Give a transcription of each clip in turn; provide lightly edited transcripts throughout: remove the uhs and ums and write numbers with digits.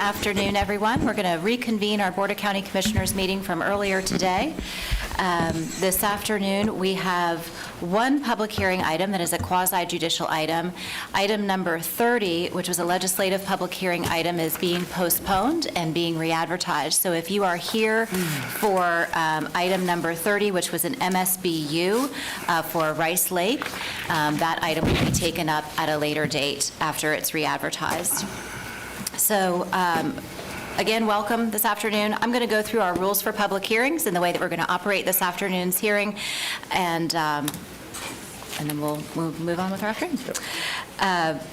afternoon, everyone. We're going to reconvene our Board of County Commissioners meeting from earlier today. This afternoon, we have one public hearing item that is a quasi-judicial item. Item number 30, which was a legislative public hearing item, is being postponed and being re-advertised. So if you are here for item number 30, which was an MSBU for Rice Lake, that item will be taken up at a later date after it's re-advertised. So again, welcome this afternoon. I'm going to go through our rules for public hearings and the way that we're going to operate this afternoon's hearing, and then we'll move on with our afternoon.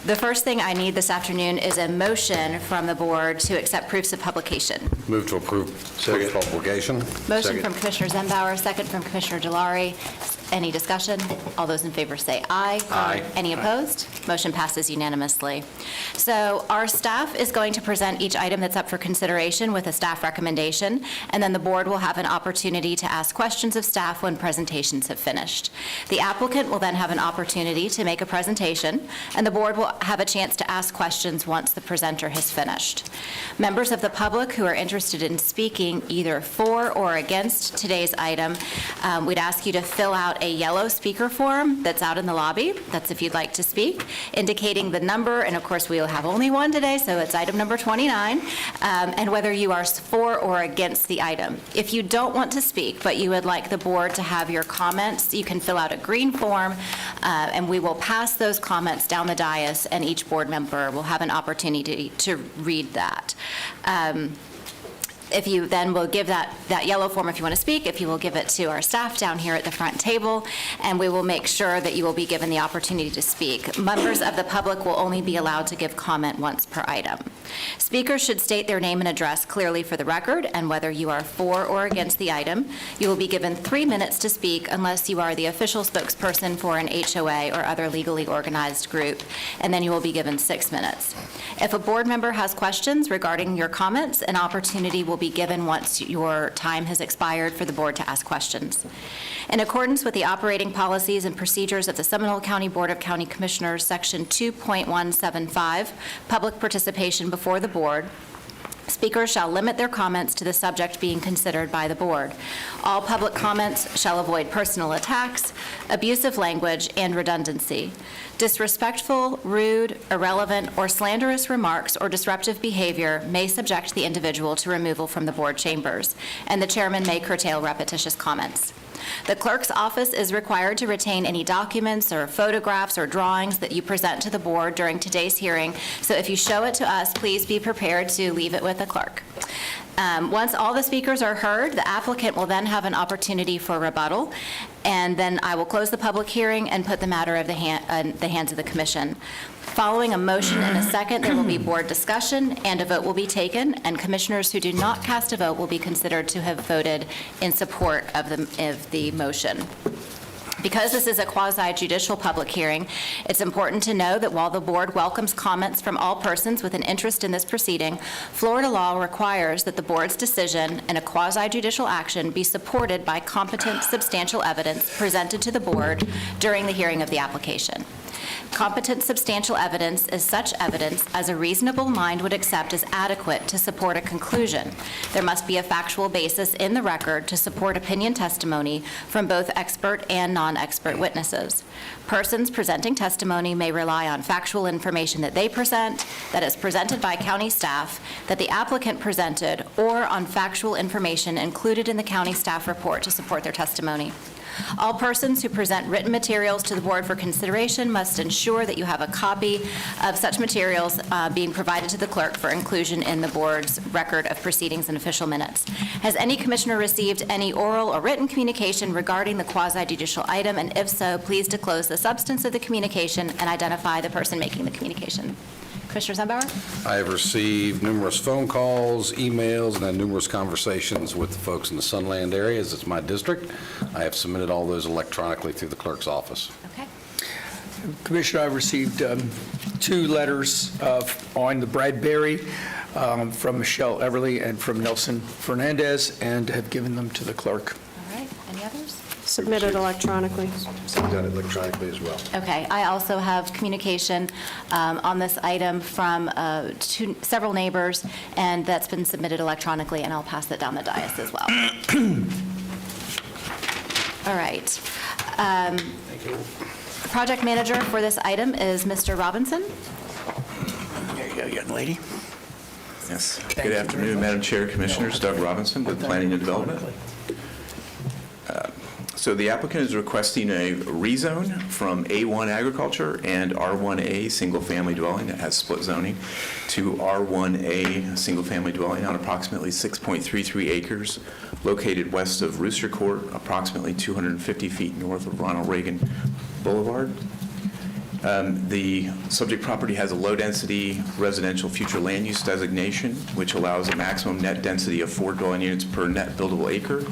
The first thing I need this afternoon is a motion from the board to accept proofs of publication. Move to approve proofs of publication. Motion from Commissioner Zembauer, second from Commissioner Delary. Any discussion? All those in favor say aye. Aye. Any opposed? Motion passes unanimously. So our staff is going to present each item that's up for consideration with a staff recommendation, and then the board will have an opportunity to ask questions of staff when presentations have finished. The applicant will then have an opportunity to make a presentation, and the board will have a chance to ask questions once the presenter has finished. Members of the public who are interested in speaking either for or against today's item, we'd ask you to fill out a yellow speaker form that's out in the lobby. That's if you'd like to speak, indicating the number, and of course we will have only one today, so it's item number 29, and whether you are for or against the item. If you don't want to speak, but you would like the board to have your comments, you can fill out a green form, and we will pass those comments down the dais, and each board member will have an opportunity to read that. If you then will give that yellow form if you want to speak, if you will give it to our staff down here at the front table, and we will make sure that you will be given the opportunity to speak. Members of the public will only be allowed to give comment once per item. Speakers should state their name and address clearly for the record, and whether you are for or against the item. You will be given 3 minutes to speak unless you are the official spokesperson for an HOA or other legally organized group, and then you will be given 6 minutes. If a board member has questions regarding your comments, an opportunity will be given once your time has expired for the board to ask questions. In accordance with the operating policies and procedures of the Seminole County Board of County Commissioners, Section 2.175, Public Participation Before the Board, speakers shall limit their comments to the subject being considered by the board. All public comments shall avoid personal attacks, abusive language, and redundancy. Disrespectful, rude, irrelevant, or slanderous remarks or disruptive behavior may subject the individual to removal from the board chambers, and the chairman may curtail repetitious comments. The clerk's office is required to retain any documents or photographs or drawings that you present to the board during today's hearing, so if you show it to us, please be prepared to leave it with the clerk. Once all the speakers are heard, the applicant will then have an opportunity for rebuttal, and then I will close the public hearing and put the matter in the hands of the commission. Following a motion and a second, there will be board discussion, and a vote will be taken, and commissioners who do not cast a vote will be considered to have voted in support of the motion. Because this is a quasi-judicial public hearing, it's important to know that while the board welcomes comments from all persons with an interest in this proceeding, Florida law requires that the board's decision in a quasi-judicial action be supported by competent, substantial evidence presented to the board during the hearing of the application. Competent substantial evidence is such evidence as a reasonable mind would accept as adequate to support a conclusion. There must be a factual basis in the record to support opinion testimony from both expert and non-expert witnesses. Persons presenting testimony may rely on factual information that they present, that is presented by county staff, that the applicant presented, or on factual information included in the county staff report to support their testimony. All persons who present written materials to the board for consideration must ensure that you have a copy of such materials being provided to the clerk for inclusion in the board's record of proceedings and official minutes. Has any commissioner received any oral or written communication regarding the quasi-judicial item? And if so, please disclose the substance of the communication and identify the person making the communication. Commissioner Zembauer? I have received numerous phone calls, emails, and had numerous conversations with the folks in the Sunland area, as it's my district. I have submitted all those electronically through the clerk's office. Okay. Commissioner, I received 2 letters on the Bradbury from Michelle Everly and from Nelson Fernandez, and have given them to the clerk. All right. Any others? Submitted electronically. Done electronically as well. Okay, I also have communication on this item from several neighbors, and that's been submitted electronically, and I'll pass that down the dais as well. All right. Project manager for this item is Mr. Robinson. There you go, young lady. Yes. Thank Good you afternoon, very much. Madam Chair, Commissioners. Doug Robinson with Planning and Development. So the applicant is requesting a rezone from A1 agriculture and R1A single-family dwelling that has split zoning to R1A single-family dwelling on approximately 6.33 acres located west of Rooster Court, approximately 250 feet north of Ronald Reagan Boulevard. The subject property has a low-density residential future land use designation, which allows a maximum net density of 4 dwelling units per net buildable acre.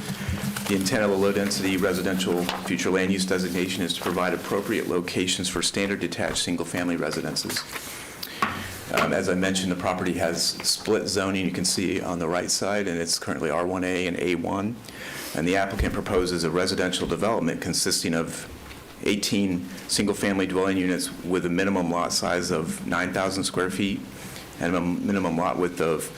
The intent of the low-density residential future land use designation is to provide appropriate locations for standard detached single-family residences. As I mentioned, the property has split zoning, you can see on the right side, and it's currently R1A and A1. And the applicant proposes a residential development consisting of 18 single-family dwelling units with a minimum lot size of 9,000 square feet and a minimum lot width of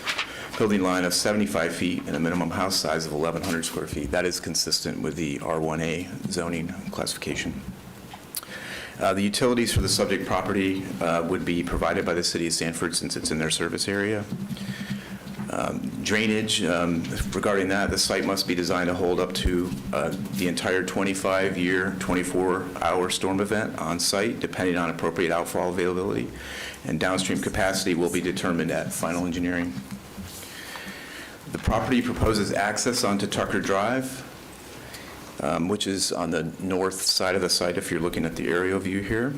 building line of 75 feet and a minimum house size of 1,100 square feet. That is consistent with the R1A zoning classification. The utilities for the subject property would be provided by the City of Sanford since it's in their service area. Drainage, regarding that, the site must be designed to hold up to the entire 25-year, 24-hour storm event on site, depending on appropriate outfall availability, and downstream capacity will be determined at final engineering. The property proposes access onto Tucker Drive, which is on the north side of the site if you're looking at the aerial view here,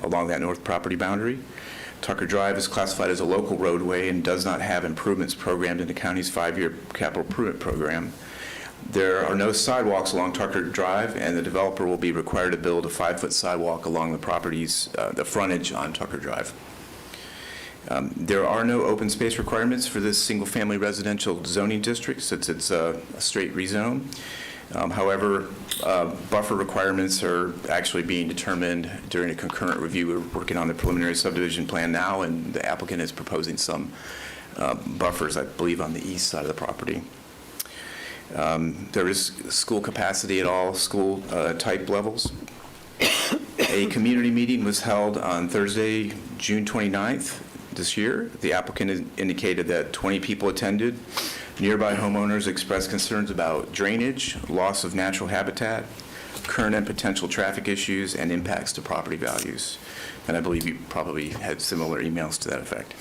along that north property boundary. Tucker Drive is classified as a local roadway and does not have improvements programmed in the county's 5-year capital improvement program. There are no sidewalks along Tucker Drive, and the developer will be required to build a 5-foot sidewalk along the property's, the frontage on Tucker Drive. There are no open space requirements for this single-family residential zoning district since it's a straight rezone. However, buffer requirements are actually being determined during a concurrent review. We're working on the preliminary subdivision plan now, and the applicant is proposing some buffers, I believe, on the east side of the property. There is school capacity at all school type levels. A community meeting was held on Thursday, June 29th this year. The applicant indicated that 20 people attended. Nearby homeowners expressed concerns about drainage, loss of natural habitat, current and potential traffic issues, and impacts to property values. And I believe you probably had similar emails to that effect.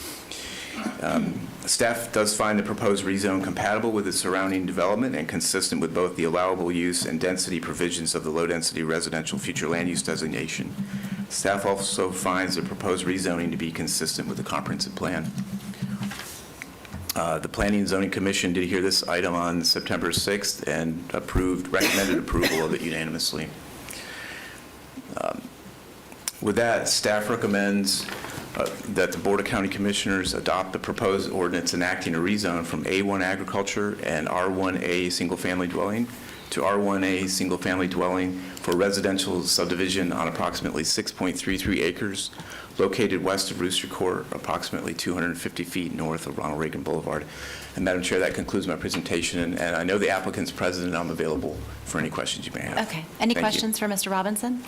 Staff does find the proposed rezone compatible with the surrounding development and consistent with both the allowable use and density provisions of the low-density residential future land use designation. Staff also finds the proposed rezoning to be consistent with the comprehensive plan. The Planning and Zoning Commission did hear this item on September 6th and recommended approval of it unanimously. With that, staff recommends that the Board of County Commissioners adopt the proposed ordinance enacting a rezone from A1 agriculture and R1A single-family dwelling to R1A single-family dwelling for residential subdivision on approximately 6.33 acres located west of Rooster Court, approximately 250 feet north of Ronald Reagan Boulevard. And Madam Chair, that concludes my presentation, and I know the applicant's present, and I'm available for any questions you may have. Okay. Any Thank you. questions for Mr. Robinson?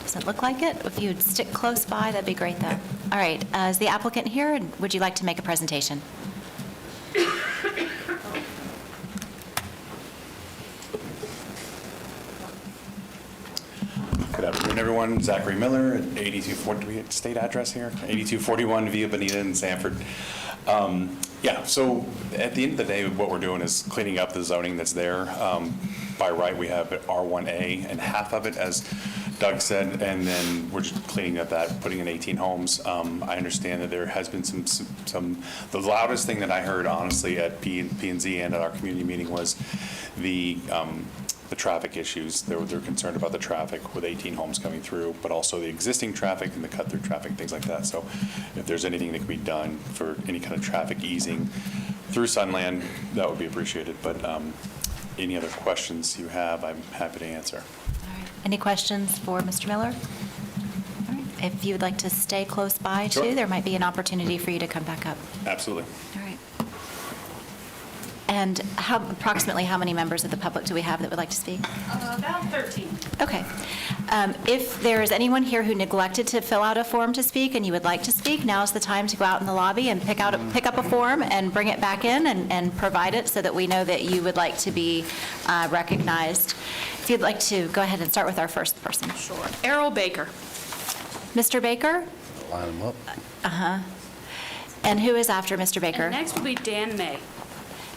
Doesn't look like it. If you'd stick close by, that'd be great, though. All right. Is the applicant here, and would you like to make a presentation? Good afternoon, everyone. Zachary Miller at 8240, do we have state address here? 8241 Via Bonita in Sanford. Yeah, so at the end of the day, what we're doing is cleaning up the zoning that's there. By right, we have R1A and half of it, as Doug said, and then we're just cleaning up that, putting in 18 homes. I understand that there has been the loudest thing that I heard, honestly, at P&Z and at our community meeting was the traffic issues. They're concerned about the traffic with 18 homes coming through, but also the existing traffic and the cut-through traffic, things like that. So if there's anything that can be done for any kind of traffic easing through Sunland, that would be appreciated. But any other questions you have, I'm happy to answer. All right. Any questions for Mr. Miller? All right. If you would like to stay close by, Sure. too, there might be an opportunity for you to come back up. Absolutely. All right. And approximately how many members of the public do we have that would like to speak? About 13. Okay. If there is anyone here who neglected to fill out a form to speak and you would like to speak, now is the time to go out in the lobby and pick up a form and bring it back in and provide it so that we know that you would like to be recognized. If you'd like to go ahead and start with our first person. Sure. Errol Baker. Mr. Baker? Line them up. And who is after Mr. Baker? And next will be Dan May.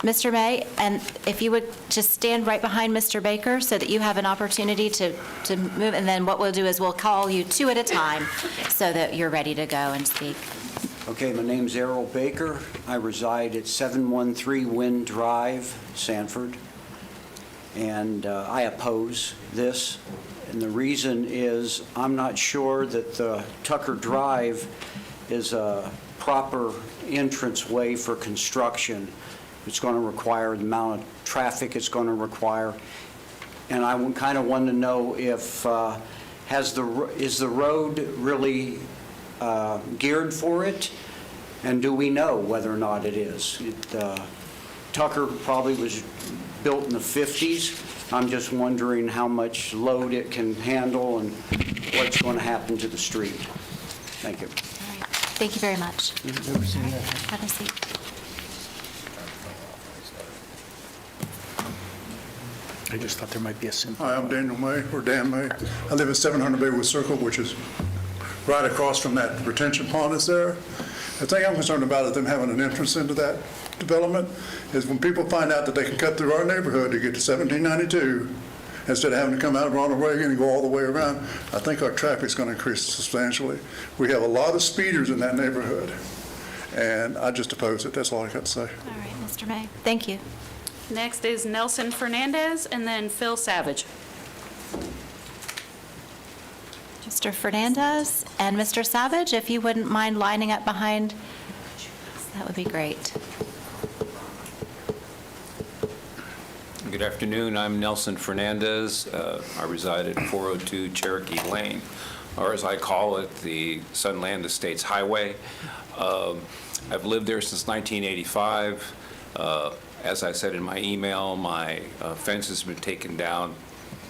Mr. May, and if you would just stand right behind Mr. Baker so that you have an opportunity to move, and then what we'll do is we'll call you two at a time so that you're ready to go and speak. Okay, my name's Errol Baker. I reside at 713 Wind Drive, Sanford, and I oppose this. And the reason is I'm not sure that the Tucker Drive is a proper entrance way for construction. It's going to require the amount of traffic it's going to require. And I kind of want to know if, is the road really geared for it? And do we know whether or not it is? Tucker probably was built in the 50s. I'm just wondering how much load it can handle and what's going to happen to the street. Thank you. All right. Thank you very much. Have a seat. I just thought there might be a simple. Hi, I'm Daniel May, or Dan May. I live at 700 Baywood Circle, which is right across from that retention pond that's there. The thing I'm concerned about is them having an entrance into that development, is when people find out that they can cut through our neighborhood to get to 1792, instead of having to come out of Ronald Reagan and go all the way around, I think our traffic's going to increase substantially. We have a lot of speeders in that neighborhood, and I just oppose it. That's all I got to say. All right, Mr. May. Thank you. Next is Nelson Fernandez, and then Phil Savage. Mr. Fernandez and Mr. Savage, if you wouldn't mind lining up behind, that would be great. Good afternoon. I'm Nelson Fernandez. I reside at 402 Cherokee Lane, or as I call it, the Sunland Estates Highway. I've lived there since 1985. As I said in my email, my fence has been taken down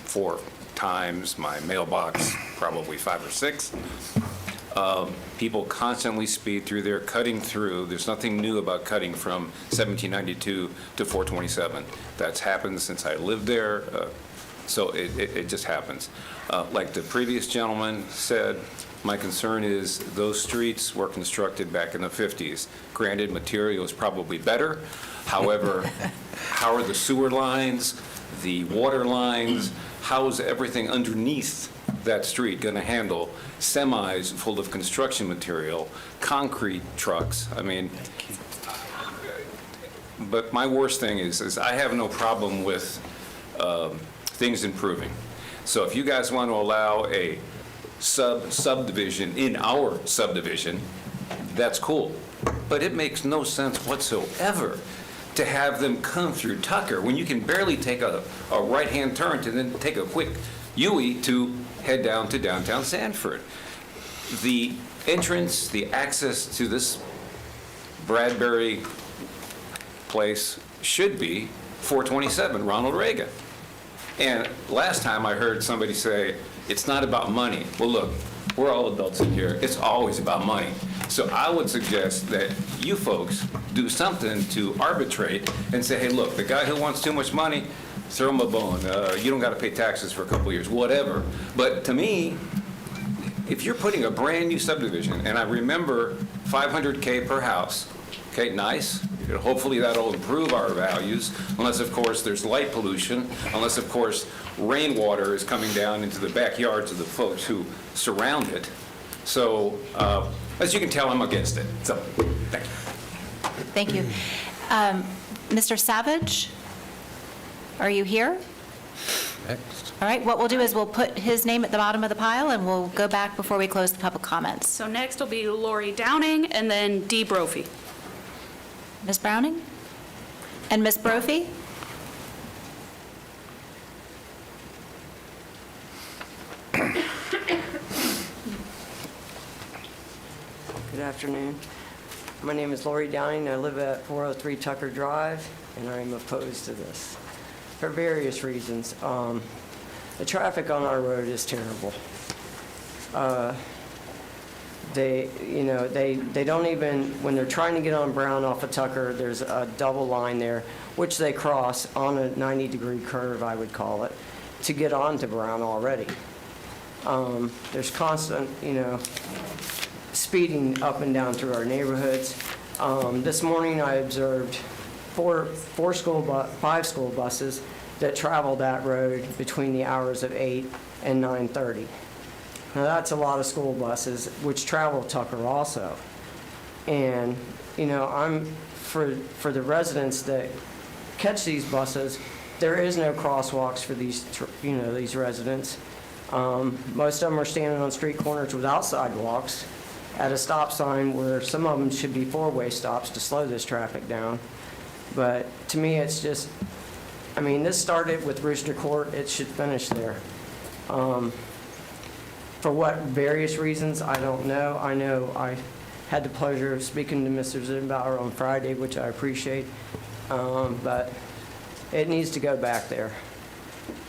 4 times, my mailbox probably 5 or 6. People constantly speed through there, cutting through. There's nothing new about cutting from 1792 to 427. That's happened since I lived there, so it just happens. Like the previous gentleman said, my concern is those streets were constructed back in the 50s. Granted, material is probably better. However, how are the sewer lines, the water lines, how is everything underneath that street going to handle semis full of construction material, concrete trucks? I mean, but my worst thing is I have no problem with things improving. So if you guys want to allow a subdivision in our subdivision, that's cool. But it makes no sense whatsoever to have them come through Tucker when you can barely take a right-hand turn to then take a quick U-ey to head down to downtown Sanford. The entrance, the access to this Bradbury place should be 427 Ronald Reagan. And last time I heard somebody say, it's not about money. Well, look, we're all adults in here. It's always about money. So I would suggest that you folks do something to arbitrate and say, hey, look, the guy who wants too much money, throw him a bone. You don't got to pay taxes for a couple of years, whatever. But to me, if you're putting a brand new subdivision, and I remember 500K per house, okay, nice. Hopefully that'll improve our values, unless, of course, there's light pollution, unless, of course, rainwater is coming down into the backyards of the folks who surround it. So, as you can tell, I'm against it. So, thank you. Thank you. Mr. Savage, are you here? Next. All right, what we'll do is we'll put his name at the bottom of the pile, and we'll go back before we close the public comments. So next will be Lori Downing, and then Dee Brophy. Ms. Browning? And Ms. Brophy? afternoon. My name is Lori Downing. I live at 403 Tucker Drive, and I'm opposed to this for various reasons. The traffic on our road is terrible. They don't even, when they're trying to get on Brown off of Tucker, there's a double line there, which they cross on a 90-degree curve, I would call it, to get onto Brown already. There's constant, speeding up and down through our neighborhoods. This morning, I observed 5 school buses that travel that road between the hours of 8 and 9:30. Now, that's a lot of school buses, which travel Tucker also. And, I'm for the residents that catch these buses, there is no crosswalks for these residents. Most of them are standing on street corners without sidewalks at a stop sign where some of them should be 4-way stops to slow this traffic down. But to me, it's just, this started with Rooster Court. It should finish there. For what various reasons, I don't know. I know I had the pleasure of speaking to Mr. Zimbauer on Friday, which I appreciate, but it needs to go back there.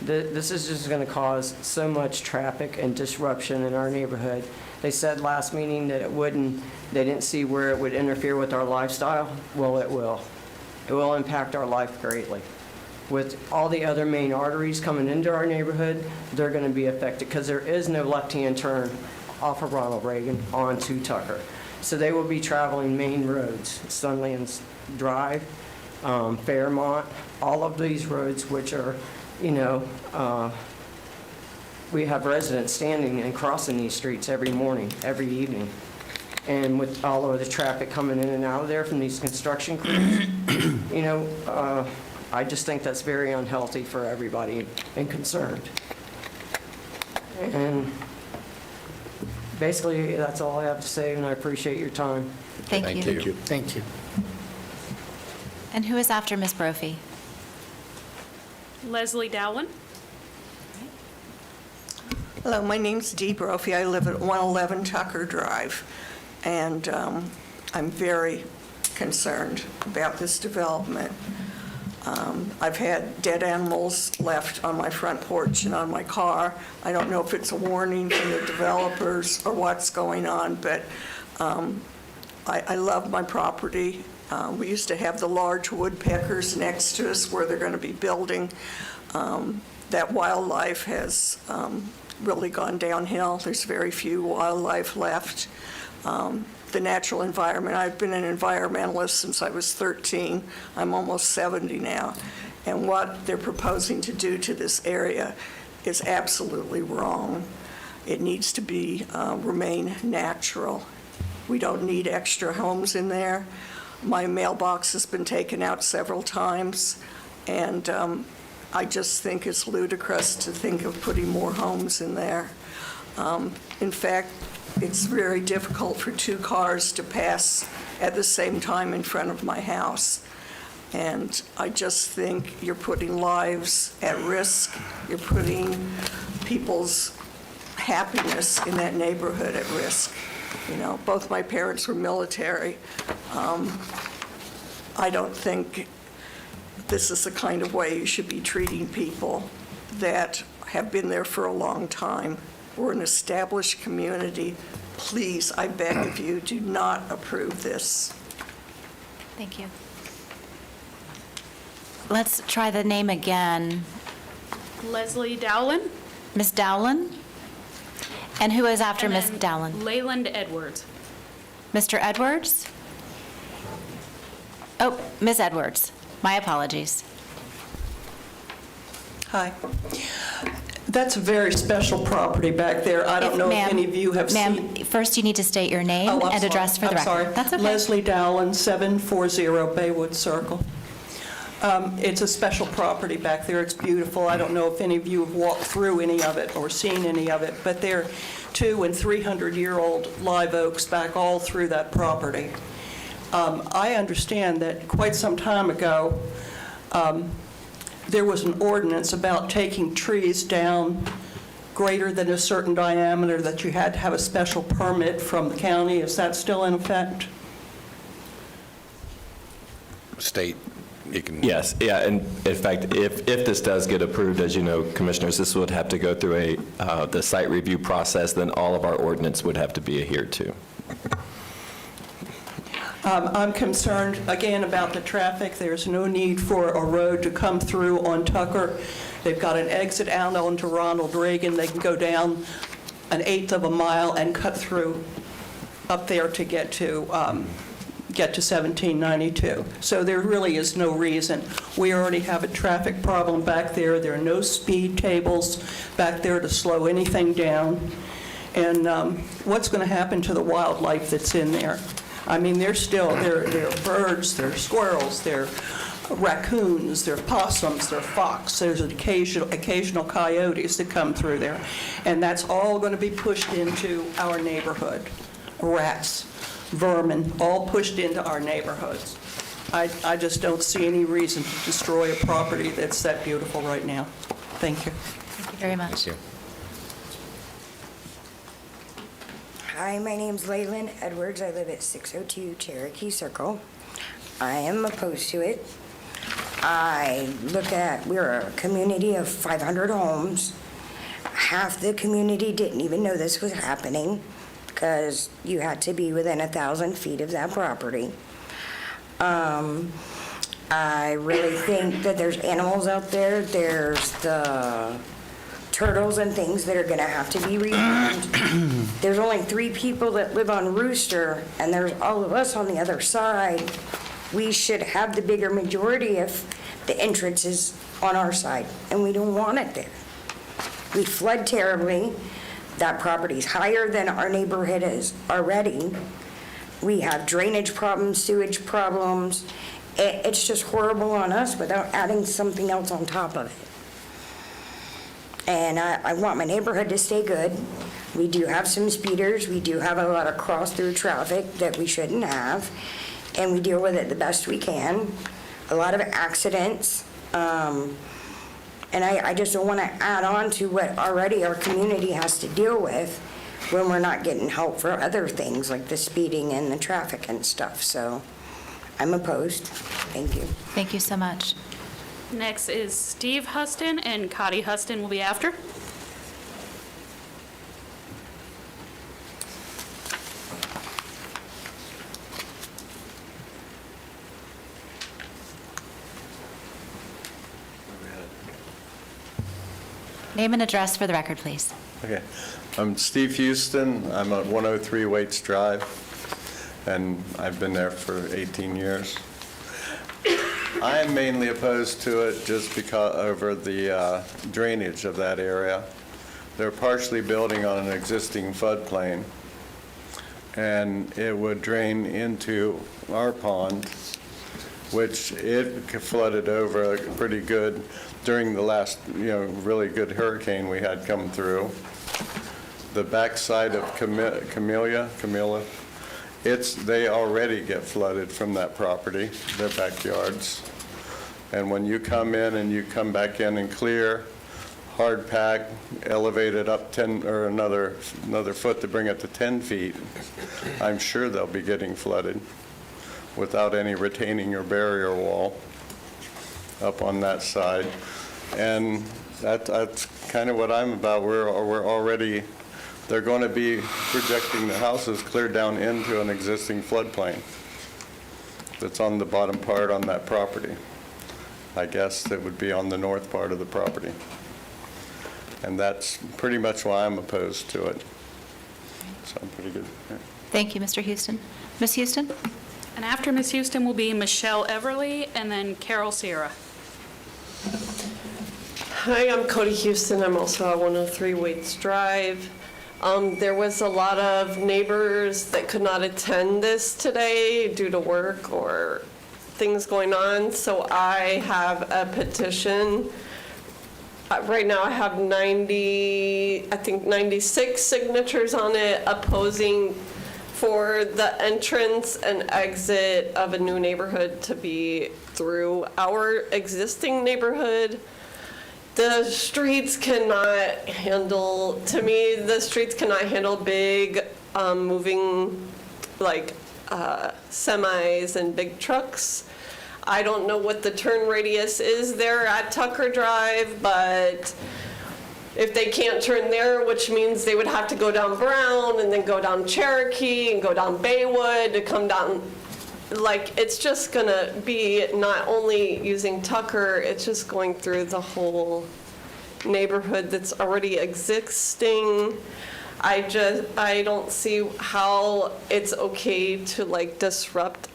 This is just going to cause so much traffic and disruption in our neighborhood. They said last meeting that it wouldn't, they didn't see where it would interfere with our lifestyle. Well, it will. It will impact our life greatly. With all the other main arteries coming into our neighborhood, they're going to be affected because there is no left-hand turn off of Ronald Reagan onto Tucker. So they will be traveling main roads, Sunlands Drive, Fairmont, all of these roads which are, we have residents standing and crossing these streets every morning, every evening. And with all of the traffic coming in and out of there from these construction crews, I just think that's very unhealthy for everybody and concerned. And basically, that's all I have to say, and I appreciate your time. Thank you. Thank you. And who is after Ms. Brophy? Leslie Dowling. Hello, my name's Dee Brophy. I live at 111 Tucker Drive, and I'm very concerned about this development. I've had dead animals left on my front porch and on my car. I don't know if it's a warning from the developers or what's going on, but I love my property. We used to have the large woodpeckers next to us where they're going to be building. That wildlife has really gone downhill. There's very few wildlife left. The natural environment, I've been an environmentalist since I was 13. I'm almost 70 now. And what they're proposing to do to this area is absolutely wrong. It needs to be remain natural. We don't need extra homes in there. My mailbox has been taken out several times, and I just think it's ludicrous to think of putting more homes in there. In fact, it's very difficult for 2 cars to pass at the same time in front of my house. And I just think you're putting lives at risk. You're putting people's happiness in that neighborhood at risk. Both my parents were military. I don't think this is the kind of way you should be treating people that have been there for a long time. We're an established community. Please, I beg of you, do not approve this. Thank you. Let's try the name again. Leslie Dowling. Ms. Dowland? And who is after and Ms. then Dowland? Leyland Edwards. Mr. Edwards? Oh, Ms. Edwards. My apologies. Hi. That's a very special property back there. I don't know if any of you have seen. Ma'am, first you need to state your name Oh, I'm and address for the record. I'm sorry. That's okay. Leslie Dowland, 740 Baywood Circle. It's a special property back there. It's beautiful. I don't know if any of you have walked through any of it or seen any of it, but there are 200- and 300-year-old live oaks back all through that property. I understand that quite some time ago, there was an ordinance about taking trees down greater than a certain diameter, that you had to have a special permit from the county. Is that still in effect? State, you can. Yes, yeah, and in fact, if this does get approved, as you know, Commissioners, this would have to go through the site review process, then all of our ordinance would have to be adhered to. I'm concerned, again, about the traffic. There's no need for a road to come through on Tucker. They've got an exit out onto Ronald Reagan. They can go down an eighth of a mile and cut through up there to get to 1792. So there really is no reason. We already have a traffic problem back there. There are no speed tables back there to slow anything down. And what's going to happen to the wildlife that's in there? I mean, there are birds, there are squirrels, there are raccoons, there are possums, there are fox, there's occasional coyotes that come through there. And that's all going to be pushed into our neighborhood. Rats, vermin, all pushed into our neighborhoods. I just don't see any reason to destroy a property that's that beautiful right now. Thank you. Thank you very much. Thank you. Hi, my name's Leyland Edwards. I live at 602 Cherokee Circle. I am opposed to it. We're a community of 500 homes. Half the community didn't even know this was happening because you had to be within 1,000 feet of that property. I really think that there's animals out there. There's the turtles and things that are going to have to be removed. There's only 3 people that live on Rooster, and there's all of us on the other side. We should have the bigger majority if the entrance is on our side, and we don't want it there. We flood terribly. That property's higher than our neighborhood is already. We have drainage problems, sewage problems. It's just horrible on us without adding something else on top of it. And I want my neighborhood to stay good. We do have some speeders. We do have a lot of cross-through traffic that we shouldn't have, and we deal with it the best we can. A lot of accidents, and I just don't want to add on to what already our community has to deal with when we're not getting help for other things like the speeding and the traffic and stuff. So I'm opposed. Thank you. Thank you so much. Next is Steve Huston, and Cotty Huston will be after. Name and address for the record, please. Okay. I'm Steve Houston. I'm at 103 Waits Drive, and I've been there for 18 years. I am mainly opposed to it just because over the drainage of that area. They're partially building on an existing floodplain, and it would drain into our pond, which it flooded over pretty good during the last, really good hurricane we had come through. The backside of Camilla, they already get flooded from that property, their backyards. And when you come in and you come back in and clear, hard pack, elevated up 10 or another foot to bring it to 10 feet, I'm sure they'll be getting flooded without any retaining or barrier wall up on that side. And that's kind of what I'm about. We're already, they're going to be projecting the houses clear down into an existing floodplain that's on the bottom part on that property. I guess that would be on the north part of the property. And that's pretty much why I'm opposed to it. So I'm pretty good. Yeah. Thank you, Mr. Houston. Ms. Houston? And after Ms. Houston will be Michelle Everly, and then Carol Sierra. Hi, I'm Cody Houston. I'm also at 103 Waits Drive. There was a lot of neighbors that could not attend this today due to work or things going on, so I have a petition. Right now I have 96 signatures on it opposing for the entrance and exit of a new neighborhood to be through our existing neighborhood. the streets cannot handle, to me, the streets cannot handle big moving, like semis and big trucks. I don't know what the turn radius is there at Tucker Drive, but if they can't turn there, which means they would have to go down Brown and then go down Cherokee and go down Baywood to come down, like, it's just gonna be not only using Tucker, it's just going through the whole neighborhood that's already existing. I don't see how it's okay to like disrupt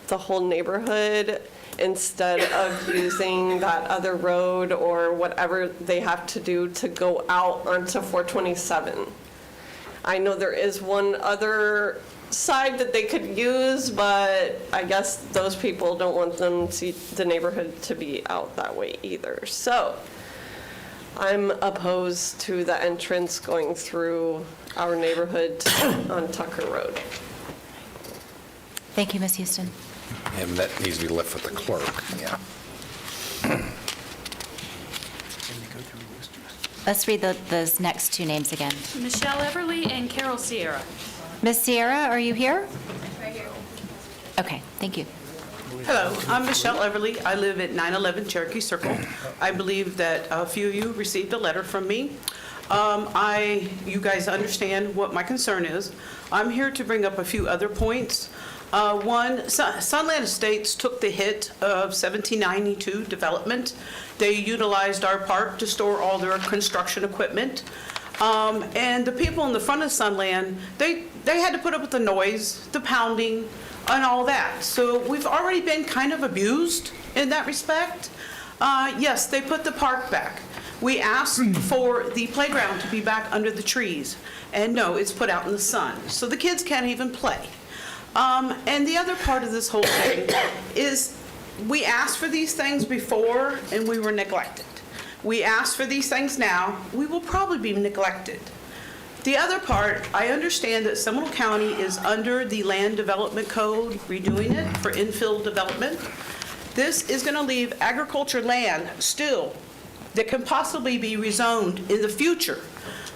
the whole neighborhood instead of using that other road or whatever they have to do to go out onto 427. I know there is one other side that they could use, but I guess those people don't want them to, the neighborhood to be out that way either. So I'm opposed to the entrance going through our neighborhood on Tucker Road. Thank you, Ms. Houston. And that needs to be left with the clerk. Yeah. Let's read those next two names again. Michelle Everly and Carol Sierra. Ms. Sierra, are you here? Right here. Okay, thank you. Hello, I'm Michelle Everly. I live at 911 Cherokee Circle. I believe that a few of you received a letter from me. You guys understand what my concern is. I'm here to bring up a few other points. One, Sunland Estates took the hit of 1792 development. They utilized our park to store all their construction equipment. And the people in the front of Sunland, they had to put up with the noise, the pounding, and all that. So we've already been kind of abused in that respect. Yes, they put the park back. We asked for the playground to be back under the trees, and no, it's put out in the sun. So the kids can't even play. And the other part of this whole thing is we asked for these things before and we were neglected. We ask for these things now, we will probably be neglected. The other part, I understand that Seminole County is under the Land Development Code, redoing it for infill development. This is going to leave agriculture land still that can possibly be rezoned in the future.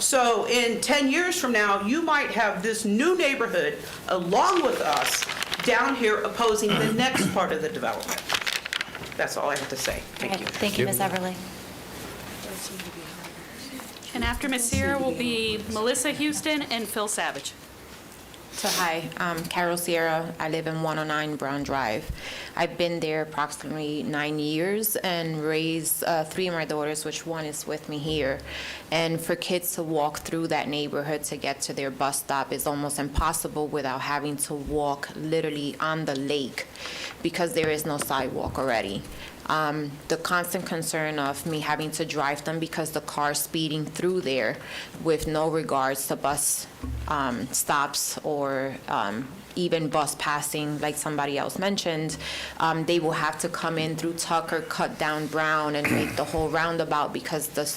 So in 10 years from now, you might have this new neighborhood along with us down here opposing the next part of the development. That's all I have to say. Thank you. Thank you, Ms. Everly. And after Ms. Sierra will be Melissa Houston and Phil Savage. So hi, I'm Carol Sierra. I live in 109 Brown Drive. I've been there approximately 9 years and raised 3 of my daughters, which one is with me here. And for kids to walk through that neighborhood to get to their bus stop is almost impossible without having to walk literally on the lake because there is no sidewalk already. The constant concern of me having to drive them because the car's speeding through there with no regards to bus stops or even bus passing, like somebody else mentioned. They will have to come in through Tucker, cut down Brown, and make the whole roundabout because the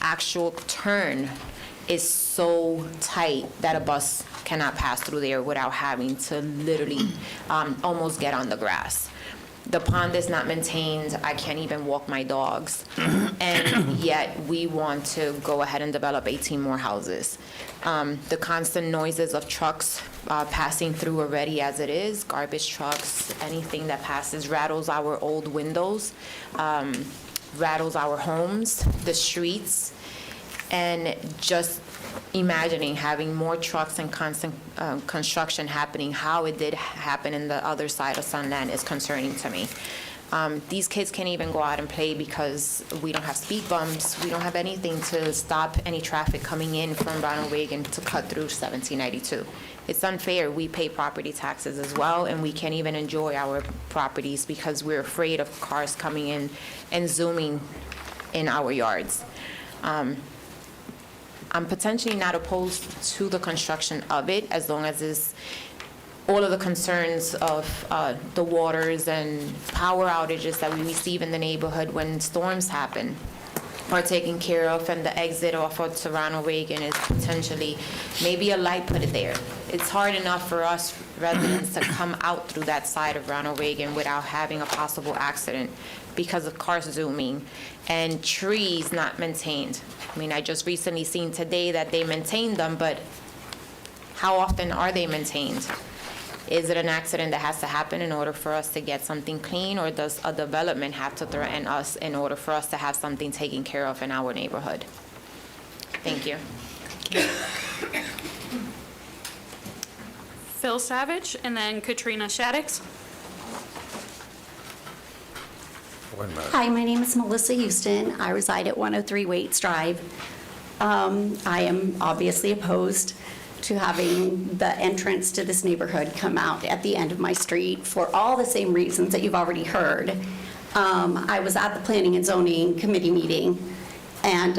actual turn is so tight that a bus cannot pass through there without having to literally almost get on the grass. The pond is not maintained. I can't even walk my dogs. And yet we want to go ahead and develop 18 more houses. The constant noises of trucks passing through already as it is, garbage trucks, anything that passes rattles our old windows, rattles our homes, the streets, and just imagining having more trucks and constant construction happening, how it did happen in the other side of Sunland is concerning to me. These kids can't even go out and play because we don't have speed bumps. We don't have anything to stop any traffic coming in from Ronald Reagan to cut through 1792. It's unfair. We pay property taxes as well, and we can't even enjoy our properties because we're afraid of cars coming in and zooming in our yards. I'm potentially not opposed to the construction of it as long as it's all of the concerns of the waters and power outages that we receive in the neighborhood when storms happen are taken care of, and the exit off of Ronald Reagan is potentially maybe a light put it there. It's hard enough for us residents to come out through that side of Ronald Reagan without having a possible accident because of cars zooming and trees not maintained. I mean, I just recently seen today that they maintained them, but how often are they maintained? Is it an accident that has to happen in order for us to get something clean, or does a development have to threaten us in order for us to have something taken care of in our neighborhood? Thank you. Phil Savage, and then Katrina Shaddix. Hi, my name is Melissa Houston. I reside at 103 Waits Drive. I am obviously opposed to having the entrance to this neighborhood come out at the end of my street for all the same reasons that you've already heard. I was at the Planning and Zoning Committee meeting, and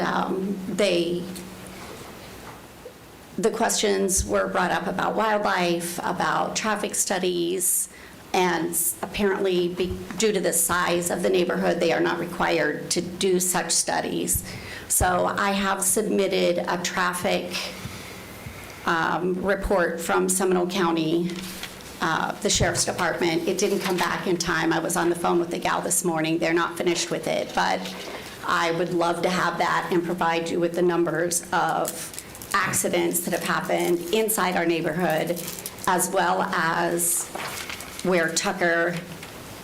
the questions were brought up about wildlife, about traffic studies, and apparently due to the size of the neighborhood, they are not required to do such studies. So I have submitted a traffic report from Seminole County, the Sheriff's Department. It didn't come back in time. I was on the phone with the gal this morning. They're not finished with it, but I would love to have that and provide you with the numbers of accidents that have happened inside our neighborhood, as well as where Tucker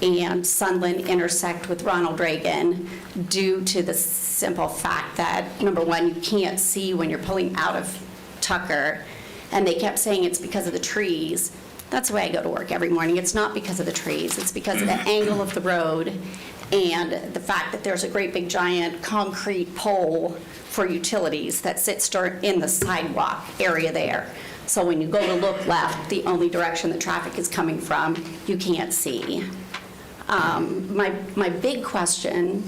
and Sunland intersect with Ronald Reagan, due to the simple fact that, number one, you can't see when you're pulling out of Tucker, and they kept saying it's because of the trees. That's the way I go to work every morning. It's not because of the trees. It's because of the angle of the road and the fact that there's a great big giant concrete pole for utilities that sits in the sidewalk area there. So when you go to look left, the only direction the traffic is coming from, you can't see. My big question,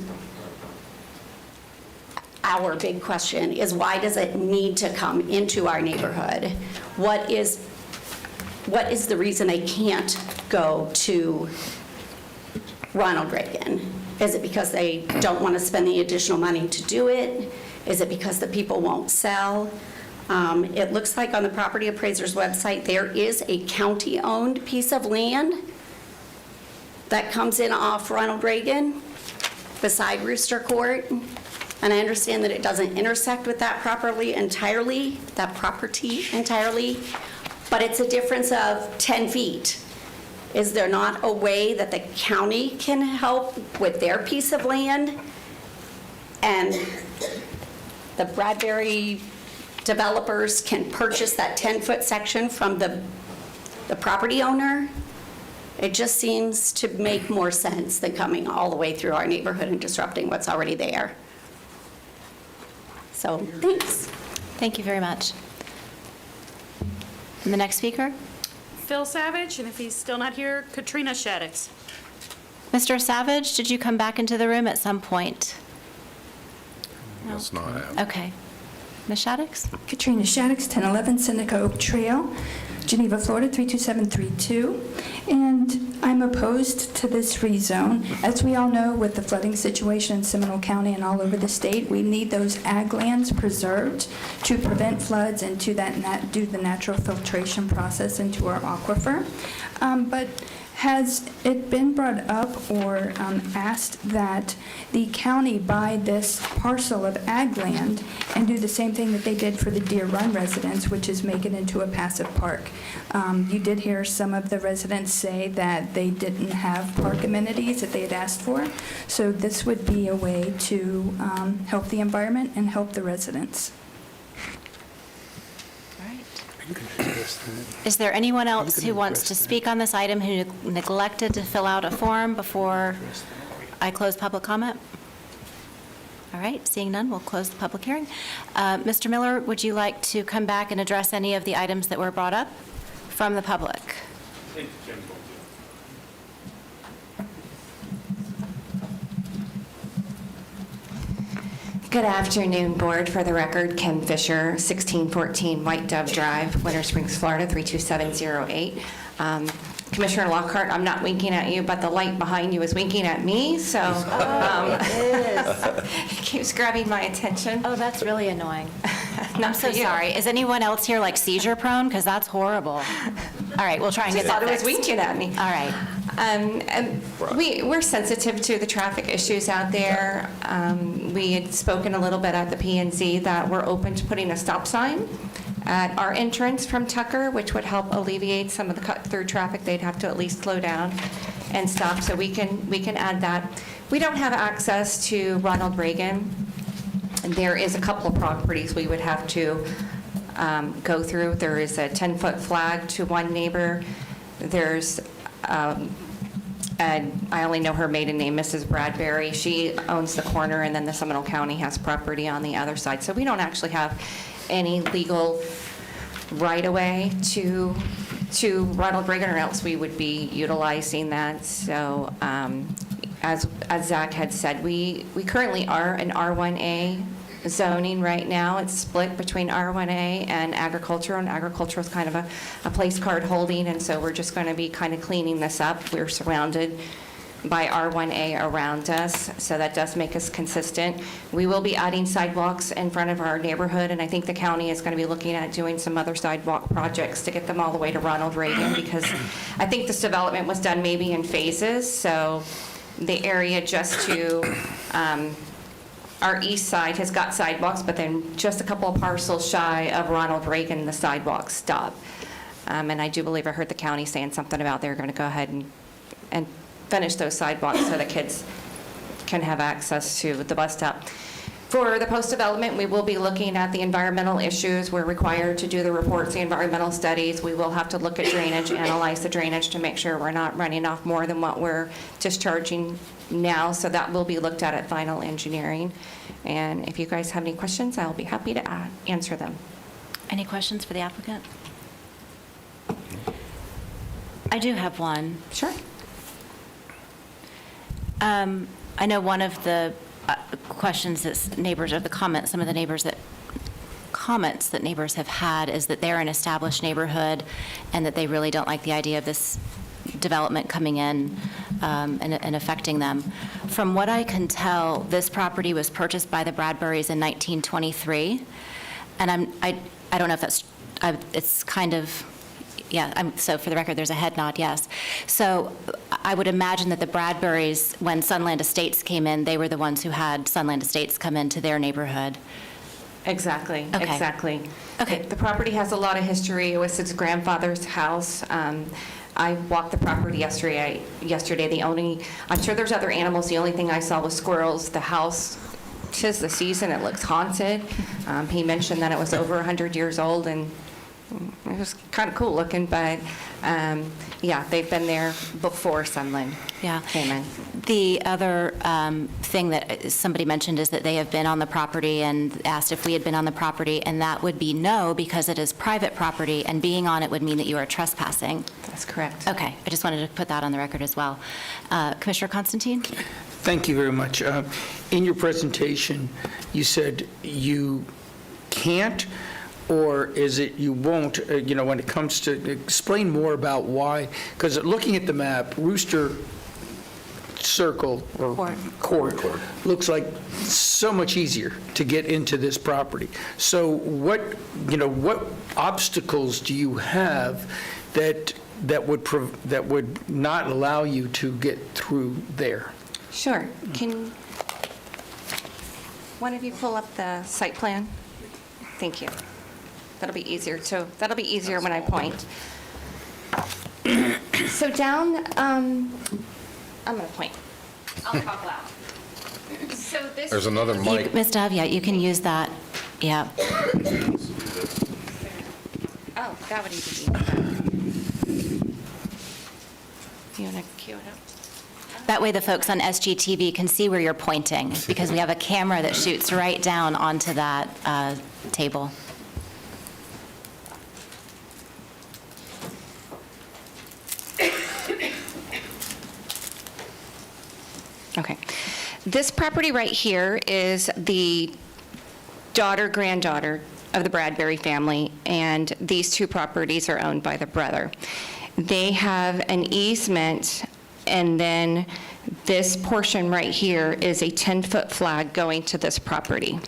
our big question is, why does it need to come into our neighborhood? What is the reason they can't go to Ronald Reagan? Is it because they don't want to spend the additional money to do it? Is it because the people won't sell? It looks like on the property appraiser's website, there is a county-owned piece of land that comes in off Ronald Reagan beside Rooster Court. And I understand that it doesn't intersect with that property entirely, but it's a difference of 10 feet. Is there not a way that the county can help with their piece of land? And the Bradbury developers can purchase that 10-foot section from the property owner? It just seems to make more sense than coming all the way through our neighborhood and disrupting what's already there. So, thanks. Thank you very much. And the next speaker? Phil Savage, and if he's still not here, Katrina Shaddix. Mr. Savage, did you come back into the room at some point? That's not happening. Okay. Ms. Shaddix? Katrina Shaddix, 1011 Seneca Oak Trail, Geneva, Florida, 32732. And I'm opposed to this rezone. As we all know, with the flooding situation in Seminole County and all over the state, we need those ag lands preserved to prevent floods and to do the natural filtration process into our aquifer. But has it been brought up or asked that the county buy this parcel of ag land and do the same thing that they did for the Deer Run residents, which is make it into a passive park? You did hear some of the residents say that they didn't have park amenities that they had asked for. So this would be a way to help the environment and help the residents. Is there anyone else who wants to speak on this item who neglected to fill out a form before I close public comment? All right, seeing none, we'll close the public hearing. Mr. Miller, would you like to come back and address any of the items that were brought up from the public? Good afternoon, Board. For the record, Kim Fisher, 1614 White Dove Drive, Winter Springs, Florida, 32708. Commissioner Lockhart, I'm not winking at you, but the light behind you is winking at me, so it keeps grabbing my attention. Oh, that's really annoying. Not I'm so for you. sorry. Is anyone else here like seizure prone? Because that's horrible. All right, we'll try and She get that thought it was fixed. winking at me. All right. We're sensitive to the traffic issues out there. We had spoken a little bit at the P&Z that we're open to putting a stop sign at our entrance from Tucker, which would help alleviate some of the cut-through traffic. They'd have to at least slow down and stop, so we can add that. We don't have access to Ronald Reagan. There is a couple of properties we would have to go through. There is a 10-foot flag to one neighbor. There's, and I only know her maiden name, Mrs. Bradbury. She owns the corner, and then the Seminole County has property on the other side. So we don't actually have any legal right-of-way to Ronald Reagan, or else we would be utilizing that. So as Zach had said, we currently are an R1A zoning right now. It's split between R1A and agriculture, and agriculture is kind of a place card holding, and so we're just going to be kind of cleaning this up. We're surrounded by R1A around us, so that does make us consistent. We will be adding sidewalks in front of our neighborhood, and I think the county is going to be looking at doing some other sidewalk projects to get them all the way to Ronald Reagan, because I think this development was done maybe in phases, so the area just to our east side has got sidewalks, but then just a couple of parcels shy of Ronald Reagan, the sidewalks stop. And I do believe I heard the county saying something about they're going to go ahead and finish those sidewalks so the kids can have access to the bus stop. For the post-development, we will be looking at the environmental issues. We're required to do the reports, the environmental studies. We will have to look at drainage, analyze the drainage to make sure we're not running off more than what we're discharging now. So that will be looked at final engineering. And if you guys have any questions, I'll be happy to answer them. Any questions for the applicant? I do have one. Sure. I know one of the questions that neighbors, or the comments, some of the neighbors that comments that neighbors have had is that they're an established neighborhood and that they really don't like the idea of this development coming in and affecting them. From what I can tell, this property was purchased by the Bradburys in 1923, and I don't know if that's, it's kind of, yeah, so for the record, there's a head nod, yes. So I would imagine that the Bradburys, when Sunland Estates came in, they were the ones who had Sunland Estates come into their neighborhood. Exactly, Okay. exactly. Okay. The property has a lot of history. It was his grandfather's house. I walked the property yesterday. I'm sure there's other animals. The only thing I saw was squirrels. The house, 'tis the season, it looks haunted. He mentioned that it was over 100 years old, and it was kind of cool looking, but yeah, they've been there before Sunland came in. The other thing that somebody mentioned is that they have been on the property and asked if we had been on the property, and that would be no, because it is private property, and being on it would mean that you are trespassing. That's correct. Okay, I just wanted to put that on the record as well. Commissioner Constantine? Thank you very much. In your presentation, you said you can't, or is it you won't, when it comes to, explain more about why, because looking at the map, Rooster Circle or Court looks like so much easier to get into this property. So what obstacles do you have that would not allow you to get through there? Sure. Can one of you pull up the site plan? Thank you. That'll be easier when I point. So down, I'm going to point. I'll talk loud. So this. There's another mic. Ms. Dove, yeah, you can use that. Yeah. Oh, that would even be better. You want to cue it up? That way the folks on SGTV can see where you're pointing, because we have a camera that shoots right down onto that table. Okay. This property right here is the granddaughter of the Bradbury family, and these two properties are owned by the brother. They have an easement, and then this portion right here is a 10-foot flag going to this property.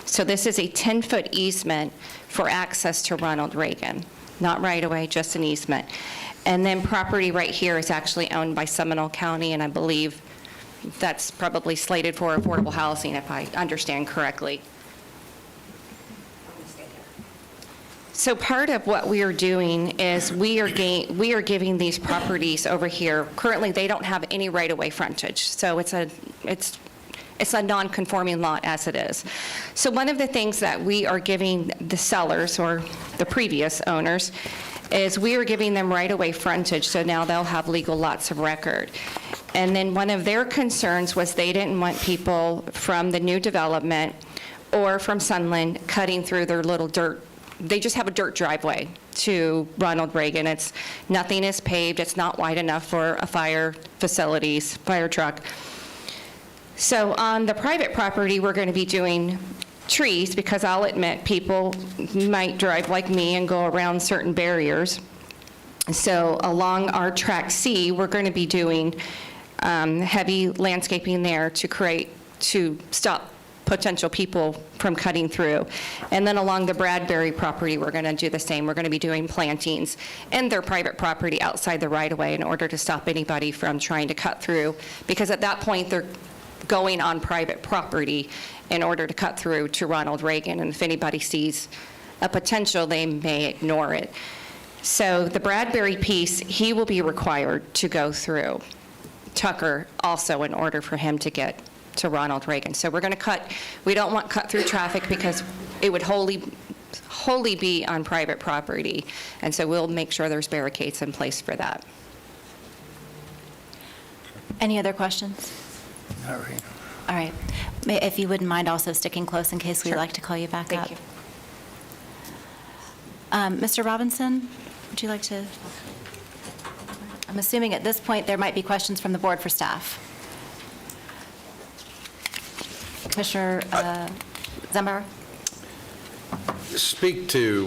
So this is a 10-foot easement for access to Ronald Reagan. not right-of-way, just an easement. And then property right here is actually owned by Seminole County, and I believe that's probably slated for affordable housing, if I understand correctly. So part of what we are doing is we are giving these properties over here, currently, they don't have any right-of-way frontage, so it's a non-conforming lot as it is. So one of the things that we are giving the sellers, or the previous owners, is we are giving them right-of-way frontage, so now they'll have legal lots of record. And then one of their concerns was they didn't want people from the new development or from Sunland cutting through their little dirt. They just have a dirt driveway to Ronald Reagan. Nothing is paved, it's not wide enough for a fire truck. So on the private property, we're going to be doing trees, because I'll admit, people might drive like me and go around certain barriers. So along our Track C, we're going to be doing heavy landscaping there to stop potential people from cutting through. And then along the Bradbury property, we're going to do the same. We're going to be doing plantings in their private property outside the right-of-way in order to stop anybody from trying to cut through, because at that point, they're going on private property in order to cut through to Ronald Reagan, and if anybody sees a potential, they may ignore it. So the Bradbury piece, he will be required to go through Tucker also in order for him to get to Ronald Reagan. So we're going to we don't want cut-through traffic because it would wholly be on private property, and so we'll make sure there's barricades in place for that. Any other questions? All right. All right. If you wouldn't mind also sticking close in case we'd like to call you back up. Thank you. Mr. Robinson, would you like to? I'm assuming at this point there might be questions from the board for staff. Commissioner Zembauer? Speak to,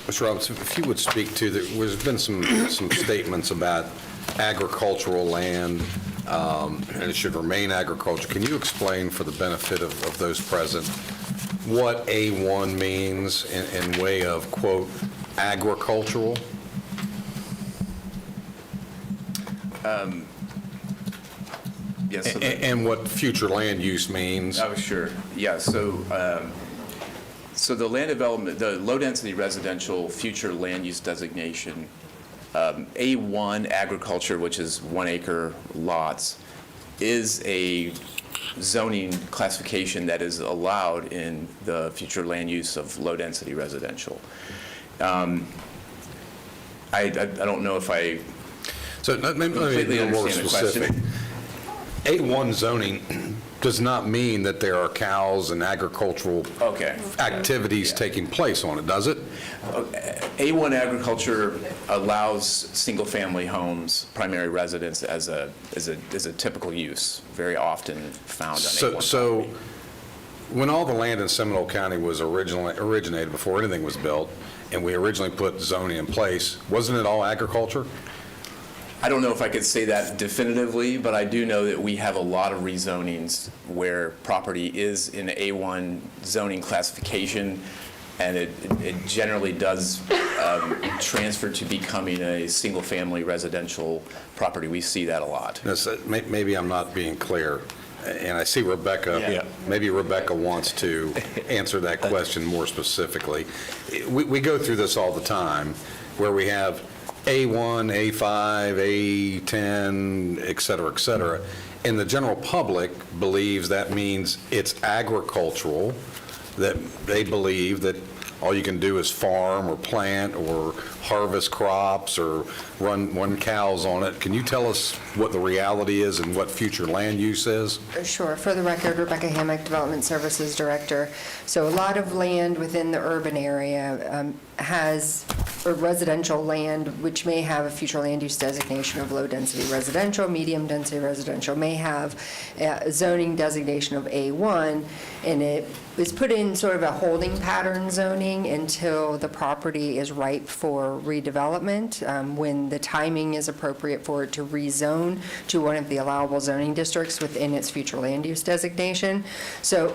Mr. Robinson, if you would speak to, there's been some statements about agricultural land, and it should remain agriculture. Can you explain, for the benefit of those present, what A1 means in way of, quote, agricultural? Yes. So and what future land use means? Oh, sure. Yeah, so the land development, the low-density residential future land use designation, A1 agriculture, which is 1 acre lots, is a zoning classification that is allowed in the future land use of low-density residential. I don't know if I completely understand the question. A1 zoning does not mean that there are cows and agricultural activities taking place on it, does it? A1 agriculture allows single-family homes, primary residence, as a typical use, very often found on A1 So property. when all the land in Seminole County was originated, before anything was built, and we originally put zoning in place, wasn't it all agriculture? I don't know if I could say that definitively, but I do know that we have a lot of rezonings where property is in A1 zoning classification, and it generally does transfer to becoming a single-family residential property. We see that a lot. Maybe I'm not being clear, and I see Rebecca. Yeah. Maybe Rebecca wants to answer that question more specifically. We go through this all the time, where we have A1, A5, A10, et cetera, and the general public believes that means it's agricultural, that they believe that all you can do is farm or plant or harvest crops or run cows on it. Can you tell us what the reality is and what future land use is? Sure. For the record, Rebecca Hammock, Development Services Director. So a lot of land within the urban area has or residential land which may have a future land use designation of low-density residential, medium-density residential, may have a zoning designation of A1, and it is put in sort of a holding pattern zoning until the property is ripe for redevelopment, when the timing is appropriate for it to rezone to one of the allowable zoning districts within its future land use designation. So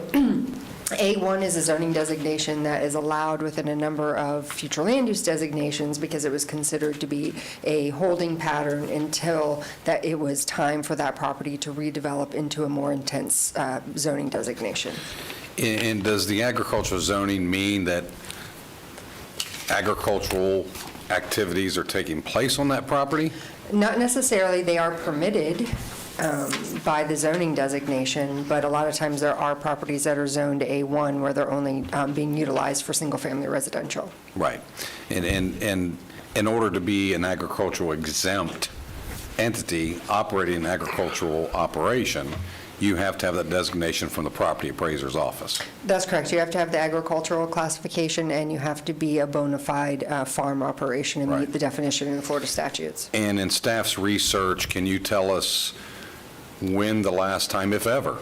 A1 is a zoning designation that is allowed within a number of future land use designations because it was considered to be a holding pattern until that it was time for that property to redevelop into a more intense zoning designation. And does the agricultural zoning mean that agricultural activities are taking place on that property? Not necessarily. They are permitted by the zoning designation, but a lot of times there are properties that are zoned A1 where they're only being utilized for single-family residential. Right. And in order to be an agricultural exempt entity operating an agricultural operation, you have to have that designation from the property appraiser's office. That's correct. You have to have the agricultural classification, and you have to be a bona fide farm operation and meet the definition in the Florida statutes. And in staff's research, can you tell us when the last time, if ever,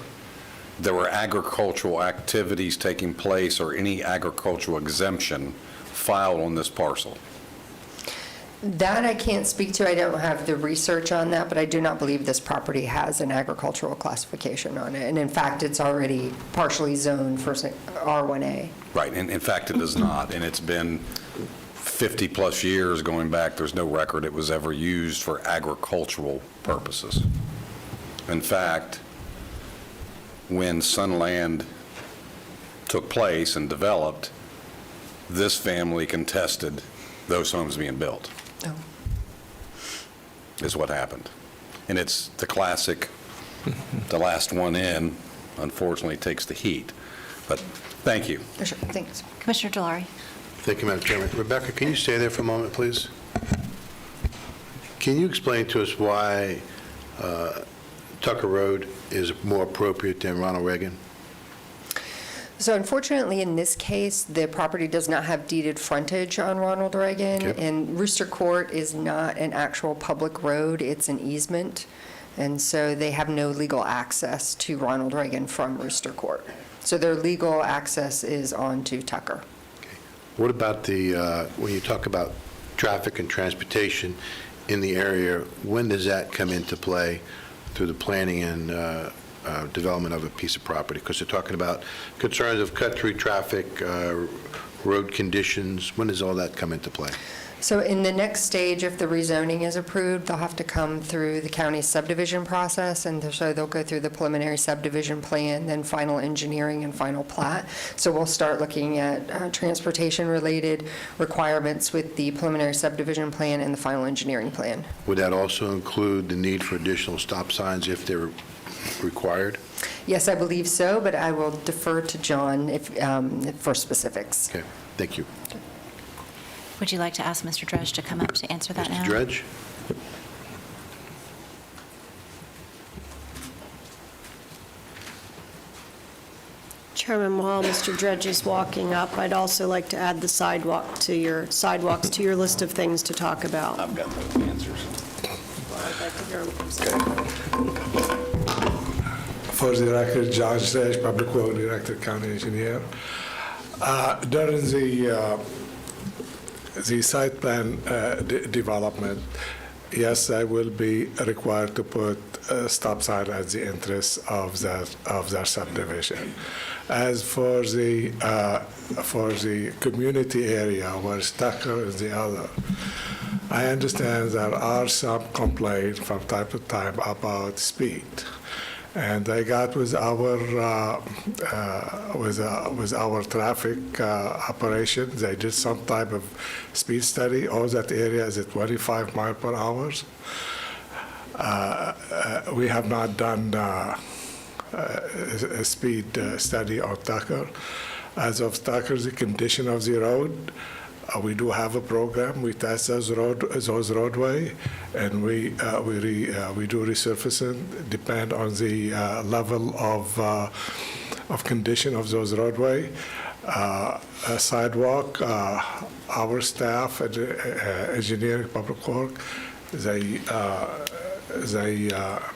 there were agricultural activities taking place or any agricultural exemption filed on this parcel? That I can't speak to. I don't have the research on that, but I do not believe this property has an agricultural classification on it. And in fact, it's already partially zoned for R1A. Right. And in fact, it does not. And it's been 50-plus years going back. There's no record it was ever used for agricultural purposes. In fact, when Sunland took place and developed, this family contested those homes being built. Oh. Is what happened. And it's the classic, the last one in, unfortunately, takes the heat. But thank you. Sure, thanks. Commissioner Delary. Thank you, Madam Chairman. Rebecca, can you stay there for a moment, please? Can you explain to us why Tucker Road is more appropriate than Ronald Reagan? So unfortunately, in this case, the property does not have deeded frontage on Ronald Reagan, and Rooster Court is not an actual public road, it's an easement, and so they have no legal access to Ronald Reagan from Rooster Court. So their legal access is onto Tucker. What about the, when you talk about traffic and transportation in the area, when does that come into play through the planning and development of a piece of property? Because they're talking about concerns of cut-through traffic, road conditions. When does all that come into play? So in the next stage, if the rezoning is approved, they'll have to come through the county subdivision process, and so they'll go through the preliminary subdivision plan, then final engineering and final plat. So we'll start looking at transportation-related requirements with the preliminary subdivision plan and the final engineering plan. Would that also include the need for additional stop signs if they're required? Yes, I believe so, but I will defer to John for specifics. Okay, thank you. Would you like to ask Mr. Dredge to come up to answer that now? Mr. Dredge? Chairman, while Mr. Dredge is walking up, I'd also like to add the sidewalks to your list of things to talk about. I've got those answers. For the record, John Dredge, Public Works Director, County Engineer. During the site plan development, yes, I will be required to put a stop sign at the entrance of their subdivision. As for the community area where Tucker is the other, I understand there are some complaints from time to time about speed. And I got with our traffic operations. They did some type of speed study. All that area is at 25 miles per hour. We have not done a speed study on Tucker. As of Tucker, the condition of the road, we do have a program. We test those roadway, and we do resurfacing, depend on the level of condition of those roadway. a sidewalk. Our staff at engineering public work, they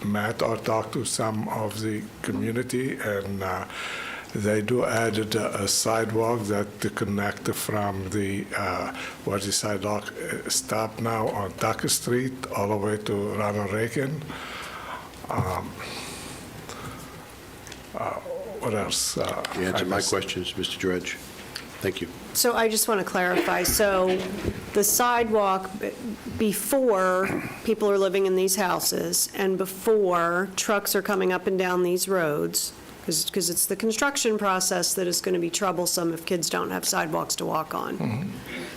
met or talked to some of the community, and they do added a sidewalk that to connect from the where the sidewalk stop now on Tucker Street all the way to Ronald Reagan. What else? You answered my questions, Mr. Dredge. Thank you. So I just want to clarify, so the sidewalk, before people are living in these houses and before trucks are coming up and down these roads, because it's the construction process that is going to be troublesome if kids don't have sidewalks to walk on.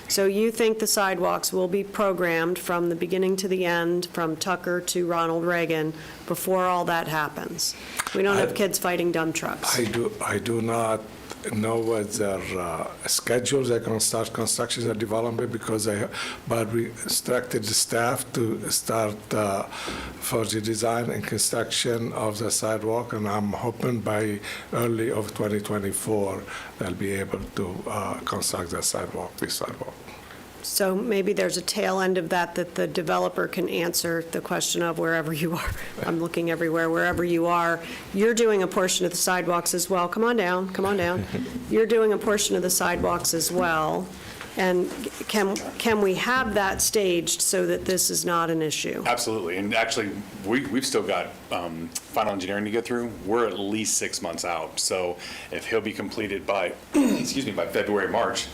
So you think the sidewalks will be programmed from the beginning to the end, from Tucker to Ronald Reagan, before all that happens? We don't have kids fighting dump trucks. I do not know what their schedules are going to start construction and development, but we instructed the staff to start for the design and construction of the sidewalk, and I'm hoping by early of 2024 they'll be able to construct the sidewalk. So maybe there's a tail end of that the developer can answer the question of wherever you are. I'm looking everywhere, wherever you are. You're doing a portion of the sidewalks as well. Come on down, come on down. You're doing a portion of the sidewalks as well. And can we have that staged so that this is not an issue? Absolutely. And actually, we've still got final engineering to get through. We're at least 6 months out. So if he'll be completed by, by February, March,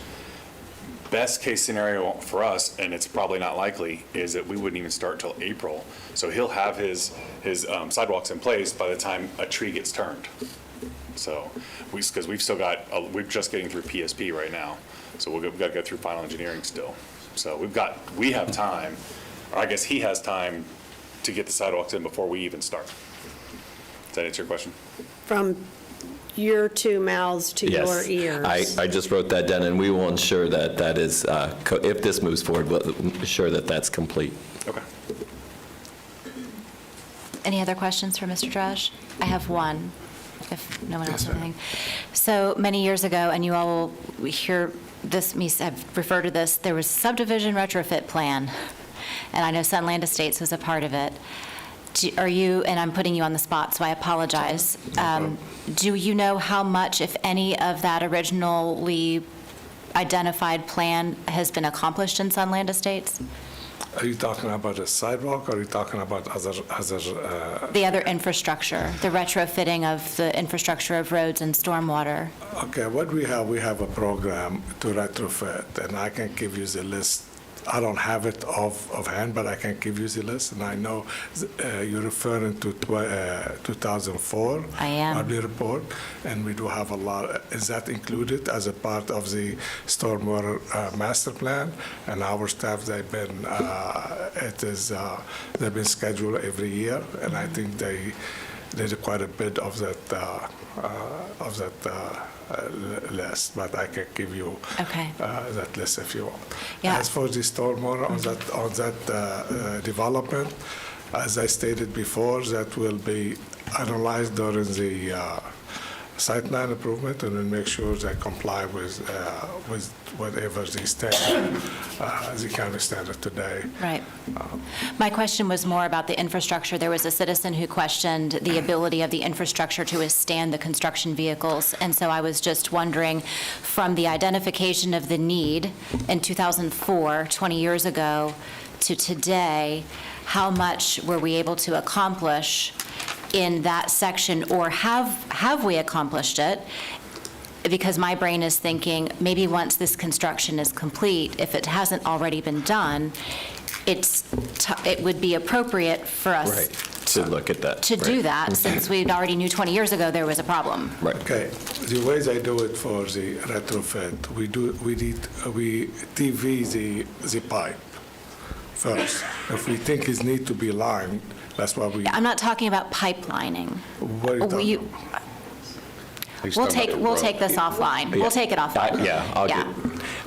best case scenario for us, and it's probably not likely, is that we wouldn't even start till April. So he'll have his sidewalks in place by the time a tree gets turned. So, because we've still got, we're just getting through PSP right now. So we've got to go through final engineering still. So we have time, or I guess he has time to get the sidewalks in before we even start. Does that answer your question? From your two mouths to your ears. I just wrote that down, and we will ensure that that is, if this moves forward, we'll ensure that that's complete. Okay. Any other questions for Mr. Dredge? I have one, if no one else has anything. So many years ago, and you all will hear this, me have referred to this, there was subdivision retrofit plan, and I know Sunland Estates was a part of it. Are you, and I'm putting you on the spot, so I apologize. Do you know how much, if any, of that originally identified plan has been accomplished in Sunland Estates? Are you talking about a sidewalk, or are you talking about other? The other infrastructure, the retrofitting of the infrastructure of roads and stormwater. Okay, what we have a program to retrofit, and I can give you the list. I don't have it offhand, but I can give you the list, and I know you're referring to 2004. I am. Early report, and we do have a lot. Is that included as a part of the stormwater master plan? And our staff, they've been scheduled every year, and I think they did quite a bit of that list, but I can give you that list if you want. Yeah. As for the stormwater on that development, as I stated before, that will be analyzed during the site plan improvement, and then make sure they comply with whatever the standard, the county standard today. Right. My question was more about the infrastructure. There was a citizen who questioned the ability of the infrastructure to withstand the construction vehicles, and so I was just wondering, from the identification of the need in 2004, 20 years ago, to today, how much were we able to accomplish in that section, or have we accomplished it? Because my brain is thinking, maybe once this construction is complete, if it hasn't already been done, it would be appropriate for us to look at that. To do that, since we already knew 20 years ago there was a problem. Right. Okay, the ways I do it for the retrofit, we TV the pipe first. If we think it needs to be lined, that's what we. I'm not talking about pipelining. What are you talking about? We'll take this offline. Yeah. We'll take it offline.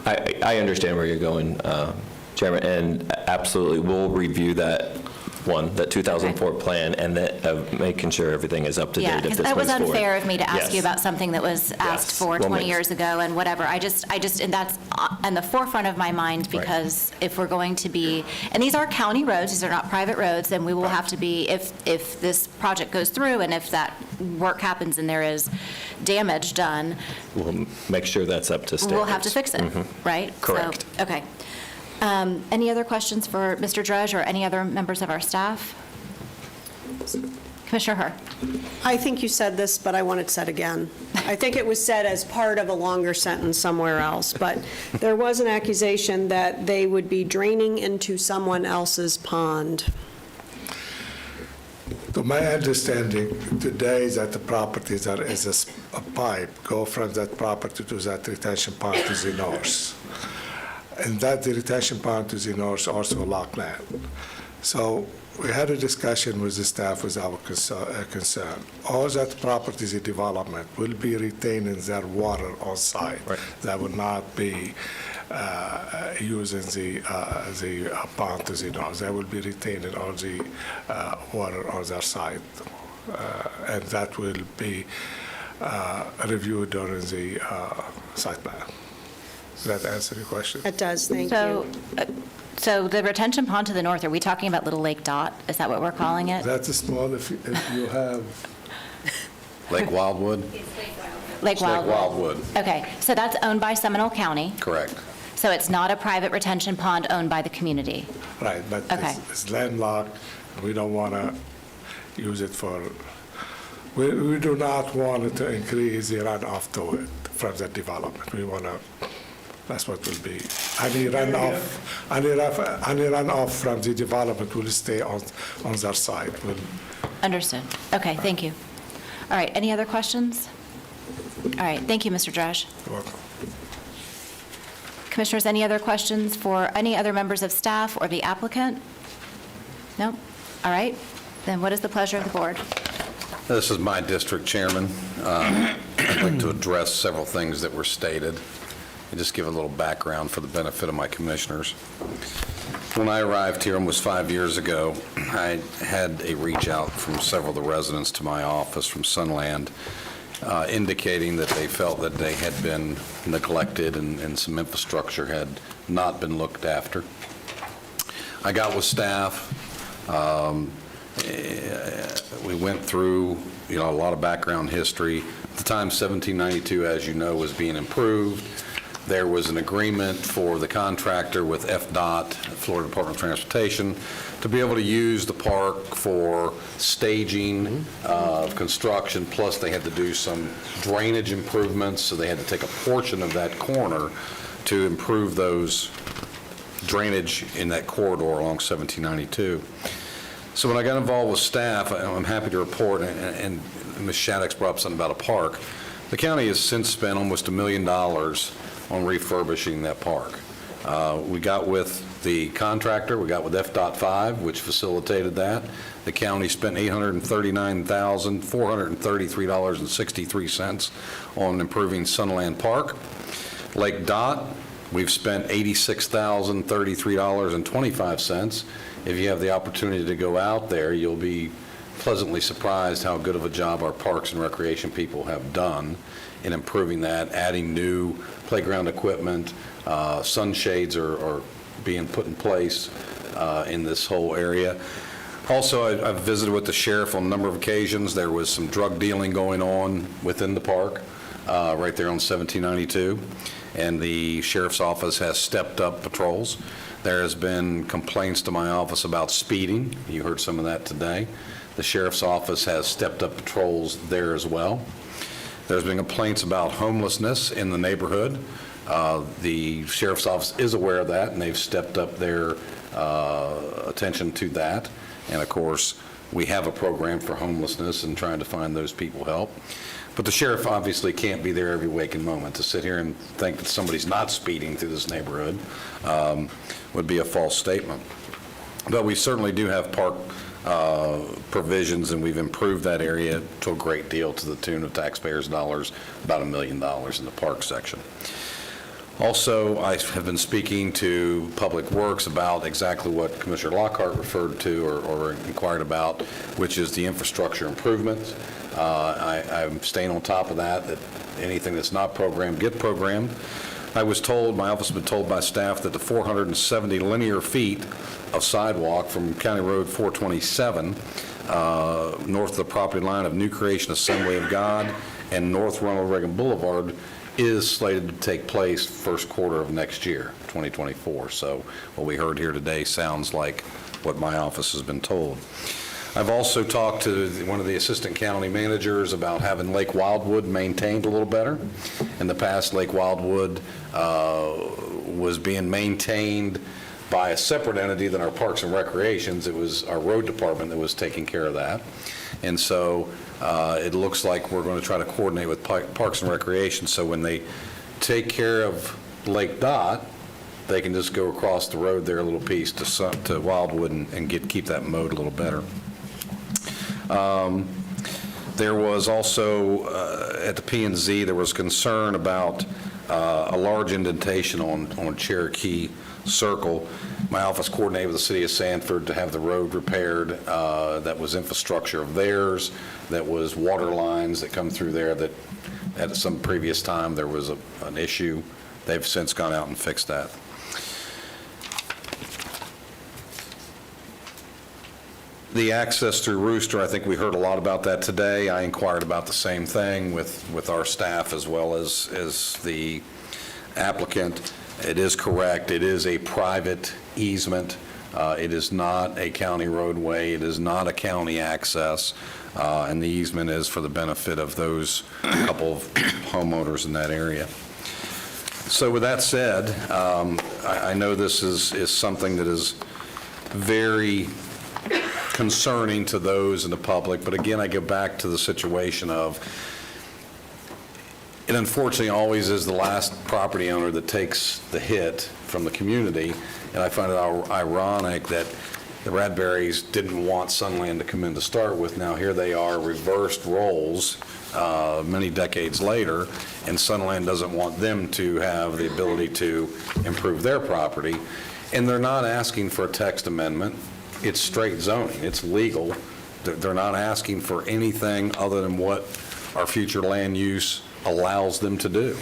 I understand where you're going, Chairman, and absolutely, we'll review that one, that 2004 plan, and that making sure everything is up to date Yeah, if because this it was moves forward. unfair of me to ask Yes. you about something that was asked Yes. for Well, 20 makes- years ago and whatever. I just, and that's on the forefront of my mind, because if we're going to be, and these are county roads, these are not private roads, and we will have to be, if this project goes through and if that work happens and there is damage done, We'll make sure that's up to standards. we'll have to fix it, Mhm. right? Correct. So, okay. Any other questions for Mr. Drudge or any other members of our staff? Commissioner Herr? I think you said this, but I want it said again. I think it was said as part of a longer sentence somewhere else, but there was an accusation that they would be draining into someone else's pond. To my understanding, today is that the properties are, is a pipe, go from that property to that retention pond to the north. And that the retention pond to the north also lock land. So we had a discussion with the staff with our concern. All that properties in development will be retaining their water on site. That will not be using the pond to the north. They will be retaining all the water on their site. And that will be reviewed during the site plan. Does that answer your question? It does, thank you. So the retention pond to the north, are we talking about Little Lake Dot? Is that what we're calling it? That's small if you have. Lake Wildwood? Lake Wildwood? Wildwood, Okay, so that's owned by Seminole County, correct. so it's not a private retention pond owned by the community? Right, but Okay. it's landlocked. We don't want to use it for, we do not want it to increase the runoff to it from the development. We want to, that's what will be. Any runoff from the development will stay on their side. Understood. Okay, thank you. All right, any other questions? All right, thank you, Mr. Drash. You're welcome. Commissioners, any other questions for any other members of staff or the applicant? No? All right, then what is the pleasure of the board? This is my district chairman. I'd like to address several things that were stated and just give a little background for the benefit of my commissioners. When I arrived here almost 5 years ago, I had a reach out from several of the residents to my office from Sunland, indicating that they felt that they had been neglected and some infrastructure had not been looked after. I got with staff. We went through, a lot of background history. At the time, 1792, as you know, was being improved. There was an agreement for the contractor with FDOT, Florida Department of Transportation, to be able to use the park for staging of construction, plus they had to do some drainage improvements, so they had to take a portion of that corner to improve those drainage in that corridor along 1792. So when I got involved with staff, I'm happy to report, and Ms. Shaddix brought up something about a park. The county has since spent almost $1 million on refurbishing that park. We got with the contractor, we got with FDOT 5, which facilitated that. The county spent $839,433.63 on improving Sunland Park. Lake Dot, we've spent $86,033.25. If you have the opportunity to go out there, you'll be pleasantly surprised how good of a job our parks and recreation people have done in improving that, adding new playground equipment. Sunshades are being put in place in this whole area. Also, I've visited with the sheriff on a number of occasions. There was some drug dealing going on within the park, right there on 1792, and the sheriff's office has stepped up patrols. There has been complaints to my office about speeding. You heard some of that today. The sheriff's office has stepped up patrols there as well. There's been complaints about homelessness in the neighborhood. The sheriff's office is aware of that, and they've stepped up their attention to that. And of course, we have a program for homelessness and trying to find those people help. But the sheriff obviously can't be there every waking moment. To sit here and think that somebody's not speeding through this neighborhood would be a false statement. But we certainly do have park provisions, and we've improved that area to a great deal to the tune of taxpayers' dollars, about $1 million in the park section. Also, I have been speaking to Public Works about exactly what Commissioner Lockhart referred to or inquired about, which is the infrastructure improvements. I'm staying on top of that anything that's not programmed, get programmed. I was told, my office has been told by staff that the 470 linear feet of sidewalk from County Road 427, north of the property line of New Creation Assembly of God and North Ronald Reagan Boulevard, is slated to take place first quarter of next year, 2024. So what we heard here today sounds like what my office has been told. I've also talked to one of the assistant county managers about having Lake Wildwood maintained a little better. In the past, Lake Wildwood was being maintained by a separate entity than our Parks and Recreations. It was our road department that was taking care of that. And so it looks like we're going to try to coordinate with Parks and Recreation, so when they take care of Lake Dot, they can just go across the road there a little piece to Wildwood and keep that mowed a little better. There was also, at the P&Z, there was concern about a large indentation on Cherokee Circle. My office coordinated with the city of Sanford to have the road repaired. That was infrastructure of theirs. That was water lines that come through there that at some previous time there was an issue. They've since gone out and fixed that. The access through Rooster, I think we heard a lot about that today. I inquired about the same thing with our staff as well as the applicant. It is correct. It is a private easement. It is not a county roadway. It is not a county access. And the easement is for the benefit of those couple of homeowners in that area. So with that said, I know this is something that is very concerning to those in the public, but again, I go back to the situation of, it unfortunately always is the last property owner that takes the hit from the community, and I find it ironic that the Radberries didn't want Sunland to come in to start with. Now here they are, reversed roles many decades later, and Sunland doesn't want them to have the ability to improve their property, and they're not asking for a text amendment. It's straight zoning. It's legal. They're not asking for anything other than what our future land use allows them to do.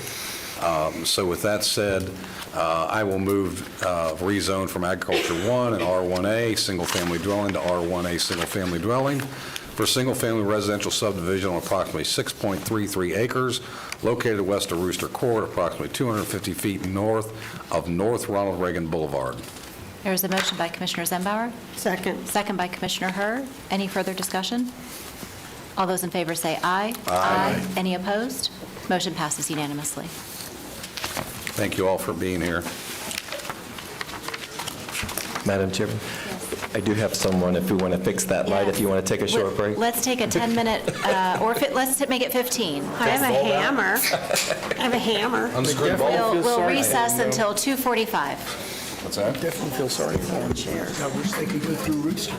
So with that said, I will move rezone from Agriculture 1 and R1A single-family dwelling to R1A single-family dwelling for single-family residential subdivision on approximately 6.33 acres located west of Rooster Court, approximately 250 feet north of North Ronald Reagan Boulevard. There is a motion by Commissioner Zembauer. Second. Second by Commissioner Herr. Any further discussion? All those in favor say aye. Aye. Any opposed? Motion passes unanimously. Thank you all for being here. Madam Chairman, I do have someone, if we want to fix that light, if you want to take a short break. Let's take a 10-minute, let's make it 15. I have a hammer. I have a hammer. We'll recess until 2:45. What's that? Definitely feel sorry for them. I wish they could go through Rooster.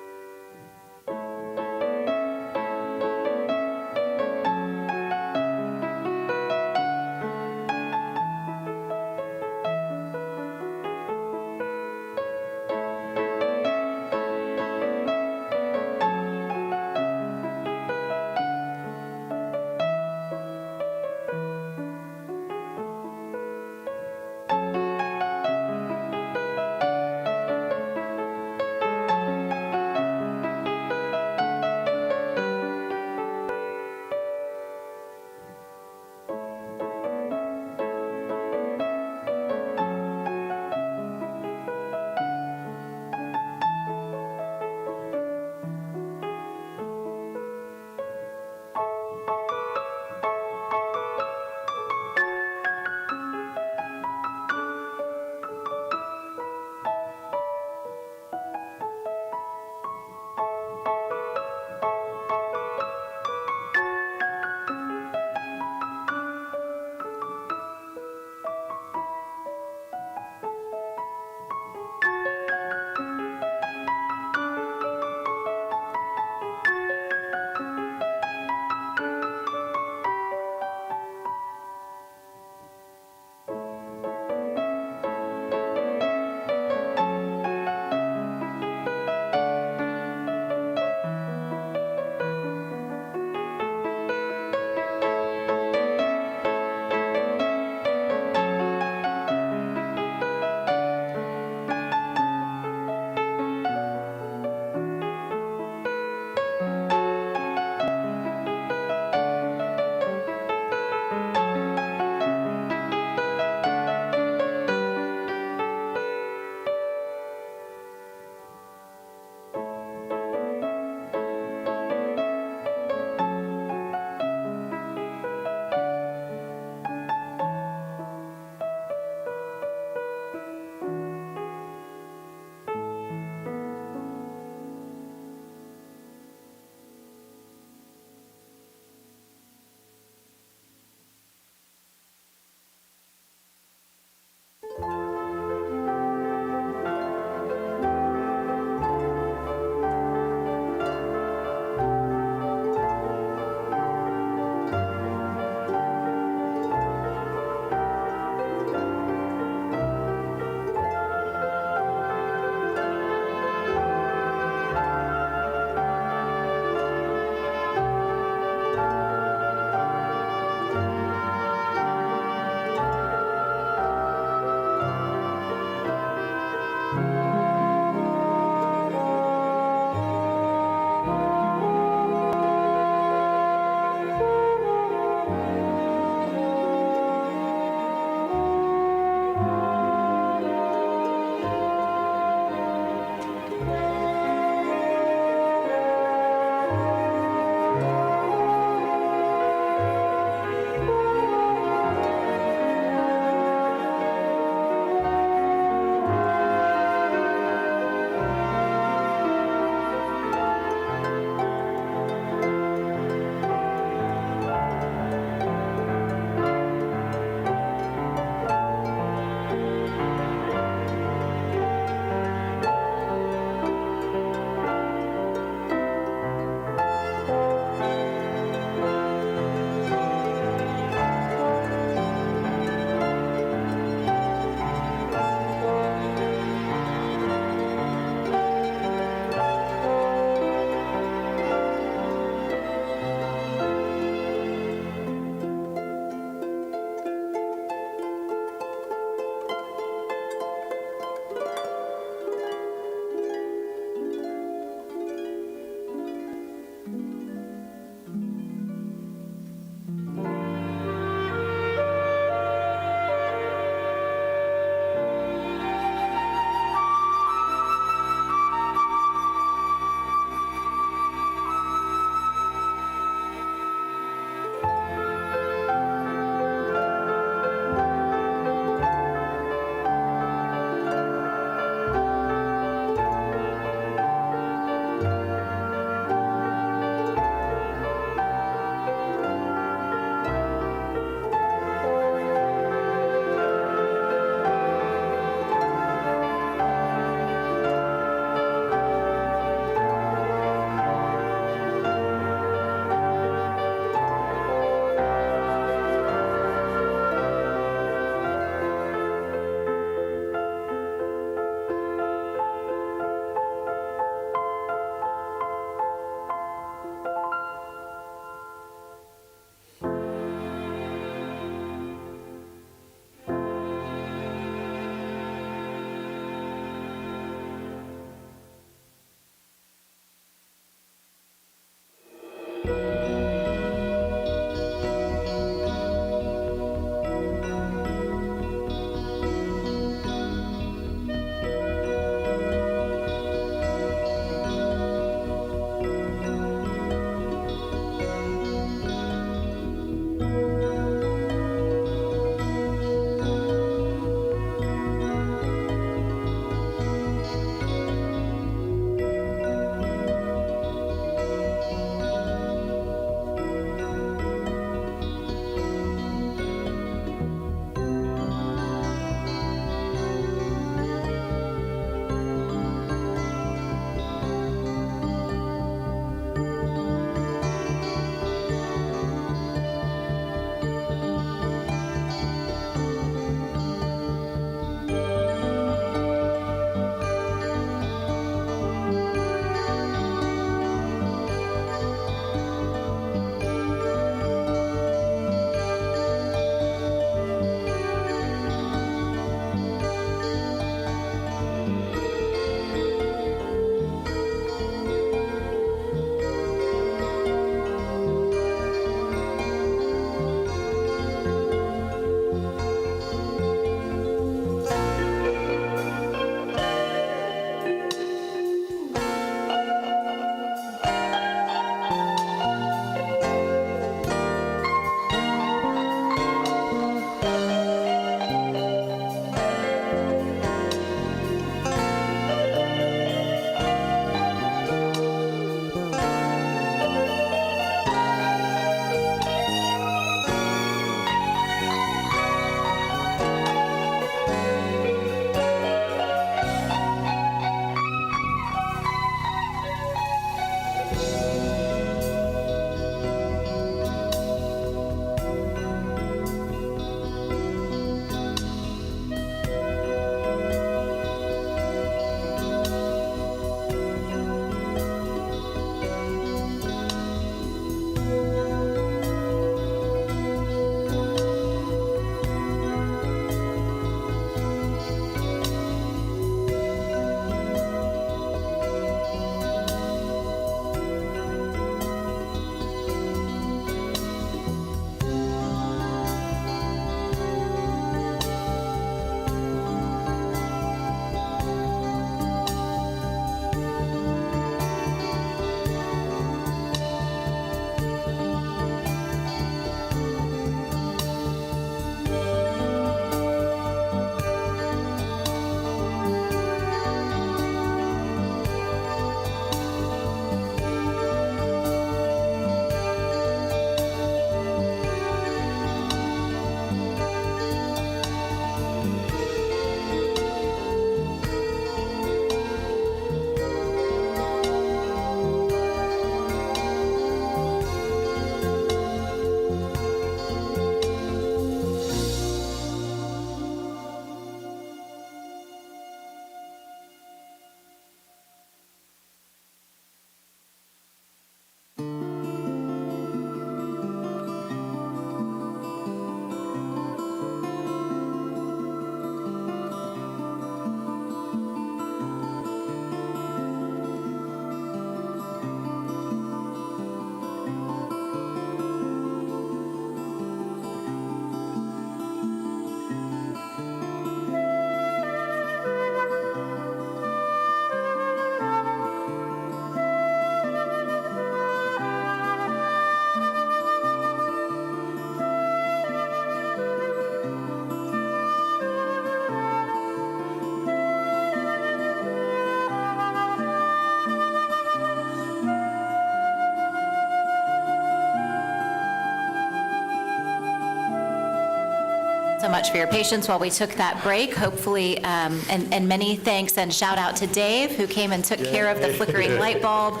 much for your patience while we took that break. Hopefully, and many thanks and shout out to Dave, who came and took care of the flickering light bulb.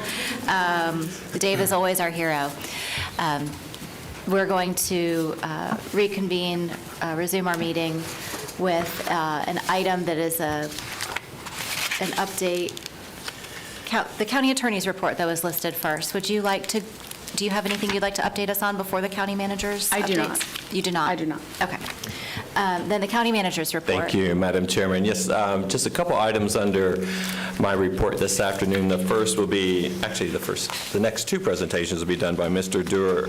Dave is always our hero. We're going to reconvene, resume our meeting with an item that is an update. The county attorney's report that was listed first. Would you like to, do you have anything you'd like to update us on before the county manager's I do updates? not. You do not? I do not. Okay. Then the county manager's report. Thank you, Madam Chairman. Yes, just a couple items under my report this afternoon. The first will be, actually the next two presentations will be done by Mr. Dewar,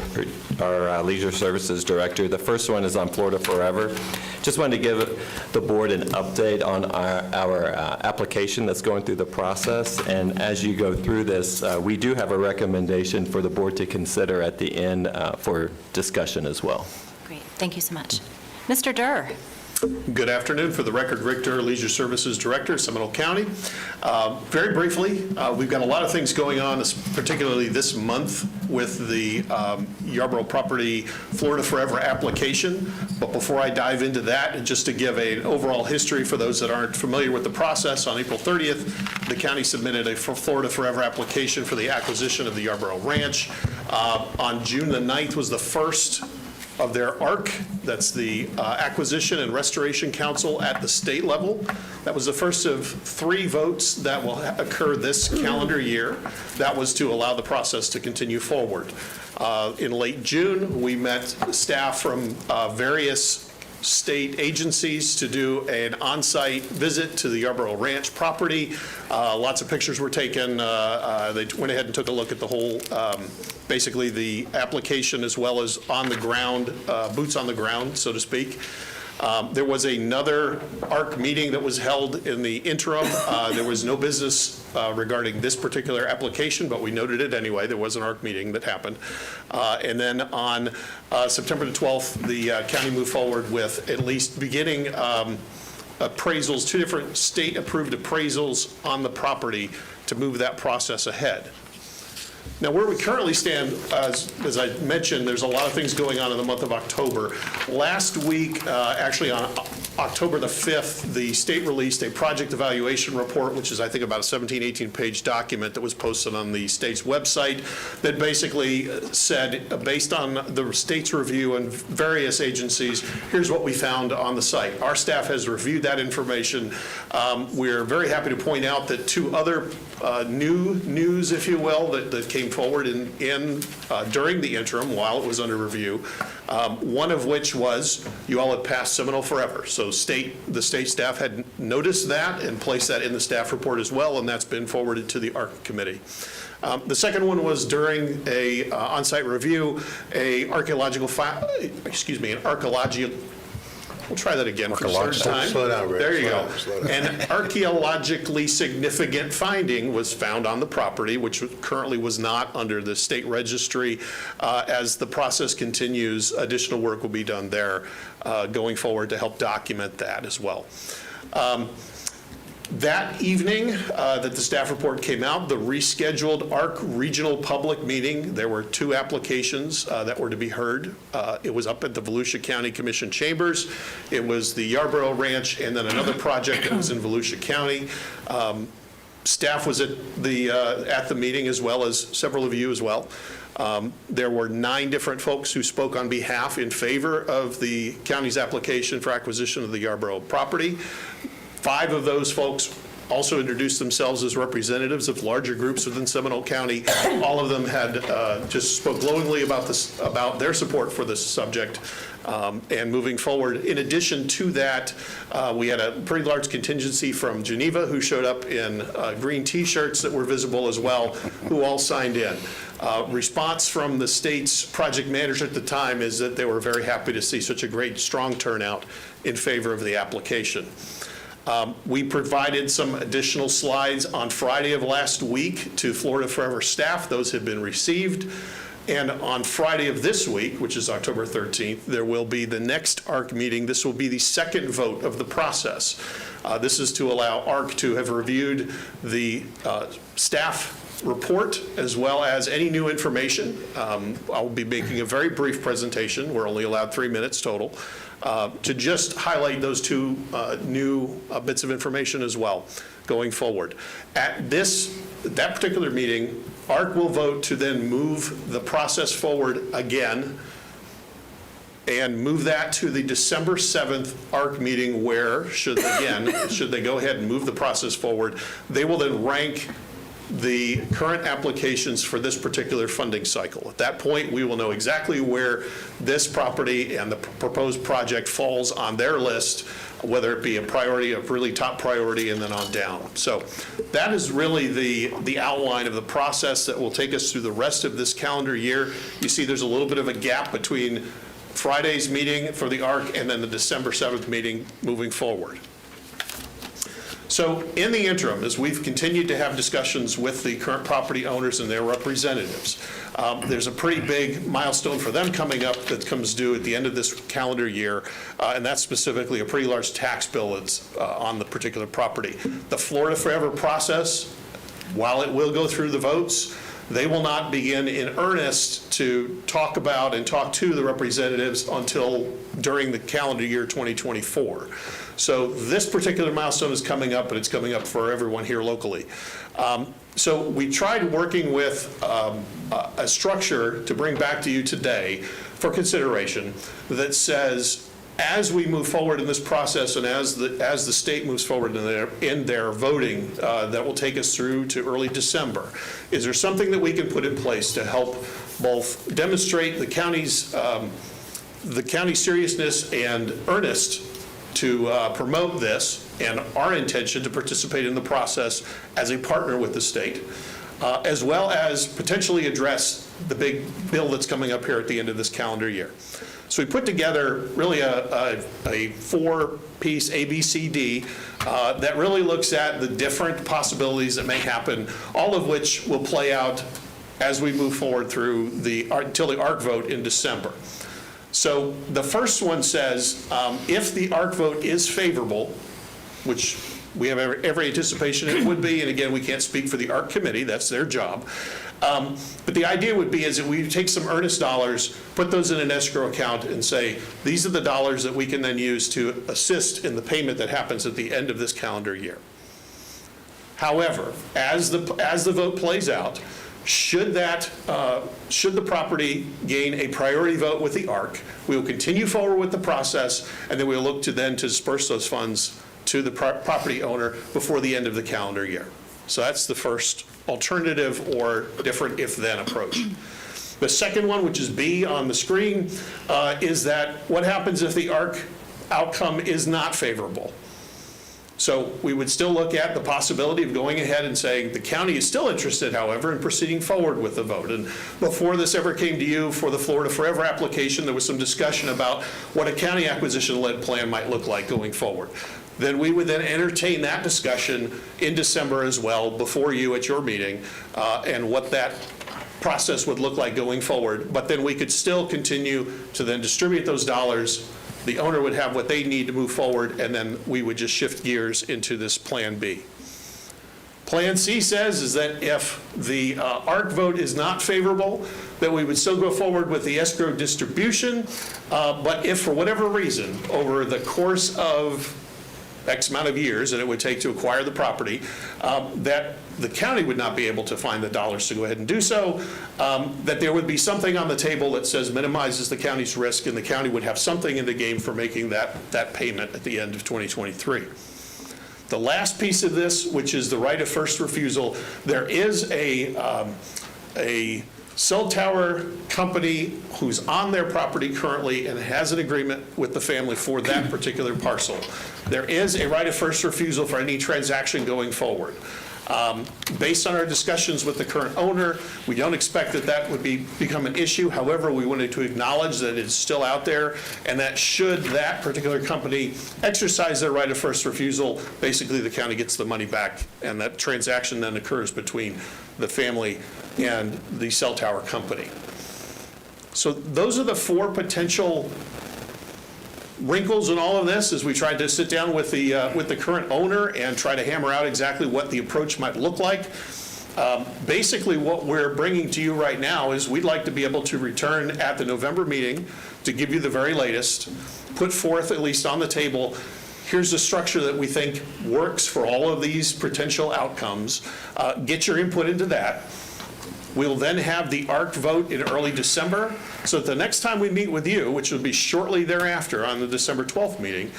our Leisure Services Director. The first one is on Florida Forever. Just wanted to give the board an update on our application that's going through the process. And as you go through this, we do have a recommendation for the board to consider at the end for discussion as well. Great. Thank you so much. Mr. Durr. Good afternoon. For the record, Rick Durr, Leisure Services Director, Seminole County. Very briefly, we've got a lot of things going on, particularly this month with the Yarborough Property Florida Forever application. But before I dive into that, and just to give an overall history for those that aren't familiar with the process, on April 30th, the county submitted a Florida Forever application for the acquisition of the Yarborough Ranch. On June the 9th was the first of their ARC, that's the Acquisition and Restoration Council at the state level. That was the first of 3 votes that will occur this calendar year. That was to allow the process to continue forward. In late June, we met staff from various state agencies to do an on-site visit to the Yarborough Ranch property. Lots of pictures were taken. They went ahead and took a look at the whole, basically the application as well as on the ground, boots on the ground, so to speak. There was another ARC meeting that was held in the interim. There was no business regarding this particular application, but we noted it anyway. There was an ARC meeting that happened. And then on September the 12th, the county moved forward with at least beginning appraisals, 2 different state-approved appraisals on the property to move that process ahead. Now, where we currently stand, as I mentioned, there's a lot of things going on in the month of October. Last week, actually on October the 5th, the state released a project evaluation report, which is, I think, about a 17, 18-page document that was posted on the state's website that basically said, based on the state's review and various agencies, here's what we found on the site. Our staff has reviewed that information. We're very happy to point out that 2 other new news, if you will, that came forward during the interim while it was under review. One of which was you all had passed Seminole Forever. So the state staff had noticed that and placed that in the staff report as well, and that's been forwarded to the ARC committee. The second one was during a on-site review, an archaeological we'll try that again for the third time. Slow down, Rick. There you go. Slow down. An archaeologically significant finding was found on the property, which currently was not under the state registry. As the process continues, additional work will be done there going forward to help document that as well. That evening that the staff report came out, the rescheduled ARC regional public meeting, there were 2 applications that were to be heard. It was up at the Volusia County Commission chambers. It was the Yarborough Ranch and then another project that was in Volusia County. Staff was at the meeting as well as several of you as well. There were 9 different folks who spoke on behalf in favor of the county's application for acquisition of the Yarborough property. 5 of those folks also introduced themselves as representatives of larger groups within Seminole County. All of them had just spoke glowingly about their support for this subject and moving forward. In addition to that, we had a pretty large contingency from Geneva who showed up in green T-shirts that were visible as well, who all signed in. Response from the state's project manager at the time is that they were very happy to see such a great, strong turnout in favor of the application. We provided some additional slides on Friday of last week to Florida Forever staff. Those have been received. And on Friday of this week, which is October 13th, there will be the next ARC meeting. This will be the second vote of the process. This is to allow ARC to have reviewed the staff report as well as any new information. I'll be making a very brief presentation. We're only allowed 3 minutes total, to just highlight those two new bits of information as well going forward. At that particular meeting, ARC will vote to then move the process forward again and move that to the December 7th ARC meeting where, should they go ahead and move the process forward, they will then rank the current applications for this particular funding cycle. At that point, we will know exactly where this property and the proposed project falls on their list, whether it be a priority, a really top priority, and then on down. So that is really the outline of the process that will take us through the rest of this calendar year. You see there's a little bit of a gap between Friday's meeting for the ARC and then the December 7th meeting moving forward. So in the interim, as we've continued to have discussions with the current property owners and their representatives, there's a pretty big milestone for them coming up that comes due at the end of this calendar year, and that's specifically a pretty large tax bill that's on the particular property. The Florida Forever process, while it will go through the votes, they will not begin in earnest to talk about and talk to the representatives until during the calendar year 2024. So this particular milestone is coming up, but it's coming up for everyone here locally. So we tried working with a structure to bring back to you today for consideration that says, as we move forward in this process and as the state moves forward in their voting that will take us through to early December, is there something that we can put in place to help both demonstrate the county's seriousness and earnest to promote this and our intention to participate in the process as a partner with the state, as well as potentially address the big bill that's coming up here at the end of this calendar year. So we put together really a four-piece ABCD that really looks at the different possibilities that may happen, all of which will play out as we move forward through until the ARC vote in December. So the first one says, if the ARC vote is favorable, which we have every anticipation it would be, and again, we can't speak for the ARC committee, that's their job. But the idea would be is that we take some earnest dollars, put those in an escrow account and say, these are the dollars that we can then use to assist in the payment that happens at the end of this calendar year. However, as the vote plays out, should the property gain a priority vote with the ARC, we will continue forward with the process, and then we'll look to disperse those funds to the property owner before the end of the calendar year. So that's the first alternative or different if-then approach. The second one, which is B on the screen, is that what happens if the ARC outcome is not favorable? So we would still look at the possibility of going ahead and saying the county is still interested, however, in proceeding forward with the vote. And before this ever came to you for the Florida Forever application, there was some discussion about what a county acquisition-led plan might look like going forward. Then we would then entertain that discussion in December as well before you at your meeting, and what that process would look like going forward. But then we could still continue to then distribute those dollars. The owner would have what they need to move forward, and then we would just shift gears into this Plan B. Plan C says is that if the ARC vote is not favorable, that we would still go forward with the escrow distribution, but if for whatever reason, over the course of X amount of years that it would take to acquire the property, that the county would not be able to find the dollars to go ahead and do so, that there would be something on the table that says minimizes the county's risk, and the county would have something in the game for making that payment at the end of 2023. The last piece of this, which is the right of first refusal, there is a cell tower company who's on their property currently and has an agreement with the family for that particular parcel. There is a right of first refusal for any transaction going forward. Based on our discussions with the current owner, we don't expect that would become an issue. However, we wanted to acknowledge that it's still out there, and that should that particular company exercise their right of first refusal, basically the county gets the money back, and that transaction then occurs between the family and the cell tower company. So those are the four potential wrinkles in all of this as we tried to sit down with the current owner and try to hammer out exactly what the approach might look like. Basically, what we're bringing to you right now is we'd like to be able to return at the November meeting to give you the very latest, put forth, at least on the table, here's a structure that we think works for all of these potential outcomes. Get your input into that. We'll then have the ARC vote in early December, so that the next time we meet with you, which will be shortly thereafter on the December 12th meeting,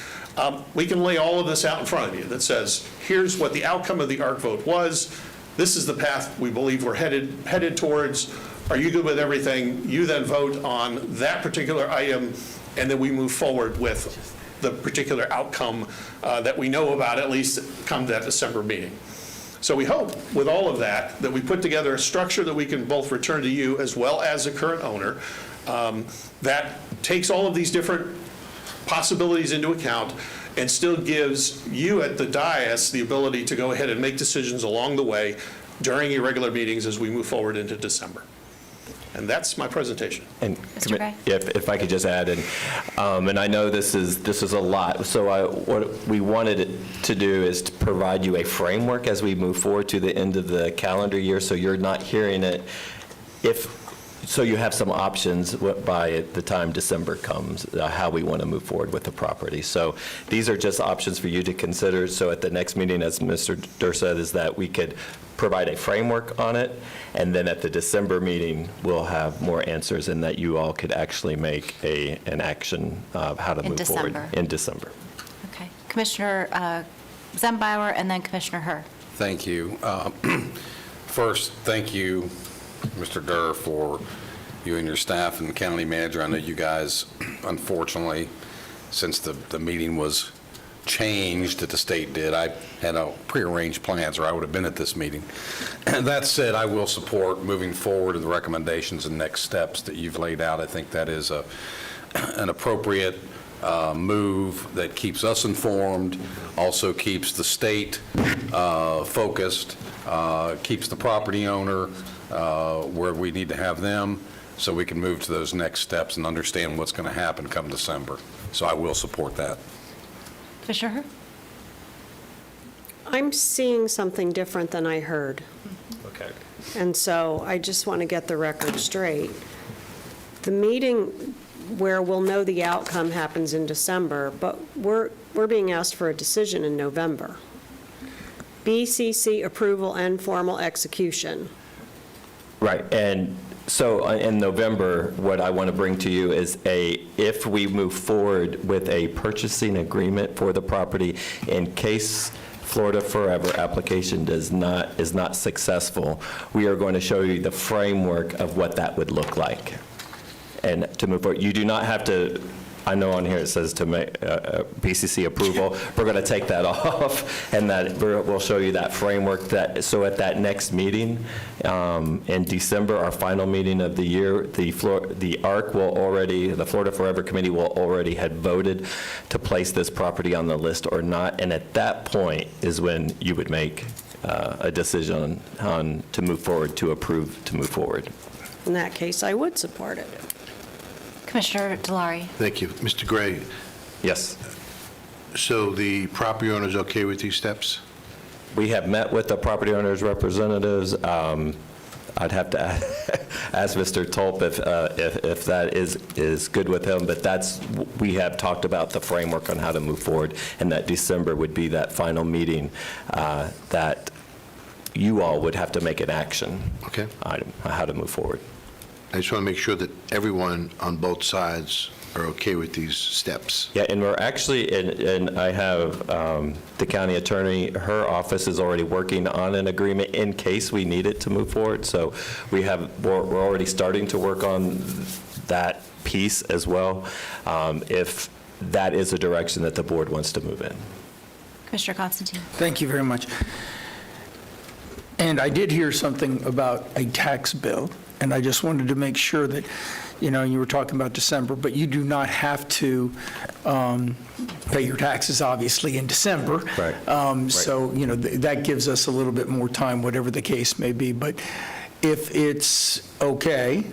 we can lay all of this out in front of you that says, here's what the outcome of the ARC vote was, this is the path we believe we're headed towards, are you good with everything? You then vote on that particular item, and then we move forward with the particular outcome that we know about, at least come that December meeting. So we hope with all of that we put together a structure that we can both return to you as well as the current owner that takes all of these different possibilities into account and still gives you at the dais the ability to go ahead and make decisions along the way during your regular meetings as we move forward into December. And that's my presentation. And Mr. Gray? if I could just add, and I know this is a lot, so what we wanted to do is to provide you a framework as we move forward to the end of the calendar year, so you're not hearing it so you have some options by the time December comes, how we want to move forward with the property. So these are just options for you to consider. So at the next meeting, as Mr. Durr said, is that we could provide a framework on it, and then at the December meeting, we'll have more answers, and that you all could actually make an action of how to move forward. In December. Okay. Commissioner Zembauer and then Commissioner Herr. Thank you. First, thank you, Mr. Durr, for you and your staff and the county manager. I know you guys, unfortunately, since the meeting was changed that the state did, I had prearranged plans, or I would have been at this meeting. That said, I will support moving forward to the recommendations and next steps that you've laid out. I think that is an appropriate move that keeps us informed, also keeps the state focused, keeps the property owner where we need to have them, so we can move to those next steps and understand what's going to happen come December. So I will support that. Commissioner Herr? I'm seeing something different than I heard. Okay. And so I just want to get the record straight. The meeting where we'll know the outcome happens in December, but we're being asked for a decision in November. BCC approval and formal execution. Right, and so in November, what I want to bring to you is if we move forward with a purchasing agreement for the property, in case Florida Forever application is not successful, we are going to show you the framework of what that would look like. And to move forward, you do not have to, I know on here it says to make BCC approval. We're going to take that off, and that we'll show you that framework. So at that next meeting in December, our final meeting of the year, the ARC will already, the Florida Forever Committee will already had voted to place this property on the list or not. And at that point is when you would make a decision on to move forward, to approve to move forward. In that case, I would support it. Commissioner Delary? Thank you. Mr. Gray, Yes. so the property owner is okay with these steps? We have met with the property owners' representatives. I'd have to ask Mr. Tulp if that is good with him, but we have talked about the framework on how to move forward, and that December would be that final meeting that you all would have to make an action item, how to move forward. I just want to make sure that everyone on both sides are okay with these steps. Yeah, and we're actually, and I have the county attorney, her office is already working on an agreement in case we need it to move forward. So we're already starting to work on that piece as well, if that is a direction that the board wants to move in. Commissioner Constantine? Thank you very much. And I did hear something about a tax bill, and I just wanted to make sure that, you were talking about December, but you do not have to pay your taxes, obviously, in December. Right. So, that gives us a little bit more time, whatever the case may be. But if it's okay,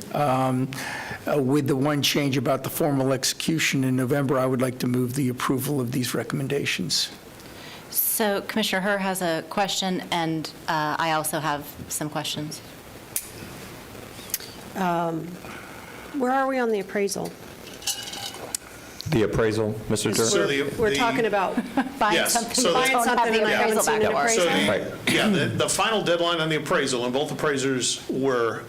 with the one change about the formal execution in November, I would like to move the approval of these recommendations. So Commissioner Herr has a question, and I also have some questions. Where are we on the appraisal? The appraisal, Mr. So Durr? We're talking about Buying Yes, something, so but the- don't have Buying the something and I haven't appraisal seen back an to us. appraisal. Right. Yeah, the final deadline on the appraisal, and both appraisers were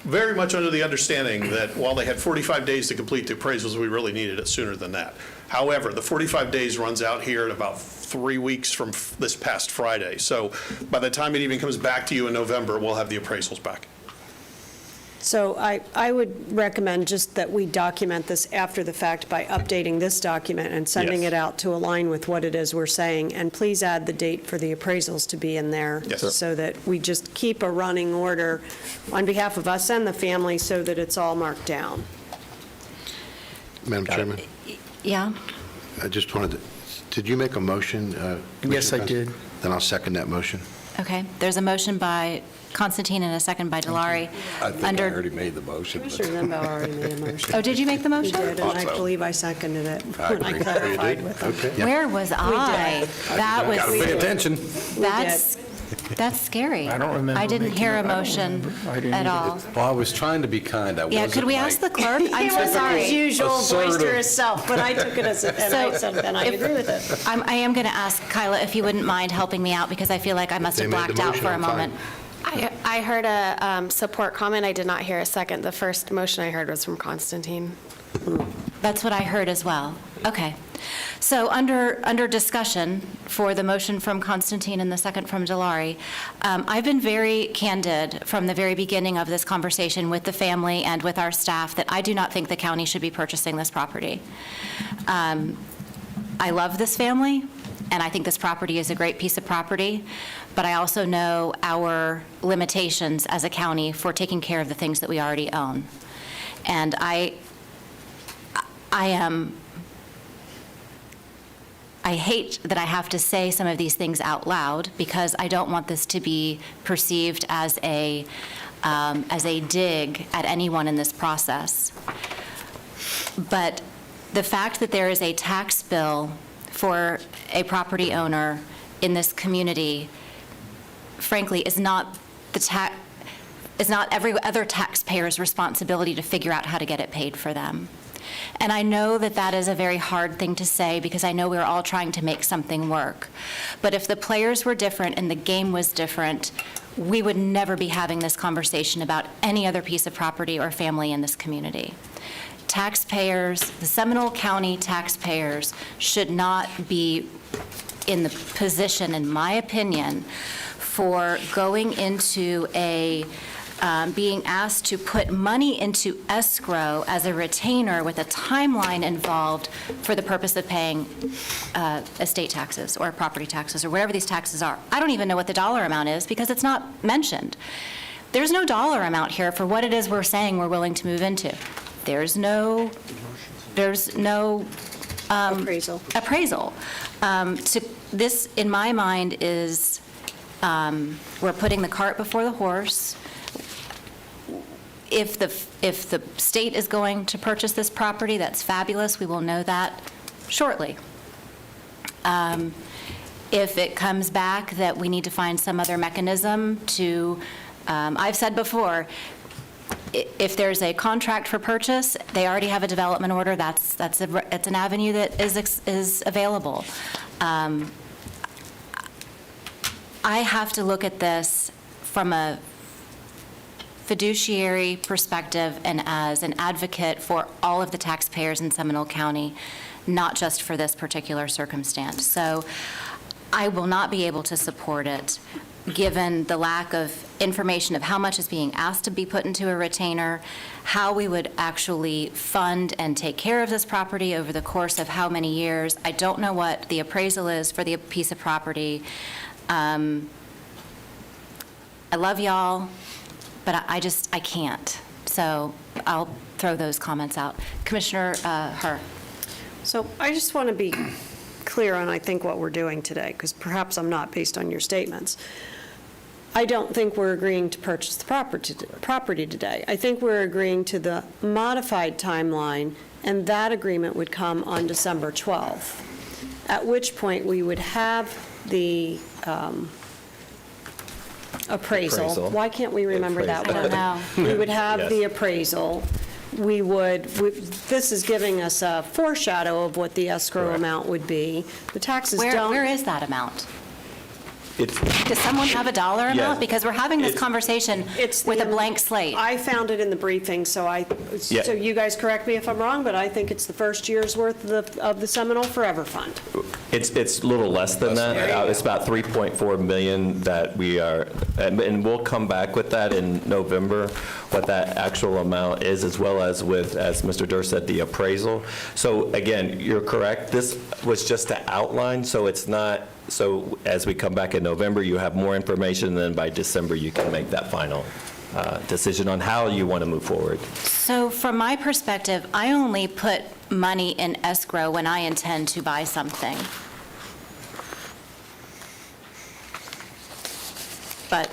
very much under the understanding that while they had 45 days to complete the appraisals, we really needed it sooner than that. However, the 45 days runs out here in about 3 weeks from this past Friday. So by the time it even comes back to you in November, we'll have the appraisals back. So I would recommend just that we document this after the fact by updating this document and sending Yes. it out to align with what it is we're saying. And please add the date for the appraisals to be in there. Yes, sir. So that we just keep a running order on behalf of us and the family so that it's all marked down. Madam Chairman, Yeah? I just wanted to, did you make a motion? Yes, I Commissioner did. Costa? Then I'll second that motion. Okay. There's a motion by Constantine and a second by Delary. I think I Under- already made the motion. but- Commissioner Limbaugh already made a motion. Oh, did you make the We motion? did, and I Thought so. believe I seconded it I when I agree. clarified with them. Okay. Where was I? That Got to pay was, attention. that's scary. I don't remember I didn't making hear it. a I don't motion remember. I didn't at either. all. Well, I was trying to be kind. I Yeah, wasn't could we like- ask the clerk? I'm He so wasn't sorry. his usual Assertive. boisterous self, but I took it as, and I said, then I agree with it. I am going to ask Kyla if you wouldn't mind helping me out, because I feel like I must They have made the blacked out motion, for a I'm fine. moment. I heard a support comment. I did not hear a second. The first motion I heard was from Constantine. That's what I heard as well. Okay. So under discussion for the motion from Constantine and the second from Delary, I've been very candid from the very beginning of this conversation with the family and with our staff that I do not think the county should be purchasing this property. I love this family, and I think this property is a great piece of property, but I also know our limitations as a county for taking care of the things that we already own. And I hate that I have to say some of these things out loud, because I don't want this to be perceived as a dig at anyone in this process. But the fact that there is a tax bill for a property owner in this community, frankly, is not every other taxpayer's responsibility to figure out how to get it paid for them. And I know that that is a very hard thing to say, because I know we're all trying to make something work. But if the players were different and the game was different, we would never be having this conversation about any other piece of property or family in this community. Taxpayers, the Seminole County taxpayers, should not be in the position, in my opinion, for going into being asked to put money into escrow as a retainer with a timeline involved for the purpose of paying estate taxes or property taxes or whatever these taxes are. I don't even know what the dollar amount is, because it's not mentioned. There's no dollar amount here for what it is we're saying we're willing to move into. There's no appraisal. This, in my mind, is we're putting the cart before the horse. If the state is going to purchase this property, that's fabulous. We will know that shortly. If it comes back that we need to find some other mechanism to, I've said before, if there's a contract for purchase, they already have a development order. It's an avenue that is available. I have to look at this from a fiduciary perspective and as an advocate for all of the taxpayers in Seminole County, not just for this particular circumstance. So I will not be able to support it, given the lack of information of how much is being asked to be put into a retainer, how we would actually fund and take care of this property over the course of how many years. I don't know what the appraisal is for the piece of property. I love y'all, but I can't. So I'll throw those comments out. Commissioner Herr. So I just want to be clear on, I think, what we're doing today, because perhaps I'm not based on your statements. I don't think we're agreeing to purchase the property today. I think we're agreeing to the modified timeline, and that agreement would come on December 12th. at which point we would have the appraisal. Appraisal. Why can't we remember that one? I don't know. We would have Yes. the appraisal. This is giving us a foreshadow of what the escrow Correct. amount would be. The taxes don't. Where is that amount? It's, Does someone have a dollar amount? Yes. Because we're having this It's- conversation It's with a the- blank slate. I found it in the briefing, so Yeah. so you guys correct me if I'm wrong, but I think it's the first year's worth of the Seminole Forever Fund. it's a little less than that. It's about 3.4 million that we are, and we'll come back with that in November, what that actual amount is, as well as with, as Mr. Durr said, the appraisal. So again, you're correct. This was just to outline, so it's not, so as we come back in November, you have more information, and then by December, you can make that final decision on how you want to move forward. So from my perspective, I only put money in escrow when I intend to buy something. But,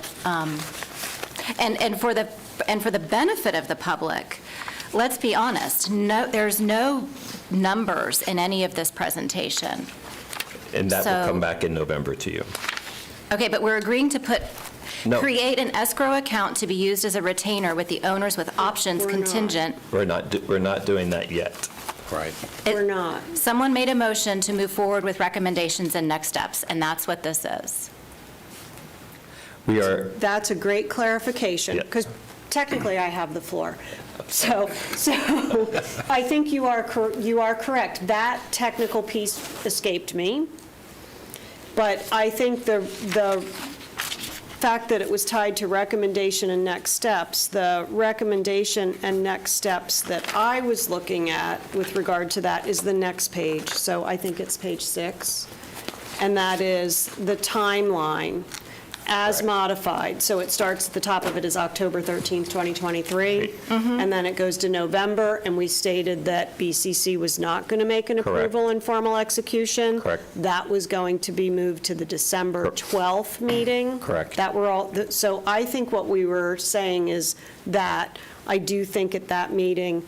and for the benefit of the public, let's be honest, there's no numbers in any of this presentation. And that will So- come back in November to you. Okay, but we're agreeing to No. create an escrow account to be used as a retainer with the owners with options contingent. We're not doing that yet. Right. We're not. Someone made a motion to move forward with recommendations and next steps, and that's what this is. We are, That's a great clarification, Yeah. because technically I have the floor. So I think you are correct. That technical piece escaped me. But I think the fact that it was tied to recommendation and next steps, the recommendation and next steps that I was looking at with regard to that is the next page. So I think it's page 6. And that is the timeline as modified. So it starts at the top of it is October 13th, 2023. And then it goes to November, and we stated that BCC was not going to make an Correct. approval and formal execution. Correct. That was going to be moved to the December 12th meeting. Correct. That were all, so I think what we were saying is that I do think at that meeting,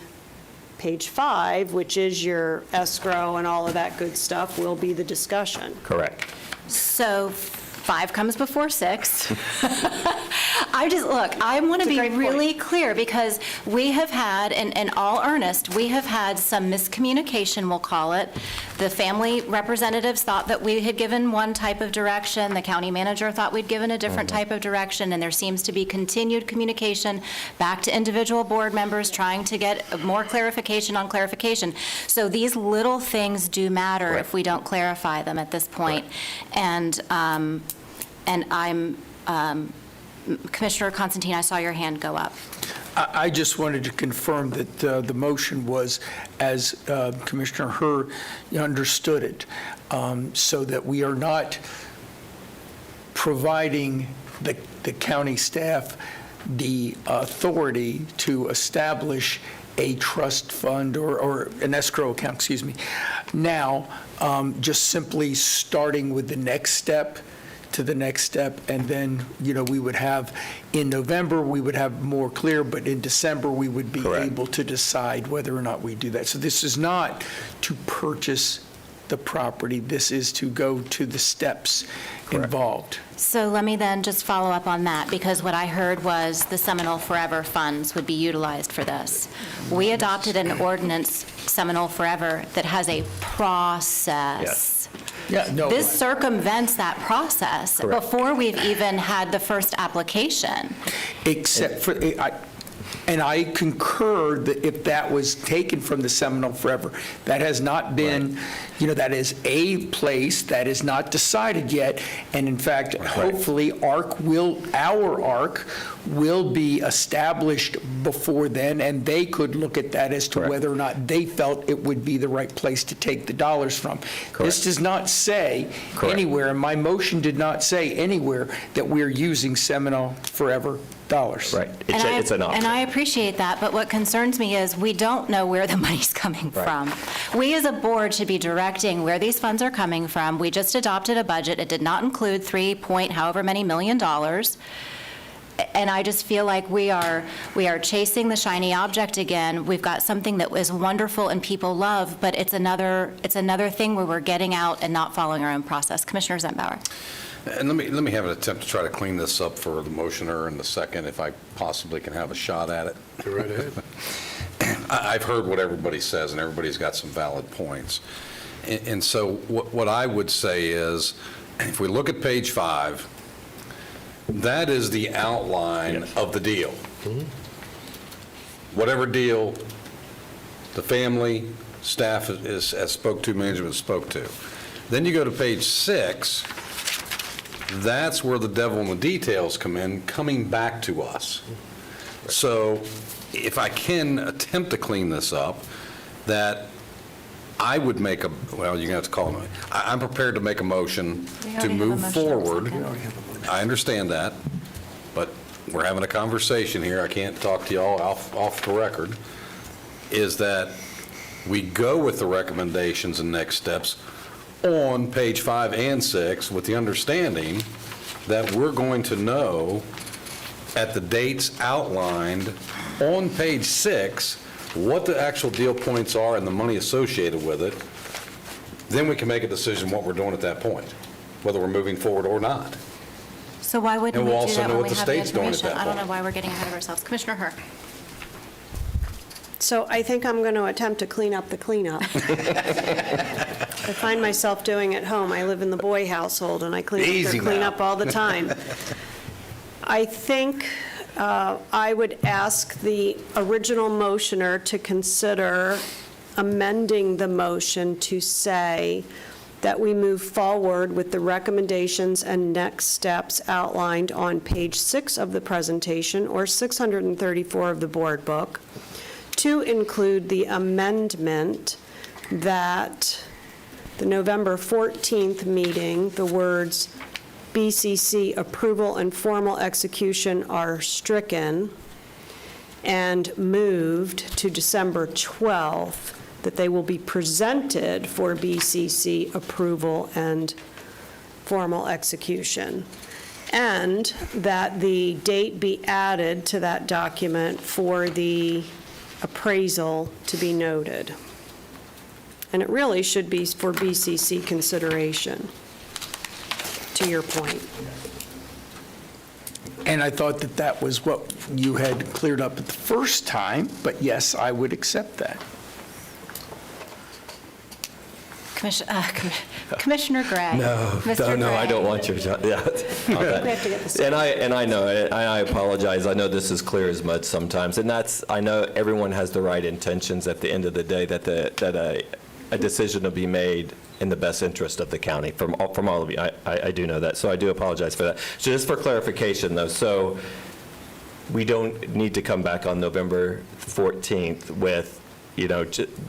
page 5, which is your escrow and all of that good stuff, will be the discussion. correct. So 5 comes before 6. I want to be really clear, because we have had, in all earnest, we have had some miscommunication, we'll call it. The family representatives thought that we had given one type of direction, the county manager thought we'd given a different type of direction, and there seems to be continued communication back to individual board members trying to get more clarification on clarification. So these little things do matter if we don't clarify them at this point. And I'm, Commissioner Constantine, I saw your hand go up. I just wanted to confirm that the motion was as Commissioner Herr understood it, so that we are not providing the county staff the authority to establish a trust fund or an escrow account, excuse me. Now, just simply starting with the next step to the next step, and then, we would have, in November, we would have more clear, but in December, we would be able to decide whether or not we do that. So this is not to purchase the property, this is to go to the steps involved. So let me then just follow up on that, because what I heard was the Seminole Forever funds would be utilized for this. We adopted an ordinance, Seminole Forever, that has a process. Yes. Yeah, no. This circumvents that process before we've even had the first application. Except for, and I concur that if that was taken from the Seminole Forever, that has not been, that is a place that is not decided yet. And in fact, hopefully, our ARC will be established before then, and they could look at that as to whether or not they felt it would be the right place to take the dollars from. This does not say anywhere, and my motion did not say anywhere, that we're using Seminole Forever dollars. Right. It's an option. And I appreciate that, but what concerns me is we don't know where the money's coming from. We as a board should be directing where these funds are coming from. We just adopted a budget. It did not include $3 point however many million dollars. And I just feel like we are chasing the shiny object again. We've got something that is wonderful and people love, but it's another thing where we're getting out and not following our own process. Commissioner Zembauer. And let me have an attempt to try to clean this up for the motioner and the second, if I possibly can have a shot at it. Go right ahead. I've heard what everybody says, and everybody's got some valid points. And so what I would say is, if we look at page 5, that is the outline of the deal. Whatever deal the family, staff has spoke to, management spoke to. Then you go to page 6, that's where the devil in the details come in, coming back to us. So if I can attempt to clean this up, that I would make you're going to have to call me. I'm prepared to make a motion to move forward. I understand that, but we're having a conversation here. I can't talk to y'all off the record. Is that we go with the recommendations and next steps on page 5 and 6 with the understanding that we're going to know at the dates outlined on page 6 what the actual deal points are and the money associated with it. Then we can make a decision what we're doing at that point, whether we're moving forward or not. So why wouldn't we And we'll do also that know when what we the have the state's doing at information? that I don't know point. why we're getting ahead of ourselves. Commissioner Herr. So I think I'm going to attempt to clean up the cleanup. I find myself doing at home. I live in the Boy household, and I clean up all the time. I think I would ask the original motioner to consider amending the motion to say that we move forward with the recommendations and next steps outlined on page 6 of the presentation, or 634 of the board book, to include the amendment that the November 14th meeting, the words BCC approval and formal execution are stricken, and moved to December 12th, that they will be presented for BCC approval and formal execution, and that the date be added to that document for the appraisal to be noted. And it really should be for BCC consideration, to your point. And I thought that that was what you had cleared up at the first time, but yes, I would accept that. Commissioner Gray. No, I don't want your shot. Yeah. We have to get this. And I know, and I apologize. I know this is clear as mud sometimes, and I know everyone has the right intentions at the end of the day, that a decision will be made in the best interest of the county from all of you. I do know that, so I do apologize for that. So just for clarification, though, so we don't need to come back on November 14th with,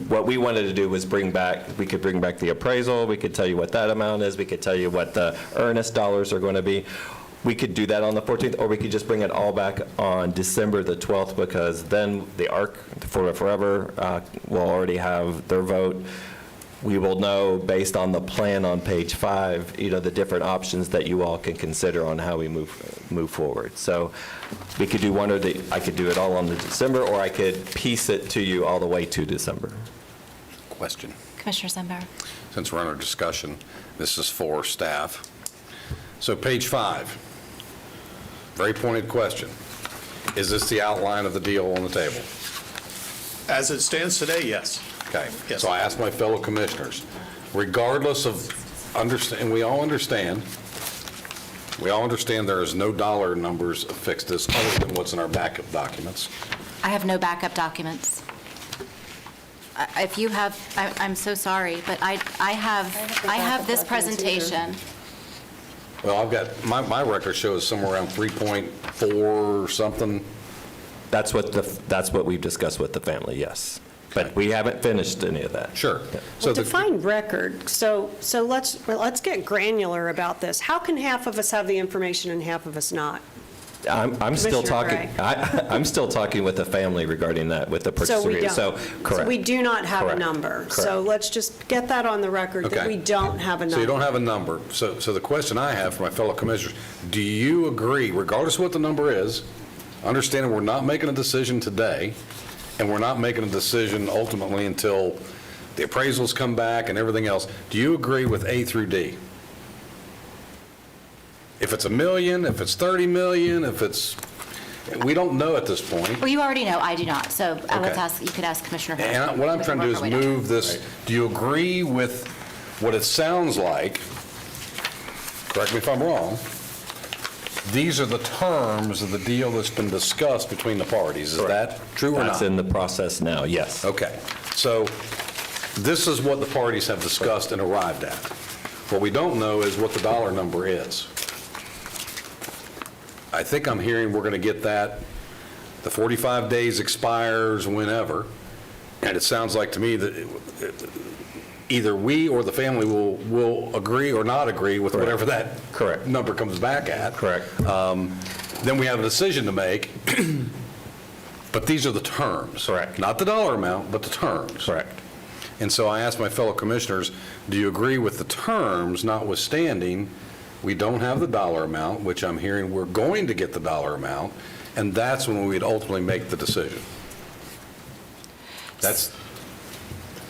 what we wanted to do was we could bring back the appraisal, we could tell you what that amount is, we could tell you what the earnest dollars are going to be. We could do that on the 14th, or we could just bring it all back on December the 12th, because then the ARC for Forever will already have their vote. We will know, based on the plan on page 5, the different options that you all can consider on how we move forward. So we could do I could do it all on the December, or I could piece it to you all the way to December. Question. Commissioner Zembauer. Since we're under discussion, this is for staff. So page 5, very pointed question. Is this the outline of the deal on the table? As it stands today, yes. Okay. Yes. So I asked my fellow commissioners, regardless of, we all understand there is no dollar numbers affixed to this other than what's in our backup documents. I have no backup documents. If you have, I'm so sorry, but I have this presentation. Well, I've got, my record shows somewhere around 3.4 or something. That's what we've discussed with the family, yes. But we haven't finished any of that. Sure. Well, define record. So let's get granular about this. How can half of us have the information and half of us not? I'm still Commissioner talking, I'm still talking with the family regarding that, with the purchase So we agreement. don't. So, So correct. we do not have a Correct. number. So Correct. let's just get that on the record, that Okay. we don't have a number. So you don't have a number. So the question I have for my fellow commissioners, do you agree, regardless of what the number is, understanding we're not making a decision today, and we're not making a decision ultimately until the appraisals come back and everything else, do you agree with A through D? If it's $1 million, if it's 30 million, if it's, we don't know at this point. Well, you already know, I do not, so let's Okay. ask, you could ask Commissioner Hurd. And what I'm We trying can to do work is our way down. move this, do you agree with what it sounds like? Correct me if I'm wrong. These are the terms of the deal that's been discussed between the parties. Is that true or not? That's in the process now, yes. Okay. So this is what the parties have discussed and arrived at. What we don't know is what the dollar number is. I think I'm hearing we're going to get that, the 45 days expires whenever, and it sounds like to me that either we or the family will agree or not agree with whatever that Correct. number comes back at. Correct. Then we have a decision to make, but these are the terms. Correct. Not the dollar amount, but the terms. Correct. And so I asked my fellow commissioners, do you agree with the terms, notwithstanding we don't have the dollar amount, which I'm hearing we're going to get the dollar amount, and that's when we'd ultimately make the decision?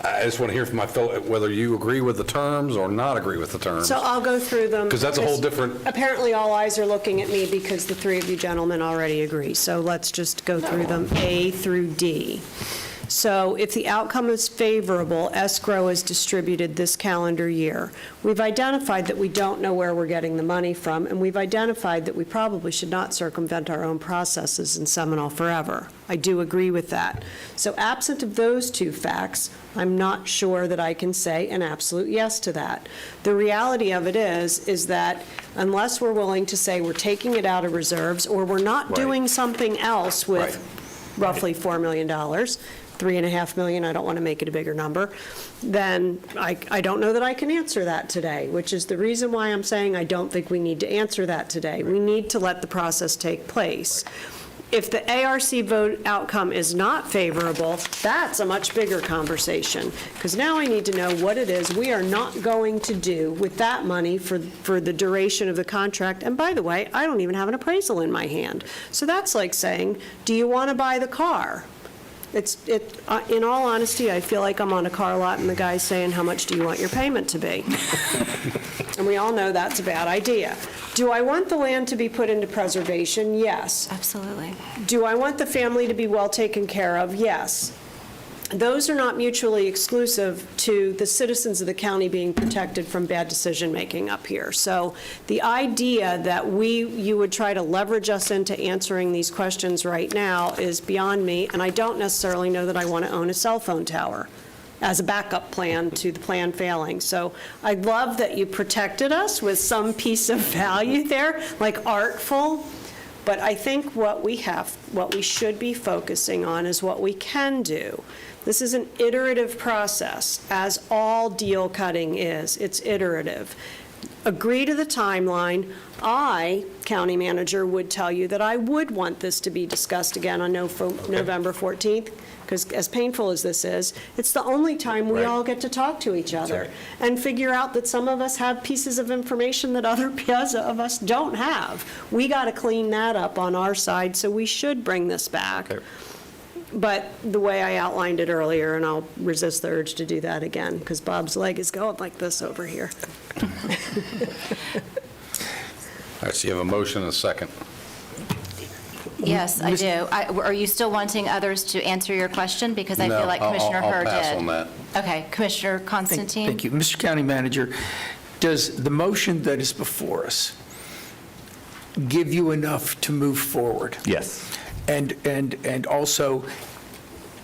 I just want to hear from my fellow, whether you agree with the terms or not agree with the terms. So I'll go through them. 'Cause that's a whole different- Apparently, all eyes are looking at me because the three of you gentlemen already agree. So let's just go through them, A through D. So if the outcome is favorable, escrow is distributed this calendar year. We've identified that we don't know where we're getting the money from, and we've identified that we probably should not circumvent our own processes in Seminole forever. I do agree with that. So absent of those two facts, I'm not sure that I can say an absolute yes to that. The reality of it is that unless we're willing to say we're taking it out of reserves, or we're not doing something else with roughly $4 million, $3.5 million, I don't want to make it a bigger number, then I don't know that I can answer that today, which is the reason why I'm saying I don't think we need to answer that today. We need to let the process take place. If the ARC vote outcome is not favorable, that's a much bigger conversation, because now I need to know what it is we are not going to do with that money for the duration of the contract. And by the way, I don't even have an appraisal in my hand. So that's like saying, do you want to buy the car? In all honesty, I feel like I'm on a car lot and the guy's saying, how much do you want your payment to be? And we all know that's a bad idea. Do I want the land to be put into preservation? Yes. Absolutely. Do I want the family to be well taken care of? Yes. Those are not mutually exclusive to the citizens of the county being protected from bad decision-making up here. So the idea that you would try to leverage us into answering these questions right now is beyond me, and I don't necessarily know that I want to own a cell phone tower as a backup plan to the plan failing. So I love that you protected us with some piece of value there, like artful. But I think what we should be focusing on is what we can do. This is an iterative process, as all deal cutting is. It's iterative. Agree to the timeline. I, county manager, would tell you that I would want this to be discussed again on November 14th, because as painful as this is, it's the only time we all get to talk to each other and figure out that some of us have pieces of information that other of us don't have. We got to clean that up on our side, so we should bring this back. But the way I outlined it earlier, and I'll resist the urge to do that again, because Bob's leg is going like this over here. All right, so you have a motion and a second. Yes, I do. Are you still wanting others to answer your question? Because I feel like Commissioner Hurd did. I'll pass on that. Okay, Commissioner Constantine? Thank you. Mr. County Manager, does the motion that is before us give you enough to move forward? Yes. And also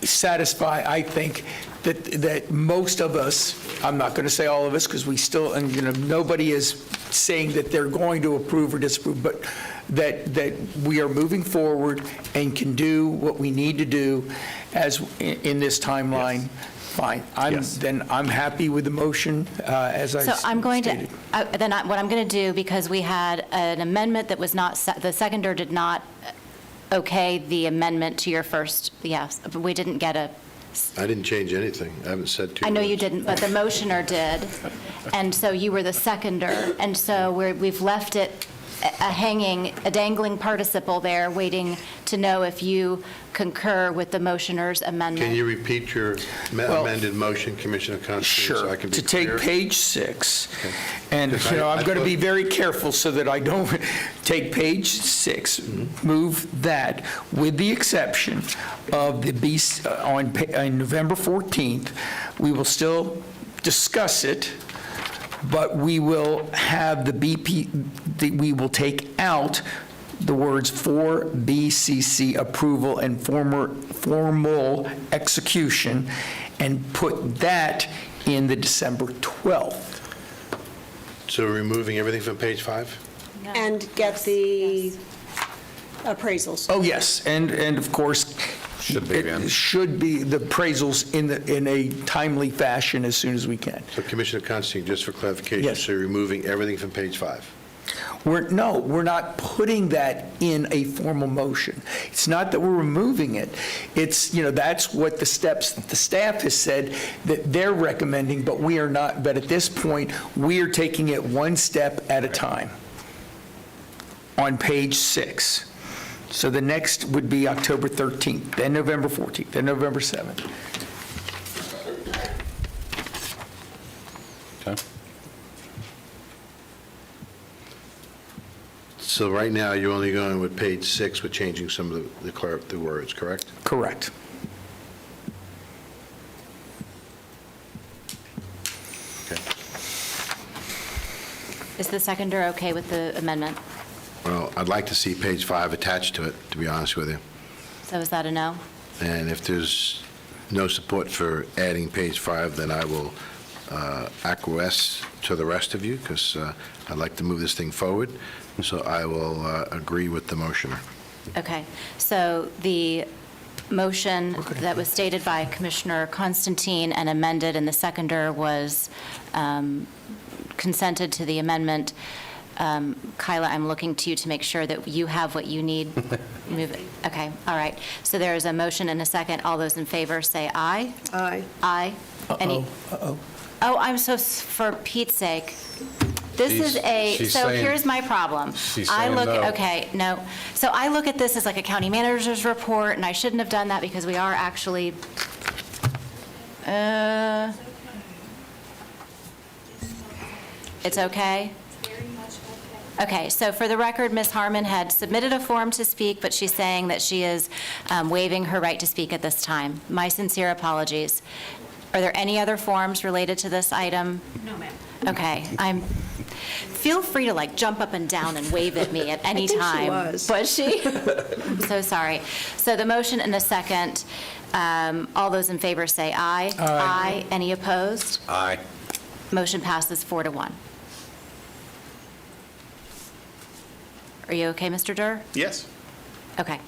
satisfy, I think, that most of us, I'm not going to say all of us, because we still, and nobody is saying that they're going to approve or disapprove, but that we are moving forward and can do what we need to do as in this timeline Fine. Yes. Then I'm happy with the motion as I So stated. I'm going to, what I'm going to do, because we had an amendment that was not, the seconder did not okay the amendment to your first, yes, but we didn't get a, I didn't change anything. I haven't said two I know you words. didn't, but the motioner did, and so you were the seconder, and so we've left it a hanging, a dangling participle there, waiting to know if you concur with the motioner's amendment. Can you repeat your amended motion, Commissioner Constantine, so I Sure, can be to take clear? page 6, and, Because you know, I I'm going to thought- be very careful so that I don't take page 6, move that, with the exception of the on November 14th, we will still discuss it, but we will have we will take out the words "for BCC approval and formal execution," and put that in the December 12th. So removing everything from page 5? And get the appraisals. Oh, yes, and of course, Should be again. it should be the appraisals in a timely fashion as soon as we can. So Commissioner Constantine, just for clarification, Yes. so you're removing everything from page 5? We're not putting that in a formal motion. It's not that we're removing it. It's, that's what the steps that the staff has said that they're recommending, but we are not. But at this point, we are taking it one step at a time on page 6. So the next would be October 13th, then November 14th, then November 7th. Okay. So right now, you're only going with page 6 with changing some of the words, correct? Correct. Okay. Is the seconder okay with the amendment? Well, I'd like to see page 5 attached to it, to be honest with you. So is that a no? And if there's no support for adding page 5, then I will acquiesce to the rest of you, because I'd like to move this thing forward. So I will agree with the motioner. Okay, so the motion that was stated by Commissioner Constantine and amended, and the seconder was consented to the amendment. Kyla, I'm looking to you to make sure that you have what you need. Move it. Okay, all right. So there is a motion and a second. All those in favor say aye. Aye. Aye. Any? Uh-oh. Oh, I'm so, for Pete's sake. This is She's so saying- here's my problem. she's I saying look, no. okay, no. So I look at this as like a county manager's report, and I shouldn't have done that because we are actually, it's okay? Okay, so for the record, Ms. Harmon had submitted a form to speak, but she's saying that she is waiving her right to speak at this time. My sincere apologies. Are there any other forms related to this item? No, ma'am. Okay, feel free to like jump up and down and wave at me at any I think she time. was. Was she? I'm so sorry. So the motion and a second, all those in favor say aye. Aye. Any opposed? Aye. Motion passes 4-1. Are you okay, Mr. Durr? Yes. Okay.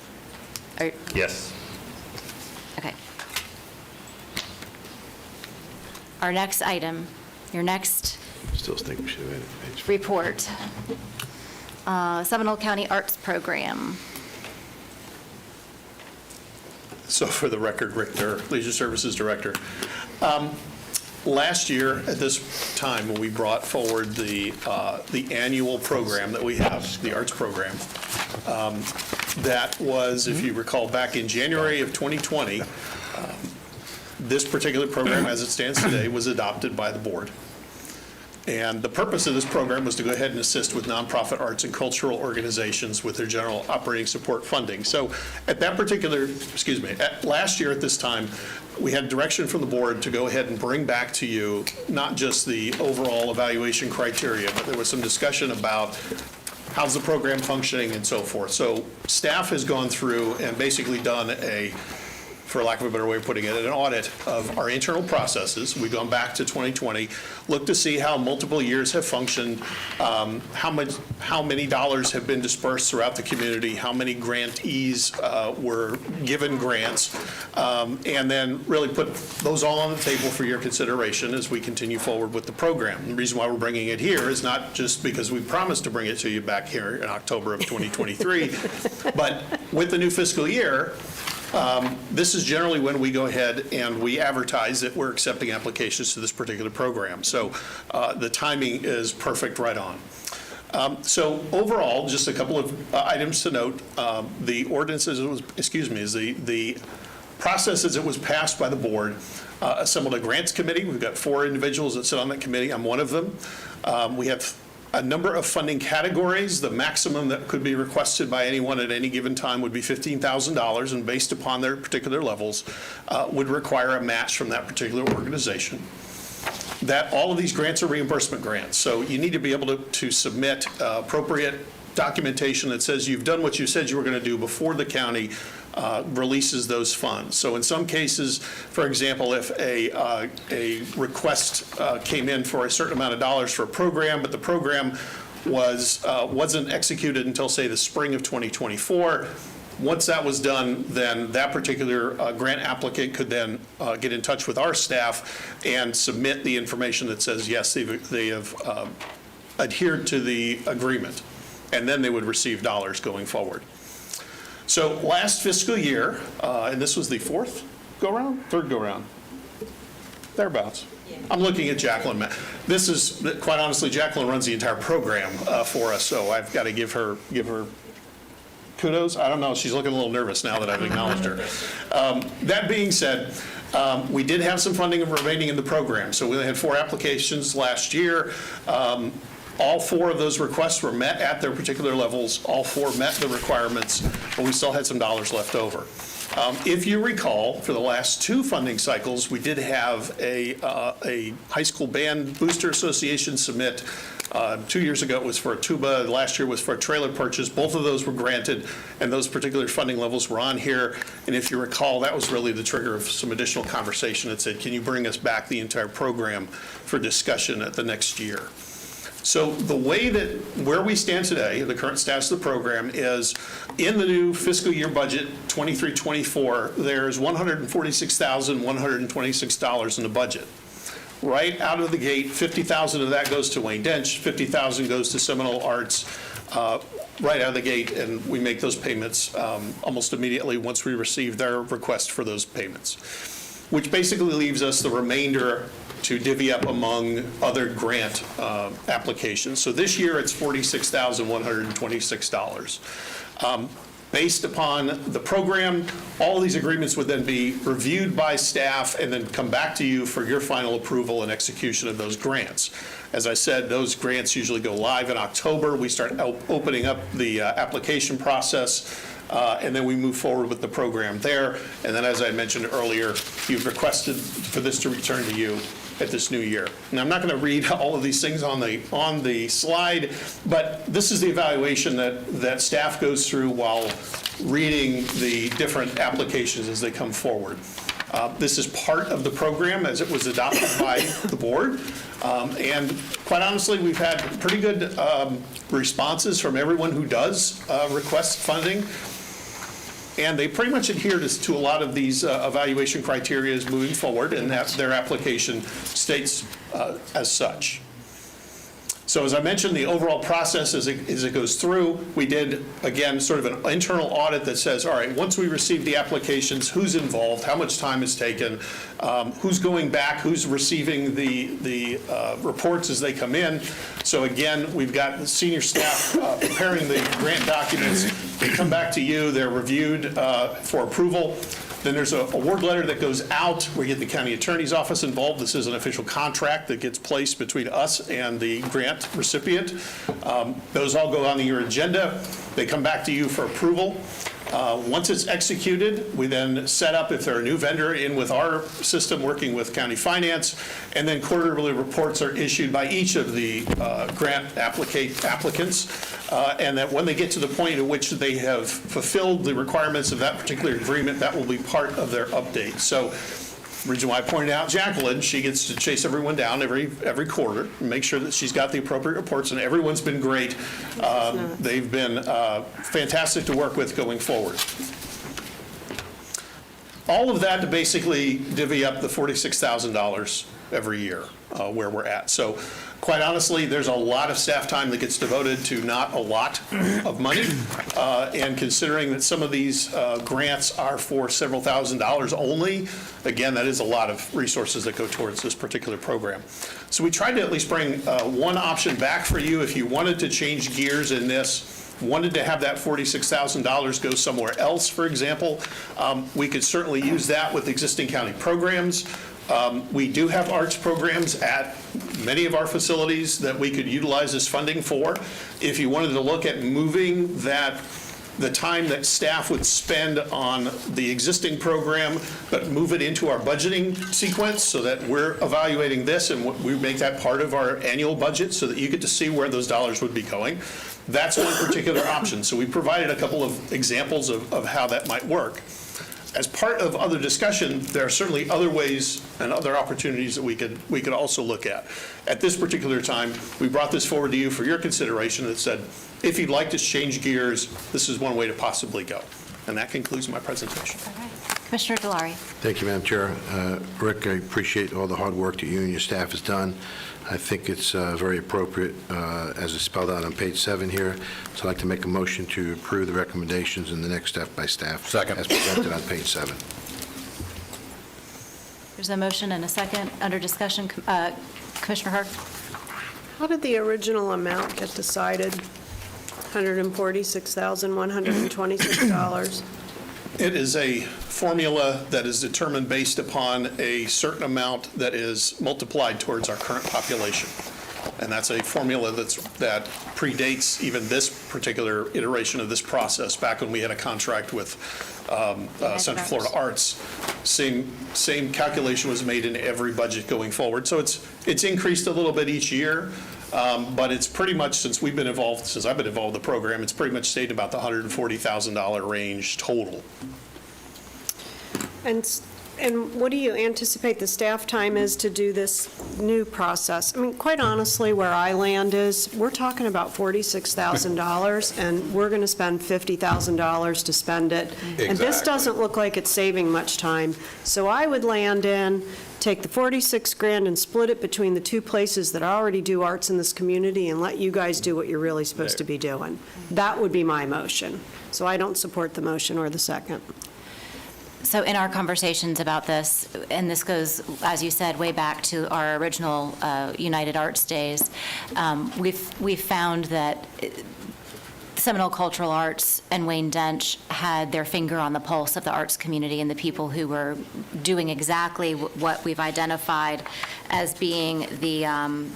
Yes. Okay. Our next item, your next Still think we should have added page 5. report, Seminole County Arts Program. So for the record, Rick Durr, Leisure Services Director. Last year, at this time, when we brought forward the annual program that we have, the arts program, that was, if you recall, back in January of 2020, this particular program, as it stands today, was adopted by the board. And the purpose of this program was to go ahead and assist with nonprofit arts and cultural organizations with their general operating support funding. So at that particular, last year at this time, we had direction from the board to go ahead and bring back to you not just the overall evaluation criteria, but there was some discussion about how's the program functioning and so forth. So staff has gone through and basically done a for lack of a better way of putting it, an audit of our internal processes. We've gone back to 2020, looked to see how multiple years have functioned, how many dollars have been dispersed throughout the community, how many grantees were given grants, and then really put those all on the table for your consideration as we continue forward with the program. The reason why we're bringing it here is not just because we promised to bring it to you back here in October of 2023, but with the new fiscal year, this is generally when we go ahead and we advertise that we're accepting applications to this particular program. So the timing is perfect right on. So overall, just a couple of items to note. The ordinances, the process as it was passed by the board, assembled a grants committee. We've got 4 individuals that sit on that committee. I'm one of them. We have a number of funding categories. The maximum that could be requested by anyone at any given time would be $15,000, and based upon their particular levels, would require a match from that particular organization. That all of these grants are reimbursement grants, so you need to be able to submit appropriate documentation that says you've done what you said you were going to do before the county releases those funds. So in some cases, for example, if a request came in for a certain amount of dollars for a program, but the program wasn't executed until, say, the spring of 2024, once that was done, then that particular grant applicant could then get in touch with our staff and submit the information that says, yes, they have adhered to the agreement, and then they would receive dollars going forward. So last fiscal year, and this was the third go round, thereabouts. I'm looking at Jacqueline. This is, quite honestly, Jacqueline runs the entire program for us, so I've got to give her kudos. I don't know, she's looking a little nervous now that I've acknowledged her. That being said, we did have some funding remaining in the program. So we had 4 applications last year. All 4 of those requests were met at their particular levels. All 4 met the requirements, but we still had some dollars left over. If you recall, for the last 2 funding cycles, we did have a high school band booster association submit. 2 years ago, it was for a tuba. Last year was for a trailer purchase. Both of those were granted, and those particular funding levels were on here. And if you recall, that was really the trigger of some additional conversation that said, can you bring us back the entire program for discussion at the next year? So the way that, where we stand today, the current status of the program is, in the new fiscal year budget, 23-24, there's $146,126 in the budget. Right out of the gate, $50,000 of that goes to Wayne Dench, $50,000 goes to Seminole Arts, right out of the gate, and we make those payments almost immediately once we receive their request for those payments, which basically leaves us the remainder to divvy up among other grant applications. So this year, it's $46,126. Based upon the program, all of these agreements would then be reviewed by staff and then come back to you for your final approval and execution of those grants. As I said, those grants usually go live in October. We start opening up the application process, and then we move forward with the program there. And then, as I mentioned earlier, you've requested for this to return to you at this new year. Now, I'm not going to read all of these things on the slide, but this is the evaluation that staff goes through while reading the different applications as they come forward. This is part of the program as it was adopted by the board. And quite honestly, we've had pretty good responses from everyone who does request funding. And they pretty much adhere to a lot of these evaluation criteria moving forward, and their application states as such. So as I mentioned, the overall process as it goes through, we did, again, sort of an internal audit that says, all right, once we receive the applications, who's involved, how much time is taken, who's going back, who's receiving the reports as they come in. So again, we've got the senior staff preparing the grant documents. They come back to you, they're reviewed for approval. Then there's an award letter that goes out. We get the county attorney's office involved. This is an official contract that gets placed between us and the grant recipient. Those all go on your agenda. They come back to you for approval. Once it's executed, we then set up, if they're a new vendor, in with our system, working with county finance, and then quarterly reports are issued by each of the grant applicants, and that when they get to the point at which they have fulfilled the requirements of that particular agreement, that will be part of their update. So the reason why I pointed out Jacqueline, she gets to chase everyone down every quarter, and make sure that she's got the appropriate reports, and everyone's been great. They've been fantastic to work with going forward. All of that to basically divvy up the $46,000 every year where we're at. So quite honestly, there's a lot of staff time that gets devoted to not a lot of money. And considering that some of these grants are for several $1,000s only, again, that is a lot of resources that go towards this particular program. So we tried to at least bring one option back for you if you wanted to change gears in this, wanted to have that $46,000 go somewhere else, for example. We could certainly use that with existing county programs. We do have arts programs at many of our facilities that we could utilize this funding for. If you wanted to look at moving the time that staff would spend on the existing program, but move it into our budgeting sequence so that we're evaluating this and we make that part of our annual budget so that you get to see where those dollars would be going. That's one particular option. So we provided a couple of examples of how that might work. As part of other discussion, there are certainly other ways and other opportunities that we could also look at. At this particular time, we brought this forward to you for your consideration that said, if you'd like to change gears, this is one way to possibly go. And that concludes my presentation. All right. Commissioner Delary. Thank you, Madam Chair. Rick, I appreciate all the hard work that you and your staff has done. I think it's very appropriate, as it's spelled out on page 7 here. So I'd like to make a motion to approve the recommendations in the next step by staff. Second. As presented on page 7. There's a motion and a second under discussion. Commissioner Hurd? How did the original amount get decided? $146,126. It is a formula that is determined based upon a certain amount that is multiplied towards our current population. And that's a formula that predates even this particular iteration of this process, back when we had a contract with Central Florida Arts. Same calculation was made in every budget going forward. So it's increased a little bit each year. But it's pretty much, since I've been involved in the program, it's pretty much stayed about the $140,000 range total. And what do you anticipate the staff time is to do this new process? I mean, quite honestly, where I land is, we're talking about $46,000, and we're going to spend $50,000 to spend it. Exactly. And this doesn't look like it's saving much time. So I would land in, take the $46,000 and split it between the two places that already do arts in this community and let you guys do what you're really supposed to be doing. That would be my motion. So I don't support the motion or the second. So in our conversations about this, and this goes, as you said, way back to our original United Arts Days, we've found that Seminole Cultural Arts and Wayne Dench had their finger on the pulse of the arts community and the people who were doing exactly what we've identified as being the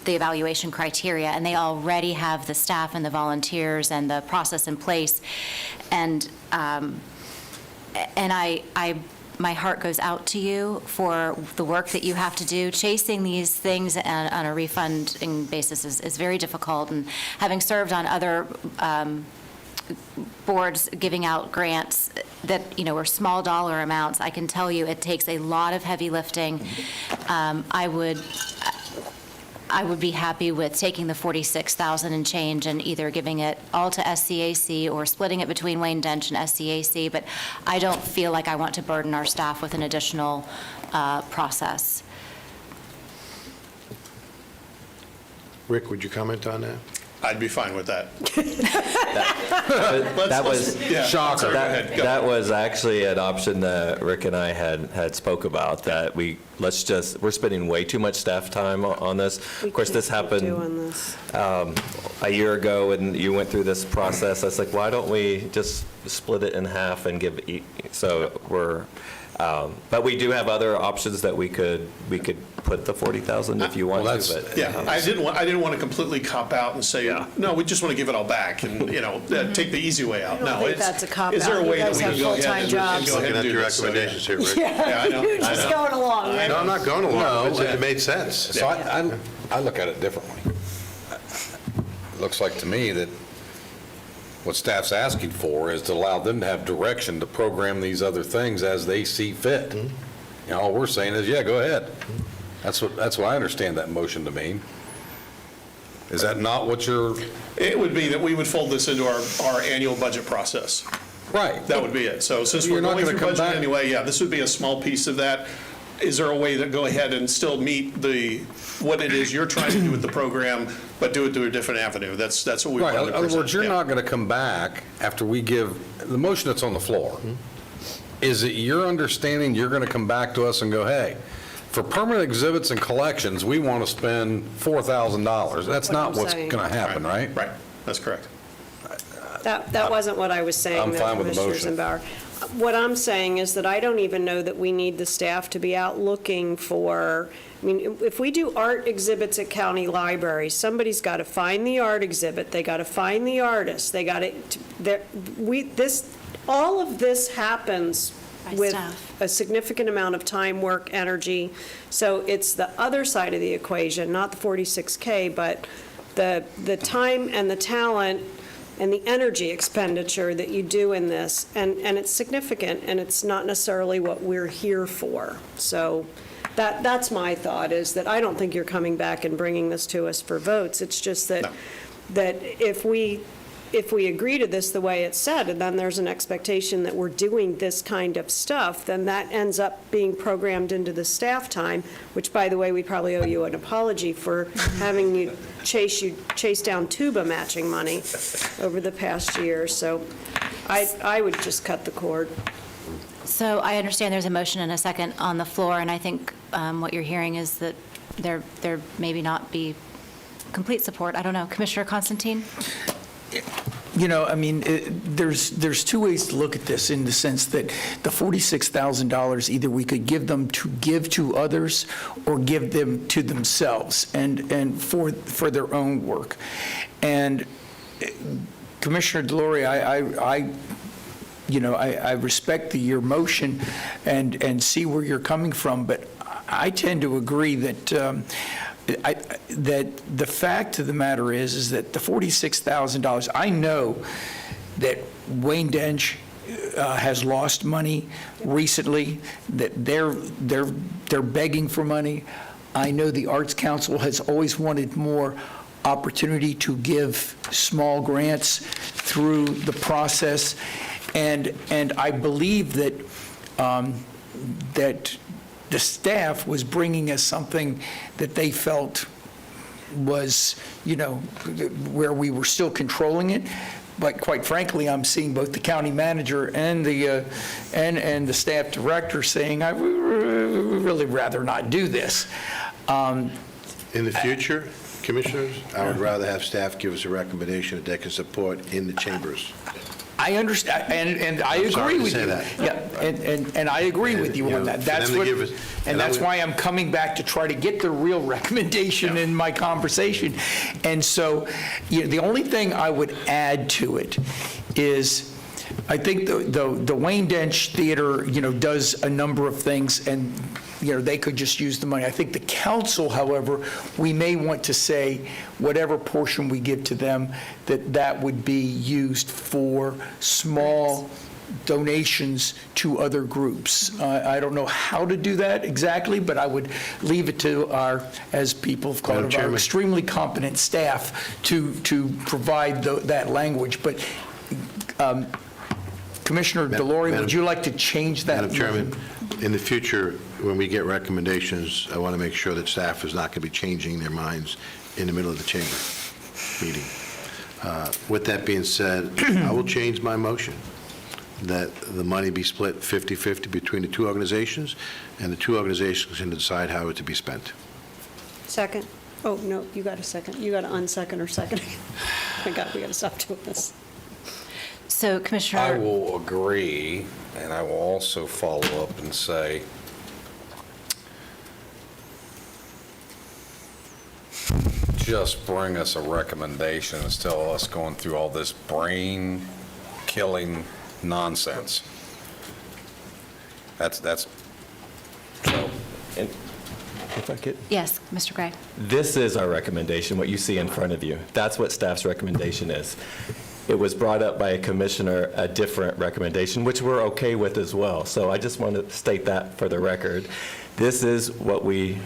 evaluation criteria, and they already have the staff and the volunteers and the process in place. And my heart goes out to you for the work that you have to do. Chasing these things on a refunding basis is very difficult. And having served on other boards giving out grants that, were small dollar amounts, I can tell you it takes a lot of heavy lifting. I would be happy with taking the $46,000 and change and either giving it all to SCAC or splitting it between Wayne Dench and SCAC, but I don't feel like I want to burden our staff with an additional process. Rick, would you comment on that? I'd be fine with that. That was shocker. That was actually an option that Rick and I had spoke about, that we're spending way too much staff time on this. Of course, this happened a year ago when you went through this process. I was like, why don't we just split it in half and give but we do have other options that we could put the 40,000 if you want to, but. Yeah, I didn't want to completely cop out and say, no, we just want to give it all back and, take the easy way out. I don't No, think that's a cop-out. Is there a You way that guys we have can go ahead full-time and jobs. go ahead Looking and at do your this? So, recommendations here, Rick. Yeah, I know. You're just going along, right? No, I'm not going along. It made sense. So I look at it differently. It looks like to me that what staff's asking for is to allow them to have direction to program these other things as they see fit. All we're saying is, yeah, go ahead. That's what I understand that motion to mean. Is that not what you're? It would be that we would fold this into our annual budget process. Right. That would be it. So since You're we're not going gonna through come budget back- anyway, yeah, this would be a small piece of that. Is there a way to go ahead and still meet what it is you're trying to do with the program, but do it through a different avenue? That's what we Right, wanted in to other present. words, you're Yeah. not going to come back after we give, the motion that's on the floor, is it your understanding you're going to come back to us and go, hey, for permanent exhibits and collections, we want to spend $4,000. That's What not I'm what's saying. going to happen, right? Right, that's correct. That wasn't what I was saying, I'm though, fine with the Commissioner motion. Zimbauer. What I'm saying is that I don't even know that we need the staff to be out looking for, I mean, if we do art exhibits at county libraries, somebody's got to find the art exhibit, they got to find the artist, they got to, all of this happens By with staff. a significant amount of time, work, energy. So it's the other side of the equation, not the 46K, but the time and the talent and the energy expenditure that you do in this, and it's significant, and it's not necessarily what we're here for. So that's my thought, is that I don't think you're coming back and bringing this to us for votes. It's just that if we agree to this the way it's said, and then there's an expectation that we're doing this kind of stuff, then that ends up being programmed into the staff time, which, by the way, we probably owe you an apology for having you chase down tuba matching money over the past year. So I would just cut the cord. So I understand there's a motion and a second on the floor, and I think what you're hearing is that there maybe not be complete support. I don't know. Commissioner Constantine? There's two ways to look at this, in the sense that the $46,000, either we could give them to give to others or give them to themselves and for their own work. And Commissioner Delory, I respect your motion and see where you're coming from, but I tend to agree that that the fact of the matter is that the $46,000, I know that Wayne Dench has lost money recently, that they're begging for money. I know the Arts Council has always wanted more opportunity to give small grants through the process, and I believe that that the staff was bringing us something that they felt was, where we were still controlling it. But quite frankly, I'm seeing both the county manager and the staff director saying, I would really rather not do this. In the future, Commissioners, I would rather have staff give us a recommendation that they can support in the chambers. I understand, and I I'm sorry agree to with say you. that. Yeah, and I agree with you on that. for That's them to what, give us- and that's why I'm coming back to try to get the real recommendation in my conversation. And so, the only thing I would add to it is, I think the Wayne Dench Theater, does a number of things, and, they could just use the money. I think the council, however, we may want to say, whatever portion we give to them, that would be used for small donations to other groups. I don't know how to do that exactly, but I would leave it to our, as people have called Madam it, our Chairman. extremely competent staff to provide that language. But Commissioner Delory, would you like to change that? Madam Chairman, in the future, when we get recommendations, I want to make sure that staff is not going to be changing their minds in the middle of the chamber meeting. With that being said, I will change my motion, that the money be split 50-50 between the two organizations, and the two organizations can decide how it to be spent. Second? Oh, no, you got a second. You got to unsecond or second. Oh my God, we got to stop doing this. So Commissioner... I will agree, and I will also follow up and say, just bring us a recommendation instead of us going through all this brain-killing nonsense. That's, And if I could, Yes, Mr. Gray. this is our recommendation, what you see in front of you. That's what staff's recommendation is. It was brought up by a commissioner, a different recommendation, which we're okay with as well. So I just want to state that for the record. This is what we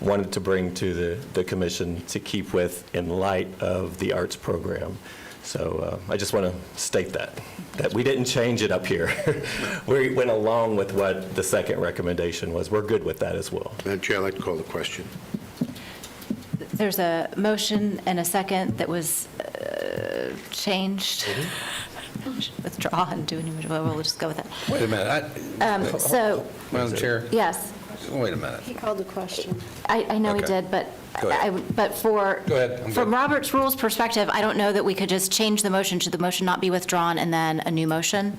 wanted to bring to the commission to keep with in light of the arts program. So I just want to state that we didn't change it up here. We went along with what the second recommendation was. We're good with that as well. Madam Chair, I'd like to call the question. There's a motion and a second that was changed. Withdraw and do a new, we'll just go with that. wait a minute. So, Madam Chair? yes, Wait a minute. He called the question. I know he Okay. did, but Go ahead. but for, Go ahead, I'm from good. Robert's rules perspective, I don't know that we could just change the motion to the motion not be withdrawn and then a new motion.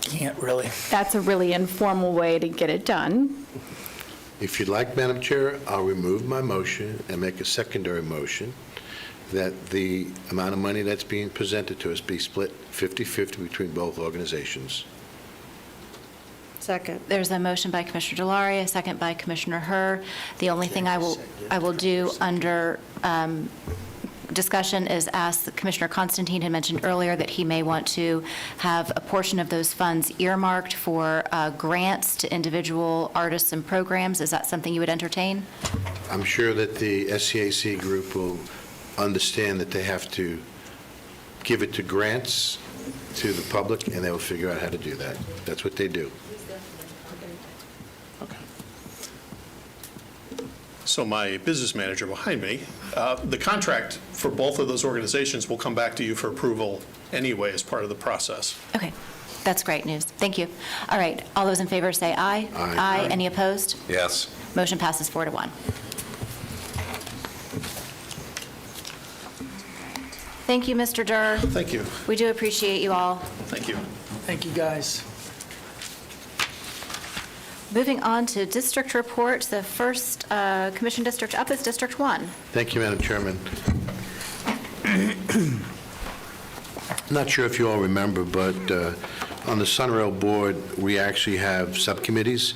Can't really. That's a really informal way to get it done. If you'd like, Madam Chair, I'll remove my motion and make a secondary motion that the amount of money that's being presented to us be split 50-50 between both organizations. Second. There's a motion by Commissioner Delary, a second by Commissioner Herr. The only thing I will do under discussion is ask Commissioner Constantine had mentioned earlier that he may want to have a portion of those funds earmarked for grants to individual artists and programs. Is that something you would entertain? I'm sure that the SCAC group will understand that they have to give it to grants to the public, and they will figure out how to do that. That's what they do. So my business manager behind me, the contract for both of those organizations will come back to you for approval anyway as part of the process. Okay, that's great news. Thank you. All right, all those in favor say aye. Aye. Any opposed? Yes. Motion passes 4-1. Thank you, Mr. Durr. Thank you. We do appreciate you all. Thank you. Thank you, guys. Moving on to district report, the first commission district up is District 1. Thank you, Madam Chairman. Not sure if you all remember, but on the Sunrail Board, we actually have subcommittees,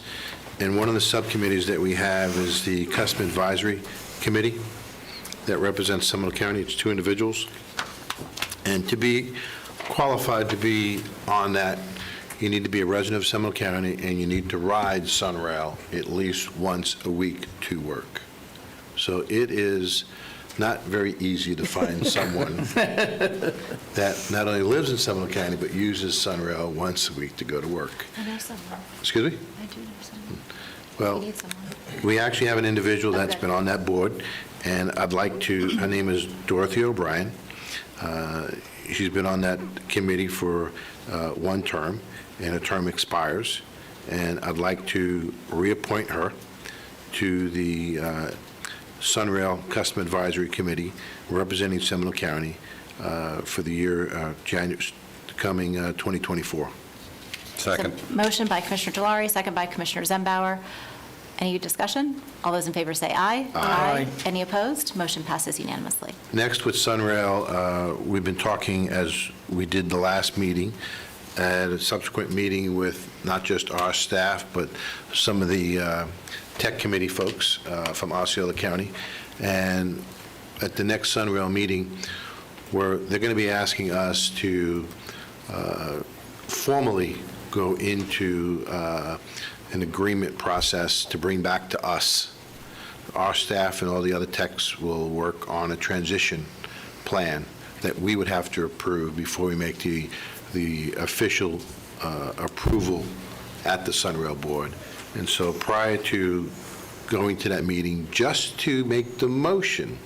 and one of the subcommittees that we have is the Custom Advisory Committee that represents Seminole County. It's 2 individuals. And to be qualified to be on that, you need to be a resident of Seminole County, and you need to ride Sunrail at least once a week to work. So it is not very easy to find someone that not only lives in Seminole County, but uses Sunrail once a week to go to work. I know someone. Excuse me? I do know someone. Well, We need someone. we actually have an individual that's Okay. been on that board, and I'd like to, her name is Dorothy O'Brien. She's been on that committee for 1 term, and her term expires, and I'd like to reappoint her to the Sunrail Custom Advisory Committee representing Seminole County for the year coming 2024. Second. Motion by Commissioner Delary, second by Commissioner Zembauer. Any discussion? All those in favor say aye. Aye. Any opposed? Motion passes unanimously. Next, with Sunrail, we've been talking, as we did the last meeting, at a subsequent meeting with not just our staff, but some of the tech committee folks from Osceola County. And at the next Sunrail meeting, they're going to be asking us to formally go into an agreement process to bring back to us. Our staff and all the other techs will work on a transition plan that we would have to approve before we make the official approval at the Sunrail Board. And so prior to going to that meeting, just to make the motion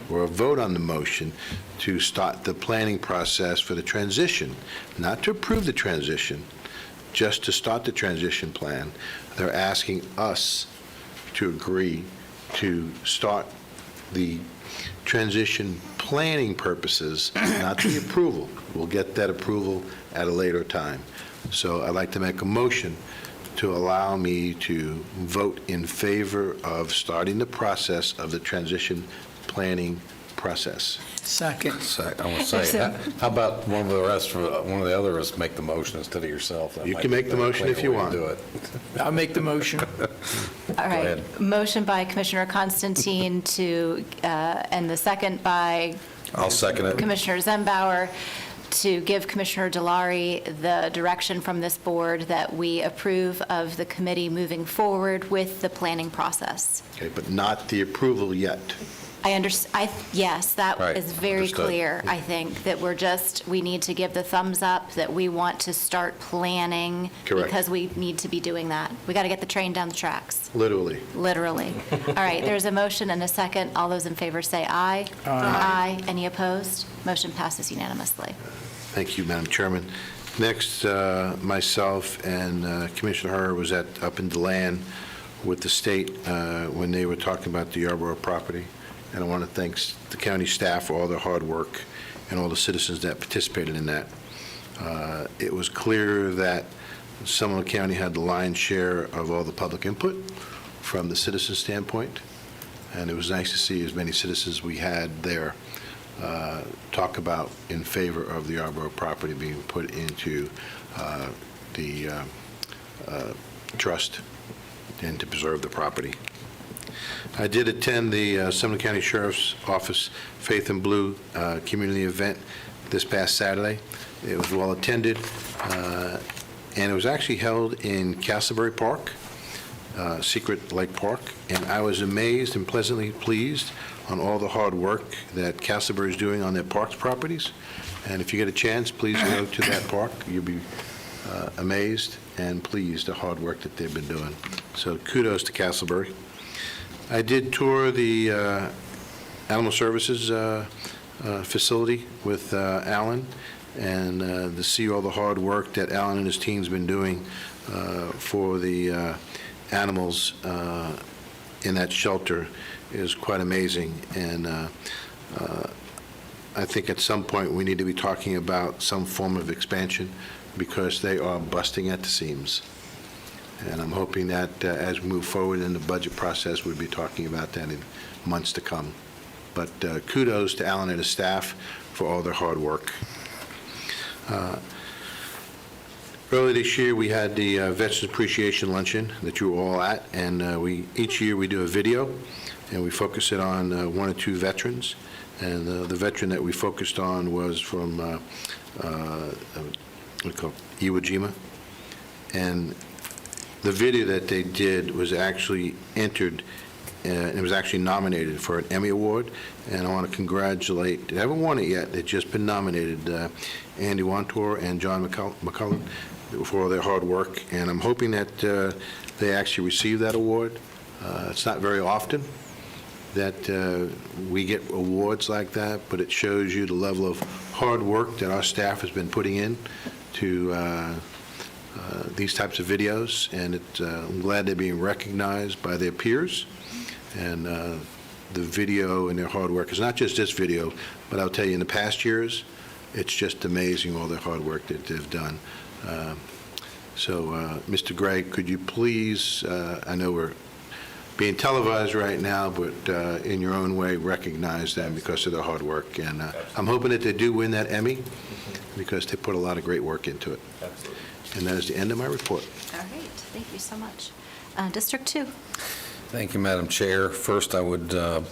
or a vote on the motion to start the planning process for the transition, not to approve the transition, just to start the transition plan, they're asking us to agree to start the transition planning purposes, not the approval. We'll get that approval at a later time. So I'd like to make a motion to allow me to vote in favor of starting the process of the transition planning process. Second. I want to say, how about one of the others make the motion instead of yourself? That You might can be make the a motion if cleaner you way to want. do it. I'll make the motion. All right. ahead. Motion by Commissioner Constantine to, and the second by I'll second it. Commissioner Zembauer to give Commissioner Delary the direction from this board that we approve of the committee moving forward with the planning process. Okay, but not the approval yet. Yes, that Right, is very understood. clear, I think, that we need to give the thumbs up, that we want to start planning. Correct. Because we need to be doing that. We got to get the train down the tracks, Literally. literally. All right, there's a motion and a second. All those in favor say aye. Aye. Any opposed? Motion passes unanimously. Thank you, Madam Chairman. Next, myself and Commissioner Herr was up in DeLand with the state when they were talking about the Yarborough property. And I want to thank the county staff for all their hard work and all the citizens that participated in that. It was clear that Seminole County had the lion's share of all the public input from the citizen standpoint, and it was nice to see as many citizens we had there talk about in favor of the Yarborough property being put into the trust and to preserve the property. I did attend the Seminole County Sheriff's Office Faith in Blue community event this past Saturday. It was well attended, and it was actually held in Castleberry Park, Secret Lake Park, and I was amazed and pleasantly pleased on all the hard work that Castleberry is doing on their parks properties. And if you get a chance, please go to that park. You'll be amazed and pleased the hard work that they've been doing. So kudos to Castleberry. I did tour the Animal Services facility with Alan, and to see all the hard work that Alan and his team's been doing for the animals in that shelter is quite amazing. And I think at some point we need to be talking about some form of expansion because they are busting at the seams. And I'm hoping that as we move forward in the budget process, we'll be talking about that in months to come. But kudos to Alan and his staff for all their hard work. Earlier this year, we had the Veterans Appreciation Luncheon that you were all at, and each year we do a video, and we focus it on one or two veterans. And the veteran that we focused on was from Iwo Jima. And the video that they did was actually entered, and it was actually nominated for an Emmy Award, and I want to congratulate, they haven't won it yet, they've just been nominated, Andy Wantor and John McCullen for all their hard work, and I'm hoping that they actually receive that award. It's not very often that we get awards like that, but it shows you the level of hard work that our staff has been putting in to these types of videos, and I'm glad they're being recognized by their peers. And the video and their hard work is not just this video, but I'll tell you, in the past years, it's just amazing all their hard work that they've done. So, Mr. Gray, could you please, I know we're being televised right now, but in your own way, recognize them because of their hard work. And I'm hoping that they do win that Emmy because they put a lot of great work into it. Absolutely. And that is the end of my report. All right, thank you so much. District 2. Thank you, Madam Chair. First, I would want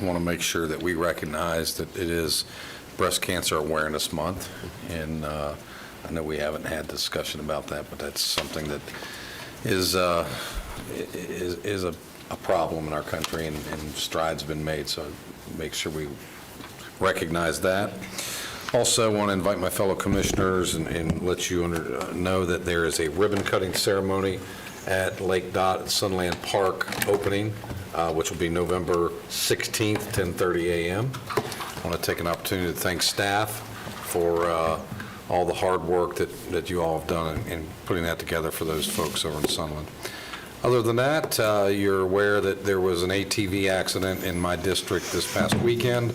to make sure that we recognize that it is Breast Cancer Awareness Month, and I know we haven't had discussion about that, but that's something that is a problem in our country, and strides have been made, so make sure we recognize that. Also, I want to invite my fellow commissioners and let you know that there is a ribbon-cutting ceremony at Lake Dot at Sunland Park opening, which will be November 16th, 10:30 a.m. I want to take an opportunity to thank staff for all the hard work that you all have done in putting that together for those folks over in Sunland. Other than that, you're aware that there was an ATV accident in my district this past weekend,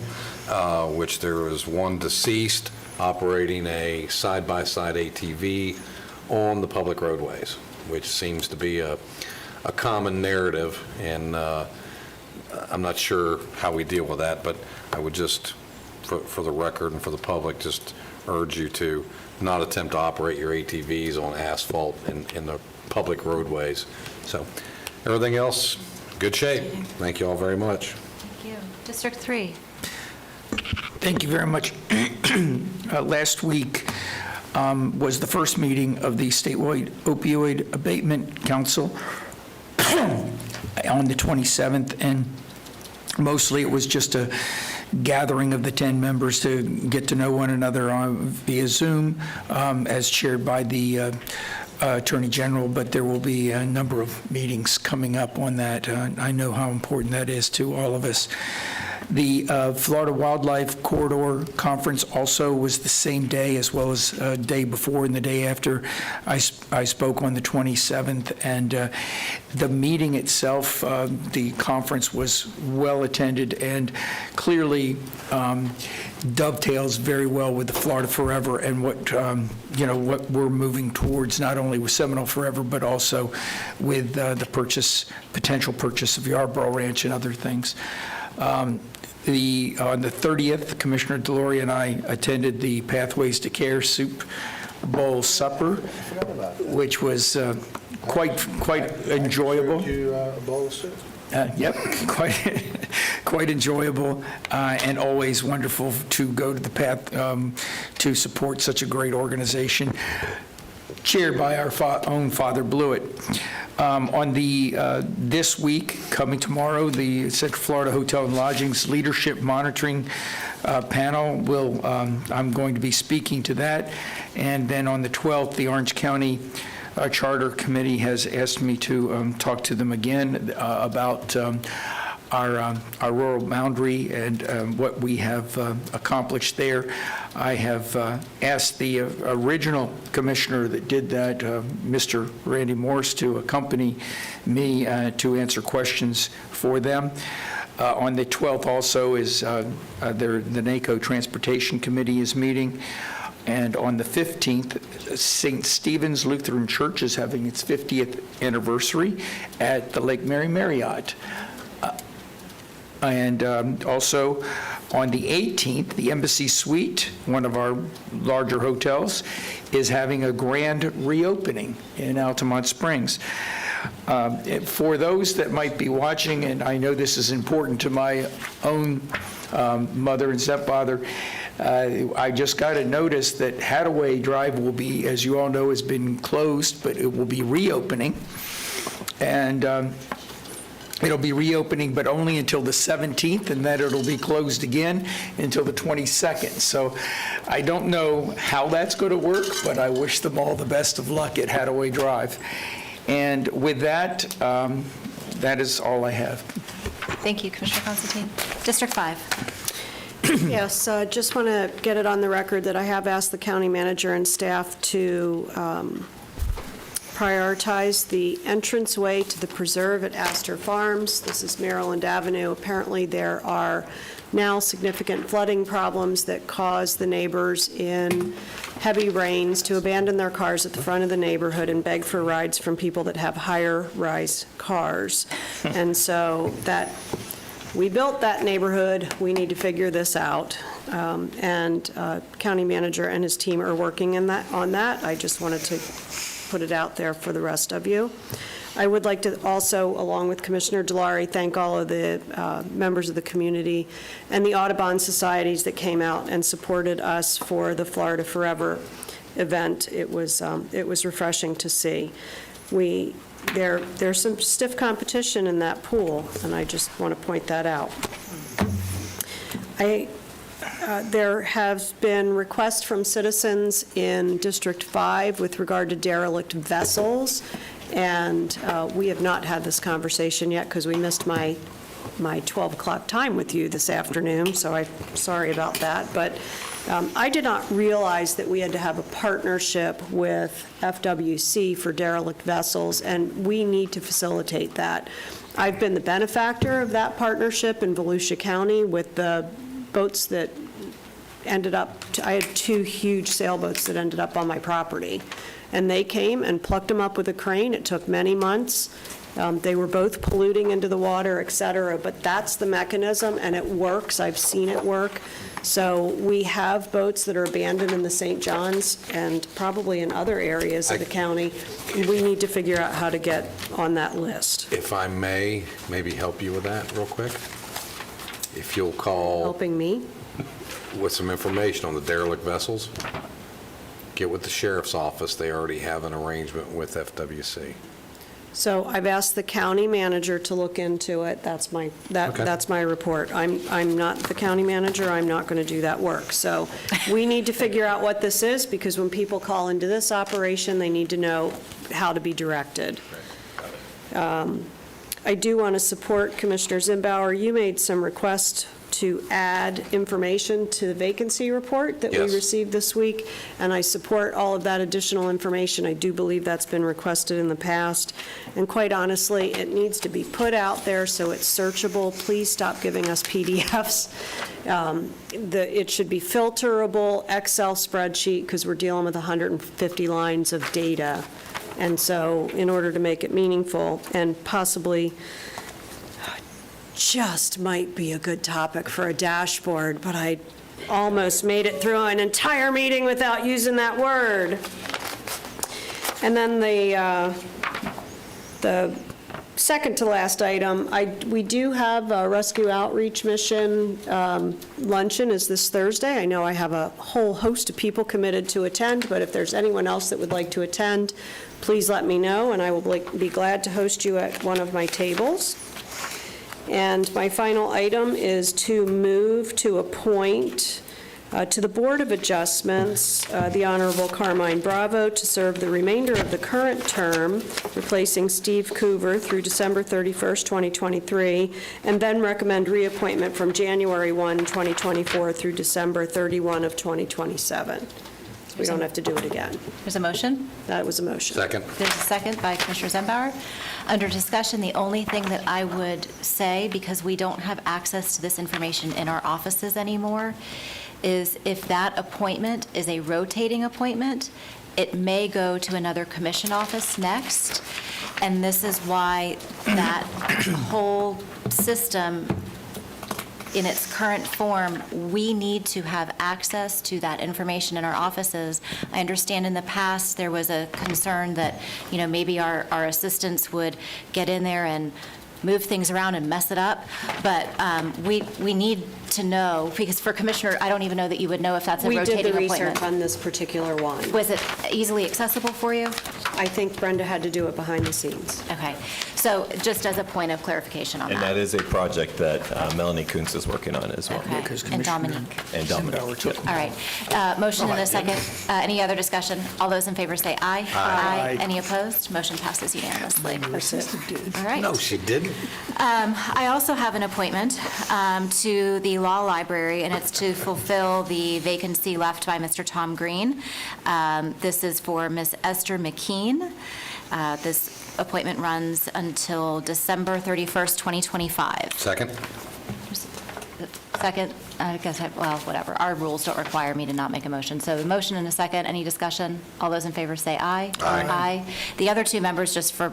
which there was one deceased operating a side-by-side ATV on the public roadways. which seems to be a common narrative, and I'm not sure how we deal with that, but I would just, for the record and for the public, just urge you to not attempt to operate your ATVs on asphalt in the public roadways. So, everything else, good shape. Thank you all very much. Thank you. District 3. Thank you very much. Last week was the first meeting of the statewide opioid abatement council on the 27th, and mostly it was just a gathering of the 10 members to get to know one another via Zoom, as chaired by the Attorney General, but there will be a number of meetings coming up on that. I know how important that is to all of us. The Florida Wildlife Corridor Conference also was the same day, as well as day before and the day after I spoke on the 27th. And the meeting itself, the conference was well attended and clearly dovetails very well with the Florida Forever and what what we're moving towards, not only with Seminole Forever, but also with the potential purchase of Yarborough Ranch and other things. On the 30th, Commissioner Delory and I attended the Pathways to Care Soup Bowl Supper, which was quite enjoyable. A bowl of soup? Yep, quite enjoyable, and always wonderful to go to the Path to support such a great organization, chaired by our own Father Blewett. On this week, coming tomorrow, the Central Florida Hotel and Lodgings Leadership Monitoring Panel will, I'm going to be speaking to that. And then on the 12th, the Orange County Charter Committee has asked me to talk to them again about our rural boundary and what we have accomplished there. I have asked the original commissioner that did that, Mr. Randy Morse, to accompany me to answer questions for them. On the 12th also is the NACO Transportation Committee is meeting. And on the 15th, St. Stephen's Lutheran Church is having its 50th anniversary at the Lake Mary Marriott. And also on the 18th, the Embassy Suite, one of our larger hotels, is having a grand reopening in Altamont Springs. For those that might be watching, and I know this is important to my own mother and stepfather, I just got a notice that Hadaway Drive will be, as you all know, has been closed, but it will be reopening. And it'll be reopening, but only until the 17th, and then it'll be closed again until the 22nd. So I don't know how that's going to work, but I wish them all the best of luck at Hadaway Drive. And with that, that is all I have. Thank you, Commissioner Constantine. District 5. Yes, just want to get it on the record that I have asked the county manager and staff to prioritize the entranceway to the preserve at Astor Farms. This is Maryland Avenue. Apparently, there are now significant flooding problems that cause the neighbors in heavy rains to abandon their cars at the front of the neighborhood and beg for rides from people that have higher-rise cars. And so that we built that neighborhood. We need to figure this out. And county manager and his team are working on that. I just wanted to put it out there for the rest of you. I would like to also, along with Commissioner Delory, thank all of the members of the community and the Audubon societies that came out and supported us for the Florida Forever event. It was refreshing to see. There's some stiff competition in that pool, and I just want to point that out. There have been requests from citizens in District 5 with regard to derelict vessels, and we have not had this conversation yet because we missed my 12 o'clock time with you this afternoon, so I'm sorry about that. But I did not realize that we had to have a partnership with FWC for derelict vessels, and we need to facilitate that. I've been the benefactor of that partnership in Volusia County with the boats that ended up, I had 2 huge sailboats that ended up on my property. and they came and plucked them up with a crane. It took many months. They were both polluting into the water, et cetera, but that's the mechanism, and it works. I've seen it work. So we have boats that are abandoned in the St. Johns and probably in other areas of the county. We need to figure out how to get on that list. If I may, maybe help you with that real quick? If you'll call Helping me? with some information on the derelict vessels, get with the sheriff's office. They already have an arrangement with FWC. So I've asked the county manager to look into it. That's my, Okay. that's my report. I'm not the county manager. I'm not going to do that work. So we need to figure out what this is, because when people call into this operation, they need to know how to be directed. I do want to support Commissioner Zimbauer. You made some requests to add information to the vacancy report that we Yes. received this week, and I support all of that additional information. I do believe that's been requested in the past, and quite honestly, it needs to be put out there so it's searchable. Please stop giving us PDFs. It should be filterable, Excel spreadsheet, because we're dealing with 150 lines of data. And so in order to make it meaningful, and possibly just might be a good topic for a dashboard, but I almost made it through an entire meeting without using that word. And then the second to last item, we do have a rescue outreach mission luncheon is this Thursday. I know I have a whole host of people committed to attend, but if there's anyone else that would like to attend, please let me know, and I will be glad to host you at one of my tables. And my final item is to move to appoint to the Board of Adjustments the Honorable Carmine Bravo to serve the remainder of the current term, replacing Steve Coover through December 31st, 2023, and then recommend reappointment from January 1, 2024 through December 31 of 2027. We don't have to do it again. There's a motion? That was a motion. Second. There's a second by Commissioner Zimbauer. Under discussion, the only thing that I would say, because we don't have access to this information in our offices anymore, is if that appointment is a rotating appointment, it may go to another commission office next. And this is why that whole system, in its current form, we need to have access to that information in our offices. I understand in the past, there was a concern that, maybe our assistants would get in there and move things around and mess it up, but we need to know, because for Commissioner, I don't even know that you would know if that's a rotating appointment. We did the research on this particular one. Was it easily accessible for you? I think Brenda had to do it behind the scenes. Okay, so just as a point of clarification on And that is a project that Melanie Kuntz is working on as well. Okay, and Dominique. And Dominic. All right, motion and a second. Any other discussion? All those in favor say aye. Aye. Any opposed? Motion passes unanimously. That's it. All right. No, she didn't. I also have an appointment to the Law Library, and it's to fulfill the vacancy left by Mr. Tom Green. This is for Ms. Esther McKean. This appointment runs until December 31st, 2025. Second. Second, I guess, well, whatever. Our rules don't require me to not make a motion. So the motion and a second, any discussion? All those in favor say aye. Aye. The other two members, just for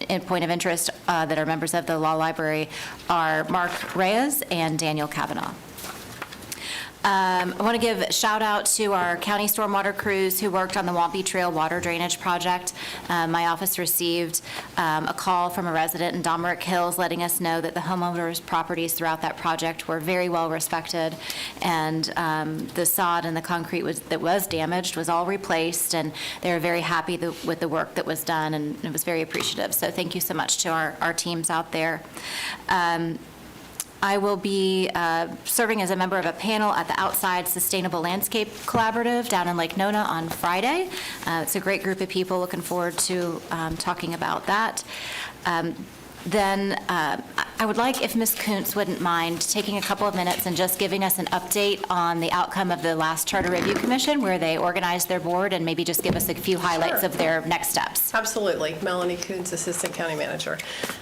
in point of interest, that are members of the Law Library are Mark Reyes and Daniel Kavanaugh. I want to give a shout out to our county stormwater crews who worked on the Wampy Trail water drainage project. My office received a call from a resident in Domerick Hills letting us know that the homeowners' properties throughout that project were very well respected, and the sod and the concrete that was damaged was all replaced, and they were very happy with the work that was done, and it was very appreciative. So thank you so much to our teams out there. I will be serving as a member of a panel at the Outside Sustainable Landscape Collaborative down in Lake Nona on Friday. It's a great group of people. Looking forward to talking about that. Then I would like if Ms. Kuntz wouldn't mind taking a couple of minutes and just giving us an update on the outcome of the last Charter Review Commission, where they organized their board, and maybe just give us a few highlights of their next steps. Absolutely. Melanie Kuntz, Assistant County Manager.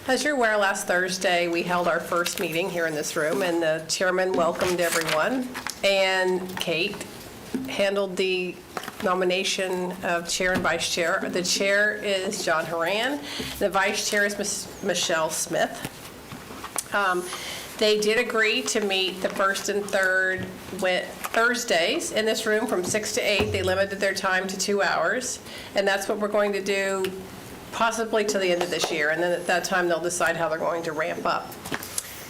As you're aware, last Thursday, we held our first meeting here in this room, and the chairman welcomed everyone, and Kate handled the nomination of chair and vice chair. The chair is John Haran. The vice chair is Michelle Smith. They did agree to meet the first and third Thursdays in this room from 6 to 8. They limited their time to 2 hours, and that's what we're going to do possibly till the end of this year, and then at that time, they'll decide how they're going to ramp up.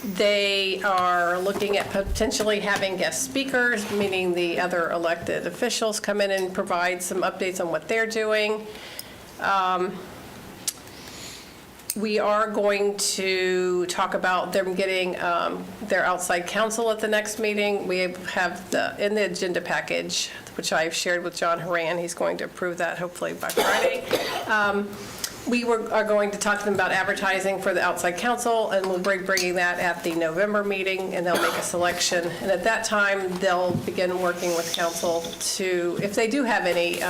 They are looking at potentially having guest speakers, meaning the other elected officials come in and provide some updates on what they're doing. We are going to talk about them getting their outside counsel at the next meeting. We have in the agenda package, which I've shared with John Haran. He's going to approve that hopefully by Friday. We are going to talk to them about advertising for the outside counsel, and we'll be bringing that at the November meeting, and they'll make a selection. And at that time, they'll begin working with counsel to, if they do have any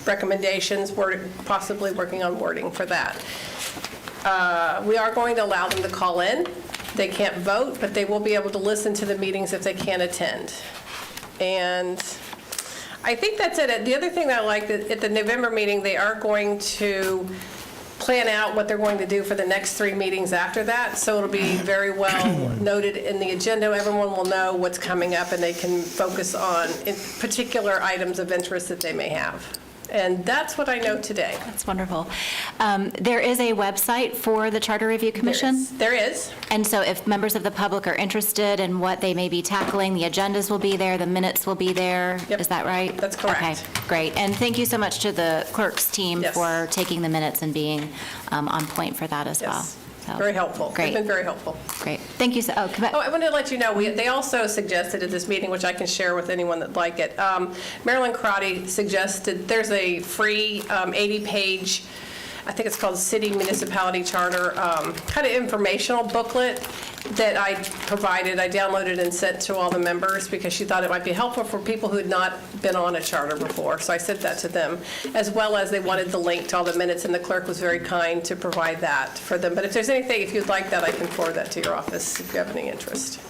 recommendations, we're possibly working on wording for that. We are going to allow them to call in. They can't vote, but they will be able to listen to the meetings if they can't attend. And I think that's it. The other thing that I like, that at the November meeting, they are going to plan out what they're going to do for the next 3 meetings after that. So it'll be very well noted in the agenda. Everyone will know what's coming up, and they can focus on particular items of interest that they may have. And that's what I know today. That's wonderful. There is a website for the Charter Review Commission? There is. And so if members of the public are interested in what they may be tackling, the agendas will be there, the minutes will be there. Yep. Is that right? That's correct. Okay, great. And thank you so much to the clerk's team Yes. for taking the minutes and being on point for that as well. Yes. So, Very helpful. Great. They've been very helpful. Great. Thank you. Oh, I wanted to let you know, they also suggested at this meeting, which I can share with anyone that'd like it, Marilyn Crotty suggested there's a free 80-page, I think it's called City Municipality Charter, kind of informational booklet that I provided. I downloaded and sent to all the members because she thought it might be helpful for people who had not been on a charter before. So I sent that to them, as well as they wanted the link to all the minutes, and the clerk was very kind to provide that for them. But if there's anything, if you'd like that, I can forward that to your office if you have any interest.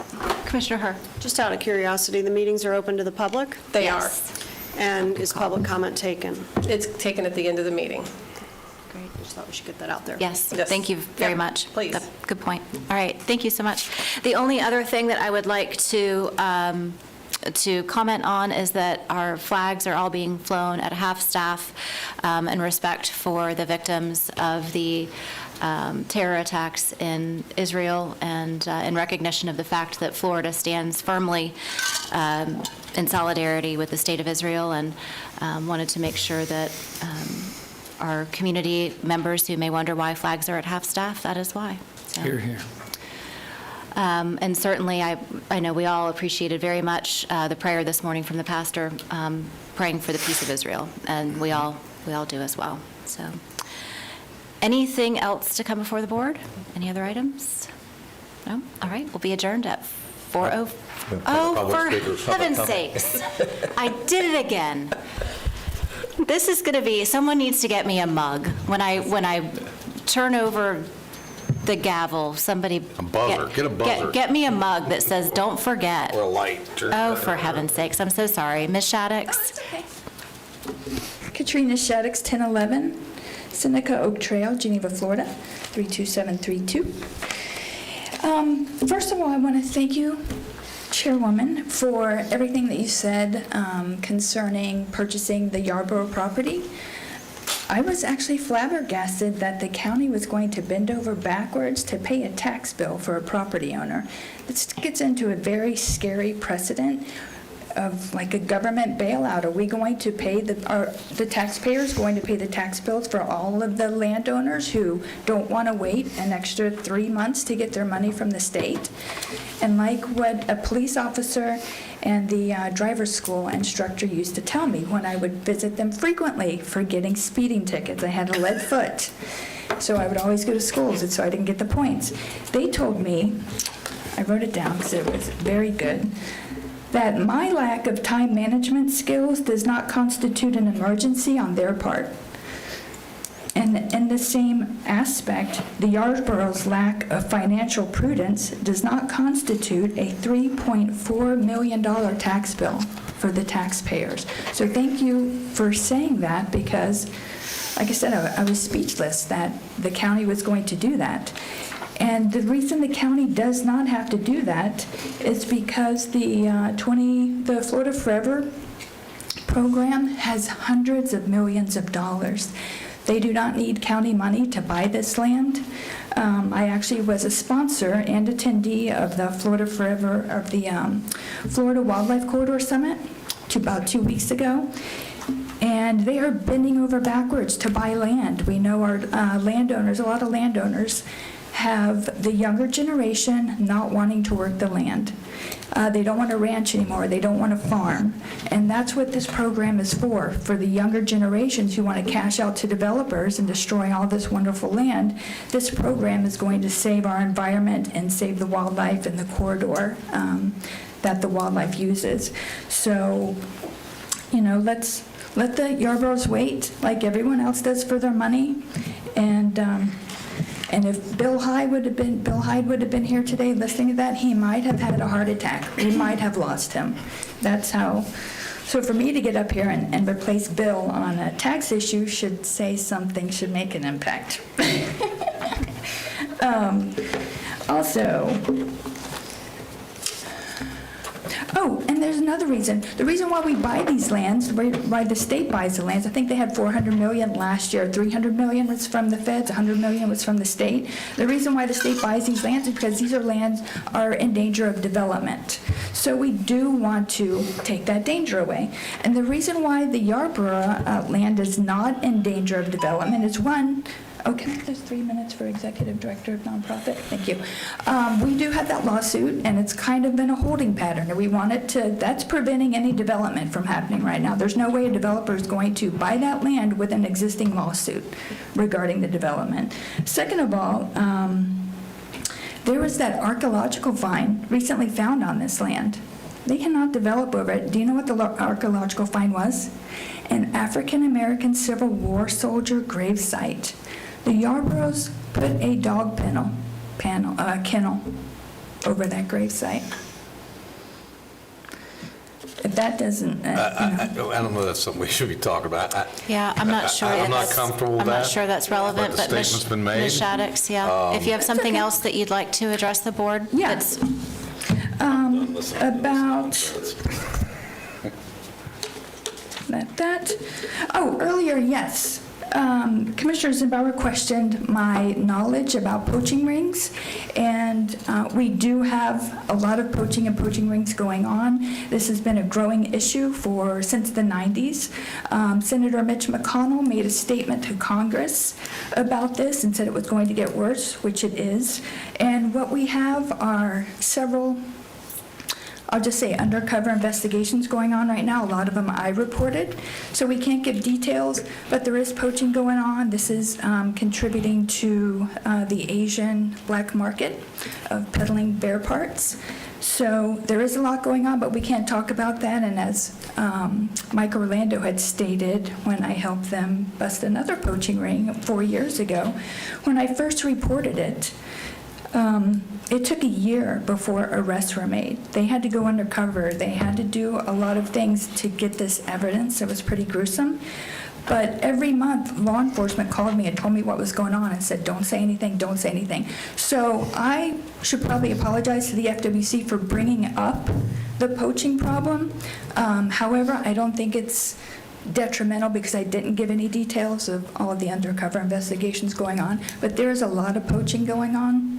Commissioner Herr. Just out of curiosity, the meetings are open to the public? They Yes. are. And is public comment taken? It's taken at the end of the meeting. Great, just thought we should get that out there. Yes, Yes. thank you very Yeah, much. please. Good point. All right, thank you so much. The only other thing that I would like to comment on is that our flags are all being flown at half-staff in respect for the victims of the terror attacks in Israel, and in recognition of the fact that Florida stands firmly in solidarity with the State of Israel, and wanted to make sure that our community members who may wonder why flags are at half-staff, that is why. So, Hear, hear. and certainly, I know we all appreciated very much the prayer this morning from the pastor, praying for the peace of Israel, and we all do as well. So, anything else to come before the board? Any other items? No? All right, we'll be adjourned at 4:00. Oh, for heaven's sakes. I did it again. This is going to be, someone needs to get me a mug. When I turn over the gavel, somebody. A buzzer. Get a buzzer. Get me a mug that says, "Don't forget." Or a light. Oh, for heaven's sakes, I'm so sorry. Ms. Shaddix? Katrina Shaddix, 1011 Seneca Oak Trail, Geneva, Florida, 32732. First of all, I want to thank you, Chairwoman, for everything that you said concerning purchasing the Yarborough property. I was actually flabbergasted that the county was going to bend over backwards to pay a tax bill for a property owner. This gets into a very scary precedent of like a government bailout. Are we going to pay, are the taxpayers going to pay the tax bills for all of the landowners who don't want to wait an extra 3 months to get their money from the state? And like what a police officer and the driver's school instructor used to tell me when I would visit them frequently for getting speeding tickets. I had a lead foot, so I would always go to schools, and so I didn't get the points. They told me, I wrote it down because it was very good, that my lack of time management skills does not constitute an emergency on their part. And in the same aspect, the Yardborough's lack of financial prudence does not constitute a $3.4 million tax bill for the taxpayers. So thank you for saying that, because, like I said, I was speechless that the county was going to do that. And the reason the county does not have to do that is because the Florida Forever program has hundreds of millions of dollars. They do not need county money to buy this land. I actually was a sponsor and attendee of the Florida Forever, of the Florida Wildlife Corridor Summit about 2 weeks ago. And they are bending over backwards to buy land. We know our landowners, a lot of landowners, have the younger generation not wanting to work the land. They don't want to ranch anymore. They don't want to farm. And that's what this program is for the younger generations who want to cash out to developers and destroy all this wonderful land. This program is going to save our environment and save the wildlife in the corridor that the wildlife uses. So, let's let the Yarboroughs wait like everyone else does for their money. And if Bill Hyde would have been here today listening to that, he might have had a heart attack. We might have lost him. That's how. So for me to get up here and replace Bill on a tax issue should say something, should make an impact. And there's another reason. The reason why we buy these lands, why the state buys the lands, I think they had $400 million last year. $300 million was from the feds, $100 million was from the state. The reason why the state buys these lands is because these lands are in danger of development. So we do want to take that danger away. And the reason why the Yarborough land is not in danger of development is, one, can I have those 3 minutes for Executive Director of Nonprofit? Thank you. We do have that lawsuit, and it's kind of been a holding pattern, and we want it to, that's preventing any development from happening right now. There's no way a developer is going to buy that land with an existing lawsuit regarding the development. Second of all, there was that archaeological find recently found on this land. They cannot develop over it. Do you know what the archaeological find was? An African-American Civil War soldier grave site. The Yarboroughs put a dog kennel over that grave site. If that doesn't, I don't know if that's something we should be talking about. I'm not sure. I'm not comfortable with that. I'm not sure that's relevant, The but statement's been made. Ms. Shaddix, if you have something else that you'd like to address the board? Yeah. Earlier, yes. Commissioner Zimbauer questioned my knowledge about poaching rings, and we do have a lot of poaching and poaching rings going on. This has been a growing issue since the 90s. Senator Mitch McConnell made a statement to Congress about this and said it was going to get worse, which it is. And what we have are several, I'll just say, undercover investigations going on right now. A lot of them I reported, so we can't give details, but there is poaching going on. This is contributing to the Asian black market of peddling bear parts. So there is a lot going on, but we can't talk about that. And as Mike Orlando had stated when I helped them bust another poaching ring 4 years ago, when I first reported it, it took a year before arrests were made. They had to go undercover. They had to do a lot of things to get this evidence. It was pretty gruesome. But every month, law enforcement called me and told me what was going on and said, don't say anything, don't say anything. So I should probably apologize to the FWC for bringing up the poaching problem. However, I don't think it's detrimental because I didn't give any details of all of the undercover investigations going on. But there is a lot of poaching going on.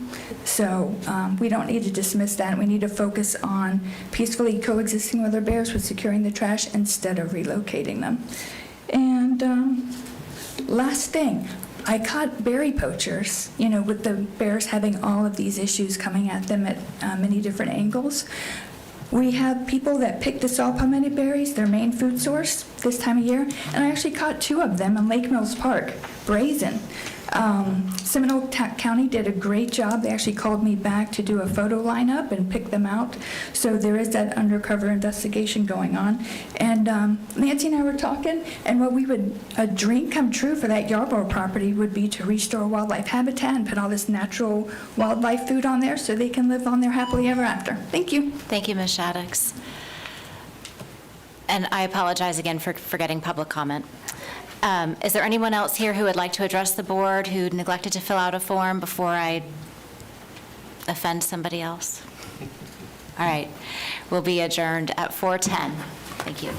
So we don't need to dismiss that. We need to focus on peacefully coexisting with our bears with securing the trash instead of relocating them. And last thing, I caught berry poachers, with the bears having all of these issues coming at them at many different angles. We have people that pick the saw palmetto berries, their main food source, this time of year, and I actually caught 2 of them in Lake Mills Park, brazen. Seminole County did a great job. They actually called me back to do a photo lineup and pick them out. So there is that undercover investigation going on. And Nancy and I were talking, and what we would, a dream come true for that Yarborough property would be to restore wildlife habitat and put all this natural wildlife food on there so they can live on there happily ever after. Thank you. Thank you, Ms. Shaddix. And I apologize again for forgetting public comment. Is there anyone else here who would like to address the board who neglected to fill out a form before I offend somebody else? All right. We'll be adjourned at 4:10. Thank you.